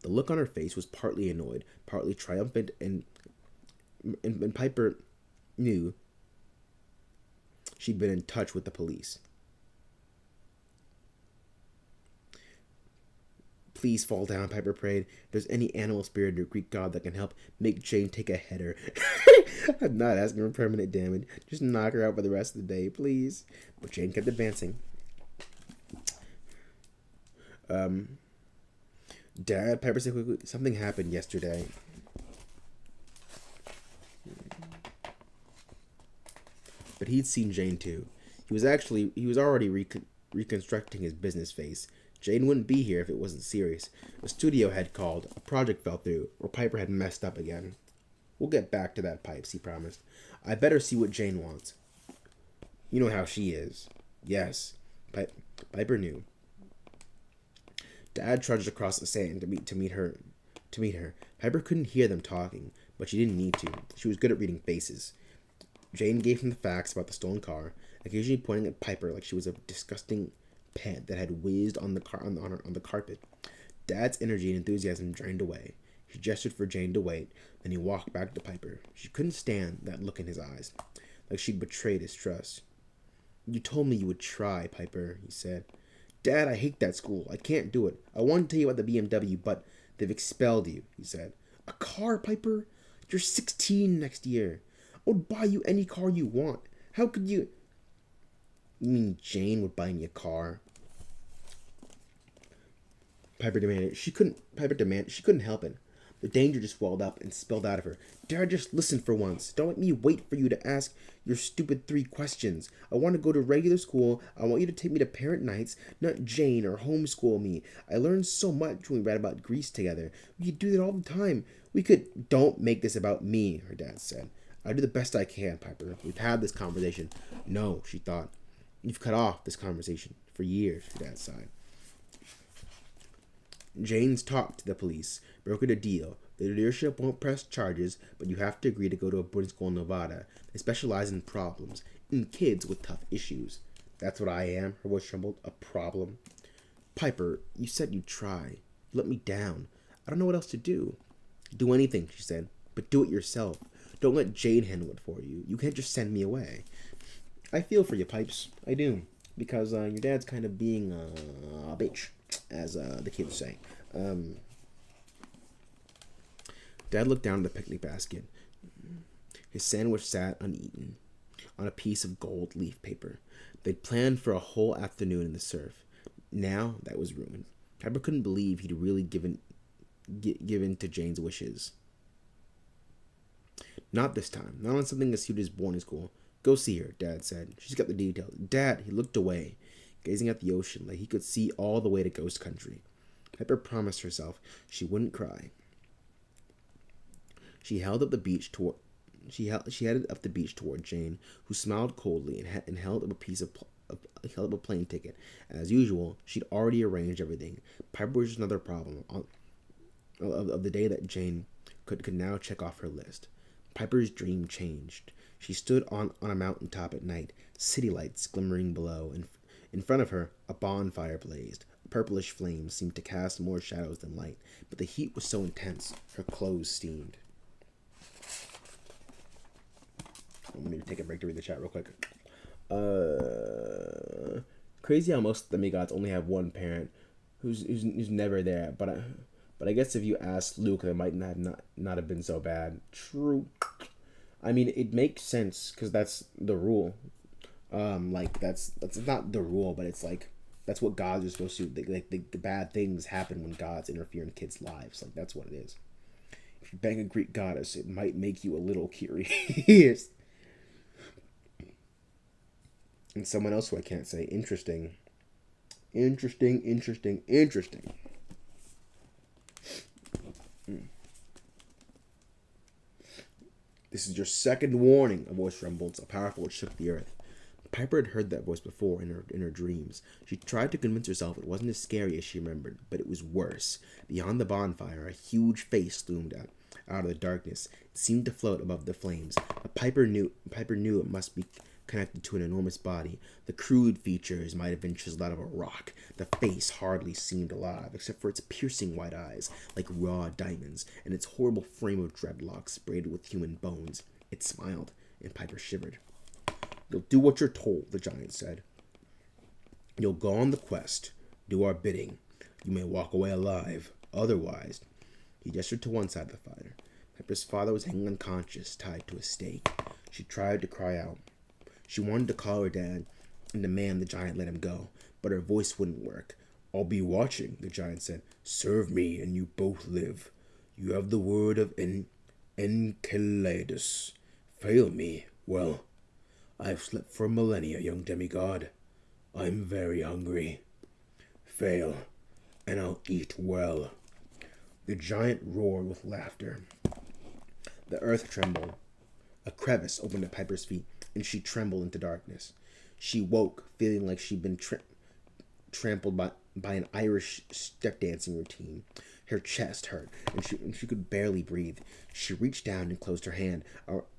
A: The look on her face was partly annoyed, partly triumphant, and Piper knew she'd been in touch with the police. Please fall down, Piper prayed. If there's any animal spirit or Greek god that can help, make Jane take a header. I'm not asking for permanent damage. Just knock her out for the rest of the day, please. But Jane kept advancing. Dad, Piper said quickly, something happened yesterday. But he'd seen Jane too. He was already reconstructing his business face. Jane wouldn't be here if it wasn't serious. A studio had called. A project fell through, or Piper had messed up again. We'll get back to that, Pipes, he promised. I better see what Jane wants. You know how she is. Yes. Piper knew. Dad trudged across the sand to meet her. Piper couldn't hear them talking, but she didn't need to. She was good at reading faces. Jane gave him the facts about the stolen car, occasionally pointing at Piper like she was a disgusting pet that had whizzed on the carpet. Dad's energy and enthusiasm drained away. He gestured for Jane to wait, then he walked back to Piper. She couldn't stand that look in his eyes, like she'd betrayed his trust. You told me you would try, Piper, he said. Dad, I hate that school. I can't do it. I want to tell you about the BMW, but they've expelled you, he said. A car, Piper? You're 16 next year. I would buy you any car you want. How could you... You mean Jane would buy me a car? Piper demanded. She couldn't help it. The danger just welled up and spilled out of her. Dad, just listen for once. Don't let me wait for you to ask your stupid 3 questions. I want to go to regular school. I want you to take me to parent nights, not Jane, or homeschool me. I learned so much when we read about Greece together. We could do that all the time. We could... Don't make this about me, her dad said. I do the best I can, Piper. We've had this conversation. No, she thought. You've cut off this conversation for years, her dad sighed. Jane's talked to the police, brokered a deal. The leadership won't press charges, but you have to agree to go to a boarding school in Nevada. They specialize in problems, in kids with tough issues. That's what I am, her voice trembled. A problem. Piper, you said you'd try. You let me down. I don't know what else to do. Do anything, she said, but do it yourself. Don't let Jane handle it for you. You can't just send me away. I feel for you, Pipes. I do. Because your dad's kind of being a bitch, as the kids say. Dad looked down at the picnic basket. His sandwich sat uneaten on a piece of gold leaf paper. They'd planned for a whole afternoon in the surf. Now that was ruined. Piper couldn't believe he'd really given to Jane's wishes. Not this time. Not on something as huge as boarding school. Go see her, Dad said. She's got the details. Dad, he looked away, gazing at the ocean like he could see all the way to Ghost Country. Piper promised herself she wouldn't cry. She headed up the beach toward Jane, who smiled coldly and held up a plane ticket. As usual, she'd already arranged everything. Piper was just another problem of the day that Jane could now check off her list. Piper's dream changed. She stood on a mountaintop at night, city lights glimmering below, and in front of her a bonfire blazed. Purplish flames seemed to cast more shadows than light, but the heat was so intense, her clothes steamed. I'm going to take a break to read the chat real quick. Crazy how most demigods only have one parent who's never there, but I guess if you ask Luke, it might not have been so bad. True. I mean, it makes sense because that's the rule. That's not the rule, but it's like that's what gods are supposed to do. Like the bad things happen when gods interfere in kids' lives. Like that's what it is. If you bang a Greek goddess, it might make you a little curious. And someone else who I can't say. Interesting. This is your second warning, a voice rumbled, so powerful it shook the earth. Piper had heard that voice before in her dreams. She tried to convince herself it wasn't as scary as she remembered, but it was worse. Beyond the bonfire, a huge face loomed out of the darkness. It seemed to float above the flames. But Piper knew it must be connected to an enormous body. The crude features might have been chiseled out of a rock. The face hardly seemed alive, except for its piercing white eyes, like raw diamonds, and its horrible frame of dreadlocks braided with human bones. It smiled, and Piper shivered. "You'll do what you're told," the giant said. "You'll go on the quest, do our bidding. You may walk away alive. Otherwise," he gestured to one side of the fire. Piper's father was hanging unconscious, tied to a stake. She tried to cry out. She wanted to call her dad and demand the giant let him go, but her voice wouldn't work. "I'll be watching," the giant said. "Serve me, and you both live. You have the word of Enceladus. Fail me, well, I've slept for millennia, young demigod. I'm very hungry. Fail, and I'll eat well." The giant roared with laughter. The earth trembled. A crevice opened at Piper's feet, and she trembled into darkness. She woke, feeling like she'd been trampled by an Irish step-dancing routine. Her chest hurt, and she could barely breathe. She reached down and closed her hand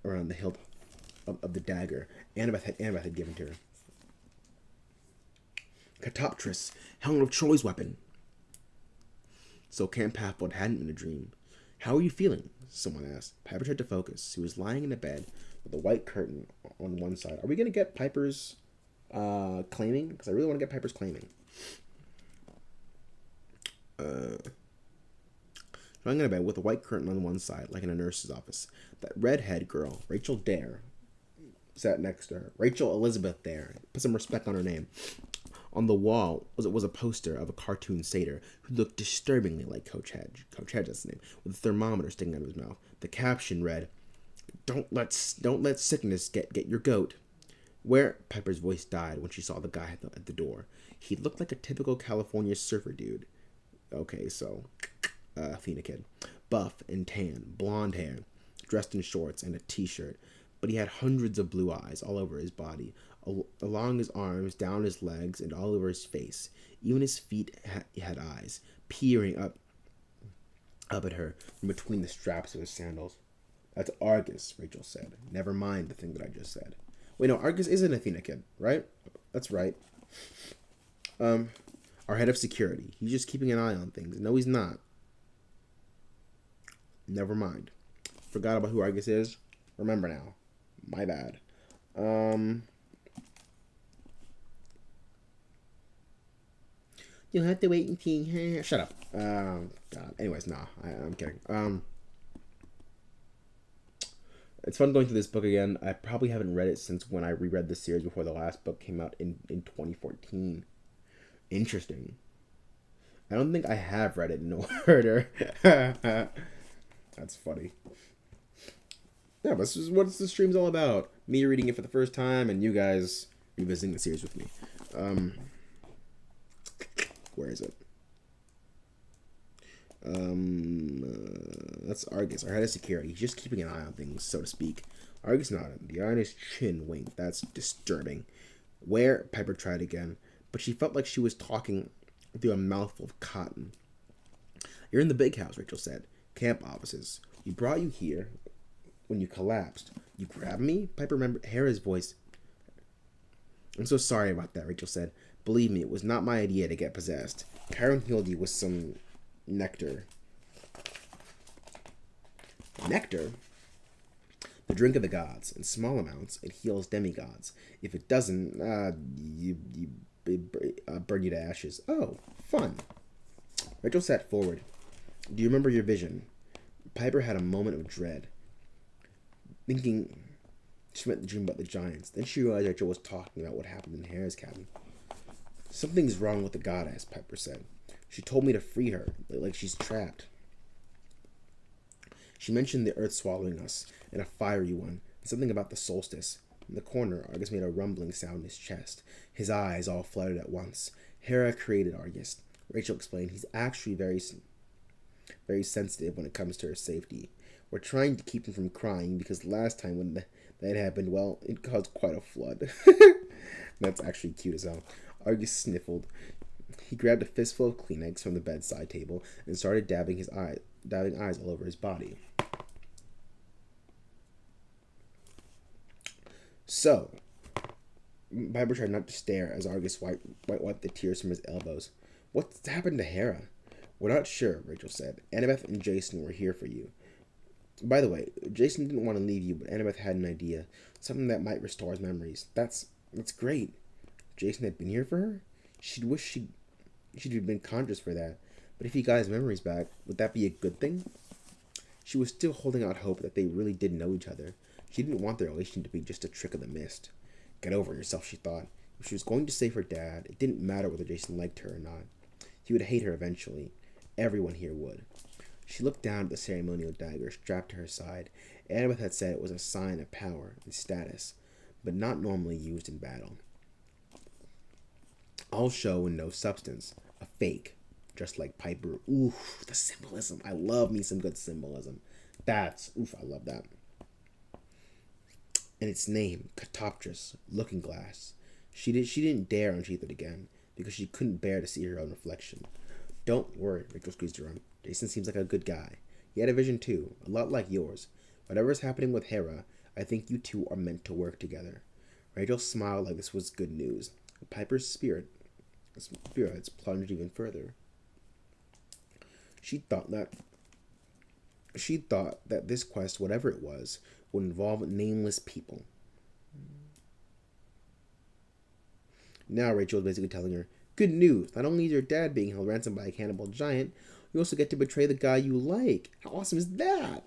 A: around the hilt of the dagger Annabeth had given to her. Catoptris, Helen of Troy's weapon. So Camp Half-Blood hadn't been a dream. "How are you feeling?" someone asked. Piper tried to focus. He was lying in a bed with a white curtain on one side. Are we going to get Piper's claiming? Because I really want to get Piper's claiming. Lying in a bed with a white curtain on one side, like in a nurse's office. That redhead girl, Rachel Dare, sat next to her. Rachel Elizabeth Dare. Put some respect on her name. On the wall was a poster of a cartoon satyr who looked disturbingly like Coach Hedge. Coach Hedge, that's the name, with a thermometer sticking out of his mouth. The caption read, Don't let sickness get your goat." Where Piper's voice died when she saw the guy at the door. He looked like a typical California surfer dude. Okay, so Athena kid. Buff and tan, blonde hair, dressed in shorts and a t-shirt, but he had hundreds of blue eyes all over his body, along his arms, down his legs, and all over his face. Even his feet had eyes, peering up at her from between the straps of his sandals. "That's Argus," Rachel said. "Never mind the thing that I just said." Wait, no, Argus is an Athena kid, right? That's right. Our head of security. He's just keeping an eye on things. No, he's not. Never mind. Forgot about who Argus is. Remember now. My bad. You'll have to wait and see. Shut up. God. Anyways, nah. I'm kidding. It's fun going through this book again. I probably haven't read it since when I reread the series before the last book came out in 2014. Interesting. I don't think I have read it in order. That's funny. Yeah, but this is what the stream's all about. Me reading it for the first time and you guys revisiting the series with me. Where is it? That's Argus, our head of security. He's just keeping an eye on things, so to speak. Argus nodded. The eye on his chin winked. That's disturbing. Where? Piper tried again, but she felt like she was talking through a mouthful of cotton. "You're in the big house," Rachel said. "Camp offices. We brought you here when you collapsed. You grabbed me?" Piper remembered Hera's voice. "I'm so sorry about that," Rachel said. "Believe me, it was not my idea to get possessed. Chiron healed you with some nectar." Nectar? "The drink of the gods. In small amounts, it heals demigods. If it doesn't, burn you to ashes." "Oh, fun." Rachel sat forward. "Do you remember your vision?" Piper had a moment of dread, thinking she meant the dream about the giants. Then she realized Rachel was talking about what happened in Hera's cabin. "Something's wrong with the goddess," Piper said. "She told me to free her, like she's trapped. She mentioned the earth swallowing us, and a fiery one, and something about the solstice." In the corner, Argus made a rumbling sound in his chest. His eyes all fluttered at once. "Hera created Argus," Rachel explained. "He's actually very sensitive when it comes to her safety. We're trying to keep him from crying because last time when that happened, well, it caused quite a flood." That's actually cute as hell. Argus sniffled. He grabbed a fistful of Kleenex from the bedside table and started dabbing eyes all over his body. "So, Piper tried not to stare as Argus wiped the tears from his elbows. What's happened to Hera? We're not sure, Rachel said. Annabeth and Jason were here for you. By the way, Jason didn't want to leave you, but Annabeth had an idea. Something that might restore his memories. That's great. Jason had been here for her? She'd wish she'd been conscious for that. But if he got his memories back, would that be a good thing? She was still holding out hope that they really did know each other. She didn't want their relation to be just a trick of the mist. Get over yourself, she thought. If she was going to save her dad, it didn't matter whether Jason liked her or not. He would hate her eventually. Everyone here would. She looked down at the ceremonial dagger strapped to her side. Annabeth had said it was a sign of power and status, but not normally used in battle. All show and no substance. A fake. Just like Piper. Oof, the symbolism. I love me some good symbolism. I love that. And its name, Catoptris, Looking Glass. She didn't dare unsheath it again, because she couldn't bear to see her own reflection. Don't worry, Rachel squeezed her arm. Jason seems like a good guy. He had a vision too, a lot like yours. Whatever's happening with Hera, I think you two are meant to work together. Rachel smiled like this was good news. Piper's spirits plunged even further. She thought that this quest, whatever it was, would involve nameless people. Now Rachel was basically telling her, good news, not only is your dad being held ransom by a cannibal giant, you also get to betray the guy you like. How awesome is that?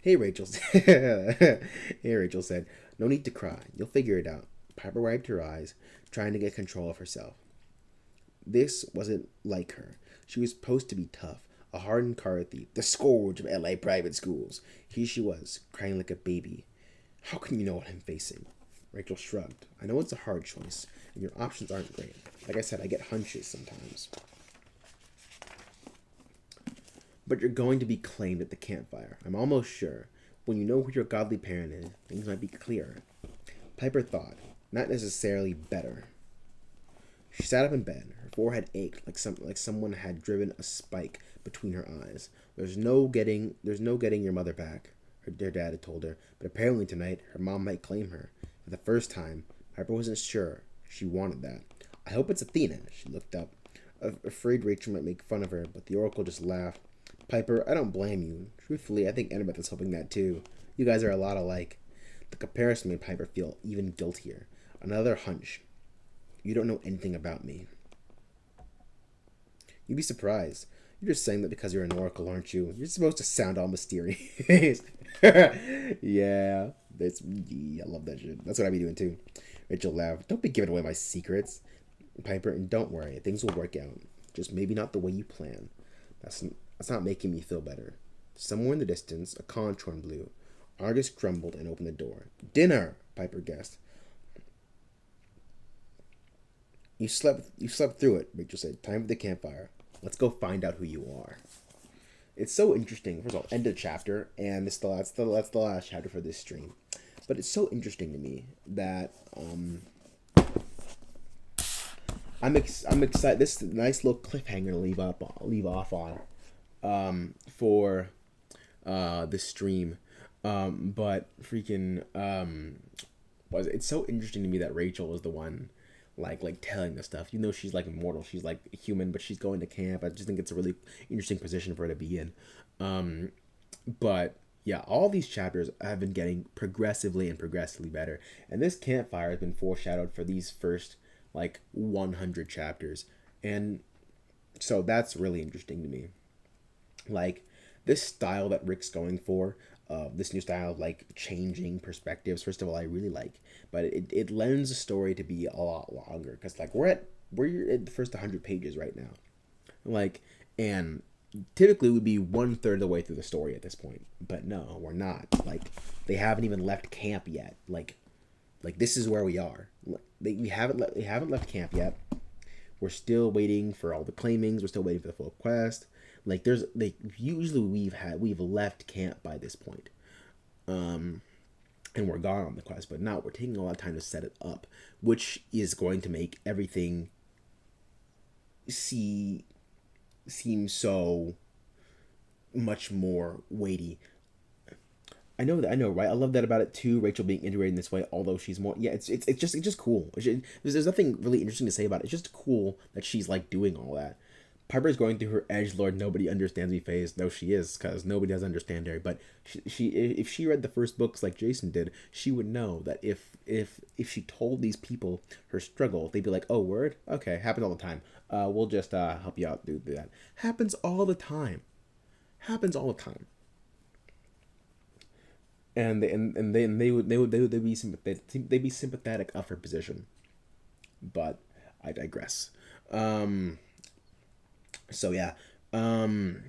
A: Hey, Rachel. Hey, Rachel said, no need to cry. You'll figure it out. Piper wiped her eyes, trying to get control of herself. This wasn't like her. She was supposed to be tough, a hardened car thief, the scourge of LA private schools. Here she was, crying like a baby. How can you know what I'm facing? Rachel shrugged. I know it's a hard choice, and your options aren't great. Like I said, I get hunches sometimes. But you're going to be claimed at the campfire. I'm almost sure. When you know who your godly parent is, things might be clearer. Piper thought, not necessarily better. She sat up in bed. Her forehead ached like someone had driven a spike between her eyes. There's no getting your mother back, her dad had told her, but apparently tonight her mom might claim her. For the first time, Piper wasn't sure she wanted that. I hope it's Athena. She looked up, afraid Rachel might make fun of her, but the oracle just laughed. Piper, I don't blame you. Truthfully, I think Annabeth is hoping that too. You guys are a lot alike. The comparison made Piper feel even guiltier. Another hunch. You don't know anything about me. You'd be surprised. You're just saying that because you're an oracle, aren't you? You're supposed to sound all mysterious. Yeah, I love that shit. That's what I'd be doing too. Rachel laughed. Don't be giving away my secrets. Piper, and don't worry, things will work out. Just maybe not the way you plan. That's not making me feel better. Somewhere in the distance, a conch horn blew. Argus grumbled and opened the door. Dinner, Piper guessed. You slept through it, Rachel said. Time for the campfire. Let's go find out who you are. It's so interesting. First of all, end of the chapter, and that's the last chapter for this stream. But it's so interesting to me that I'm excited. This is a nice little cliffhanger to leave off on for this stream. But freaking it's so interesting to me that Rachel was the one like telling this stuff. You know, she's like immortal. She's like human, but she's going to camp. I just think it's a really interesting position for her to be in. But yeah, all these chapters have been getting progressively better, and this campfire has been foreshadowed for these first like 100 chapters, and so that's really interesting to me. Like this style that Rick's going for, this new style of like changing perspectives. First of all, I really like, but it lends the story to be a lot longer because like we're at the first 100 pages right now, like, and typically we'd be 1/3 of the way through the story at this point, but no, we're not. Like they haven't even left camp yet. Like this is where we are. We haven't left camp yet. We're still waiting for all the claimings. We're still waiting for the full quest. Like usually we've left camp by this point, and we're gone on the quest. But now we're taking a lot of time to set it up, which is going to make everything seem so much more weighty. I know, right? I love that about it too. Rachel being integrated in this way, although she's more, yeah, it's just cool. There's nothing really interesting to say about it. It's just cool that she's like doing all that. Piper's going through her edgelord nobody understands me phase, though she is, because nobody does understand her. But she if she read the first books like Jason did, she would know that if she told these people her struggle, they'd be like, "Oh, word, okay, happens all the time. We'll just help you out do that." Happens all the time. Happens all the time. And they'd be sympathetic. They'd be sympathetic of her position. But I digress. Um, so yeah. Um,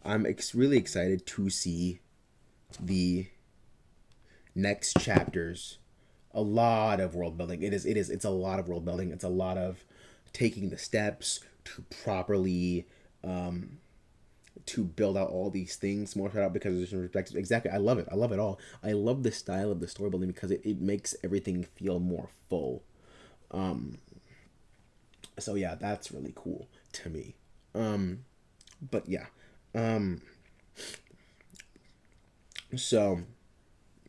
A: I'm really excited to see the next chapters. A lot of world building. It's a lot of world building. It's a lot of taking the steps to properly to build out all these things more out because there's perspective. Exactly. I love it. I love it all. I love the style of the story building because it makes everything feel more full. Um, so yeah, that's really cool to me. Um, but yeah. Um, so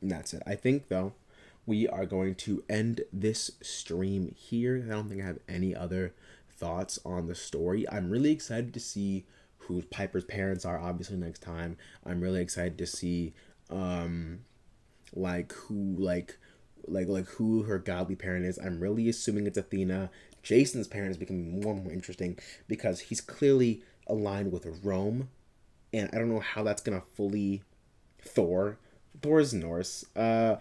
A: that's it. I think though we are going to end this stream here. I don't think I have any other thoughts on the story. I'm really excited to see who Piper's parents are obviously next time. I'm really excited to see um like who like who her godly parent is. I'm really assuming it's Athena. Jason's parent is becoming more and more interesting because he's clearly aligned with Rome, and I don't know how that's gonna fully Thor. Thor's Norse. I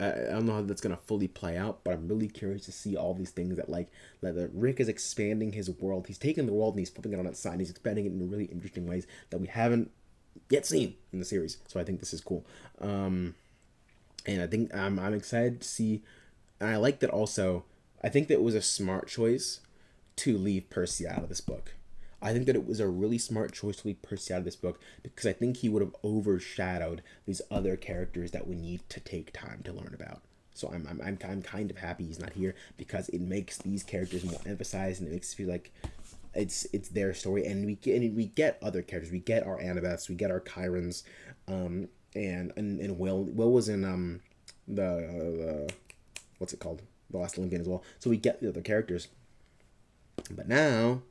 A: don't know how that's gonna fully play out, but I'm really curious to see all these things that Rick is expanding his world. He's taking the world and he's flipping it on its side. And he's expanding it in really interesting ways that we haven't yet seen in the series. So I think this is cool. And I think I'm excited to see. And I like that also. I think that it was a smart choice to leave Percy out of this book. I think that it was a really smart choice to leave Percy out of this book because I think he would have overshadowed these other characters that we need to take time to learn about. So I'm kind of happy he's not here because it makes these characters more emphasized and it makes it feel like it's their story, and we get other characters. We get our Annabeths, we get our Chirons, and Will was in the what's it called, the Last Olympian as well. So we get the other characters, but now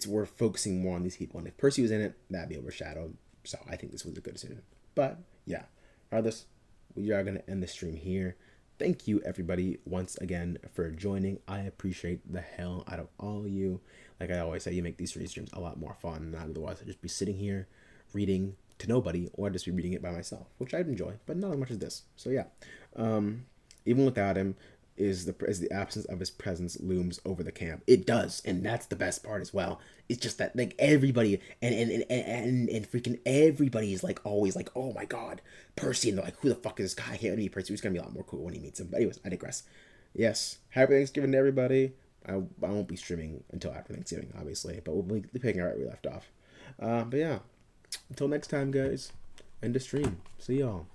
A: we're focusing more on these people. And if Percy was in it, that'd be overshadowed. So I think this was a good decision. But yeah, regardless, we are gonna end the stream here. Thank you everybody once again for joining. I appreciate the hell out of all of you. Like I always say, you make these streams a lot more fun than otherwise I'd just be sitting here reading to nobody or I'd just be reading it by myself, which I'd enjoy, but not as much as this. So yeah. Even without him, is the absence of his presence looms over the camp. It does, and that's the best part as well. It's just that like everybody and freaking everybody is like always like, oh my god, Percy, and they're like, who the fuck is this guy? I can't meet Percy. He's gonna be a lot more cool when he meets him. But anyways, I digress. Yes, happy Thanksgiving to everybody. I won't be streaming until after Thanksgiving, obviously, but we'll be picking right where we left off. But yeah, until next time, guys. End of stream. See y'all.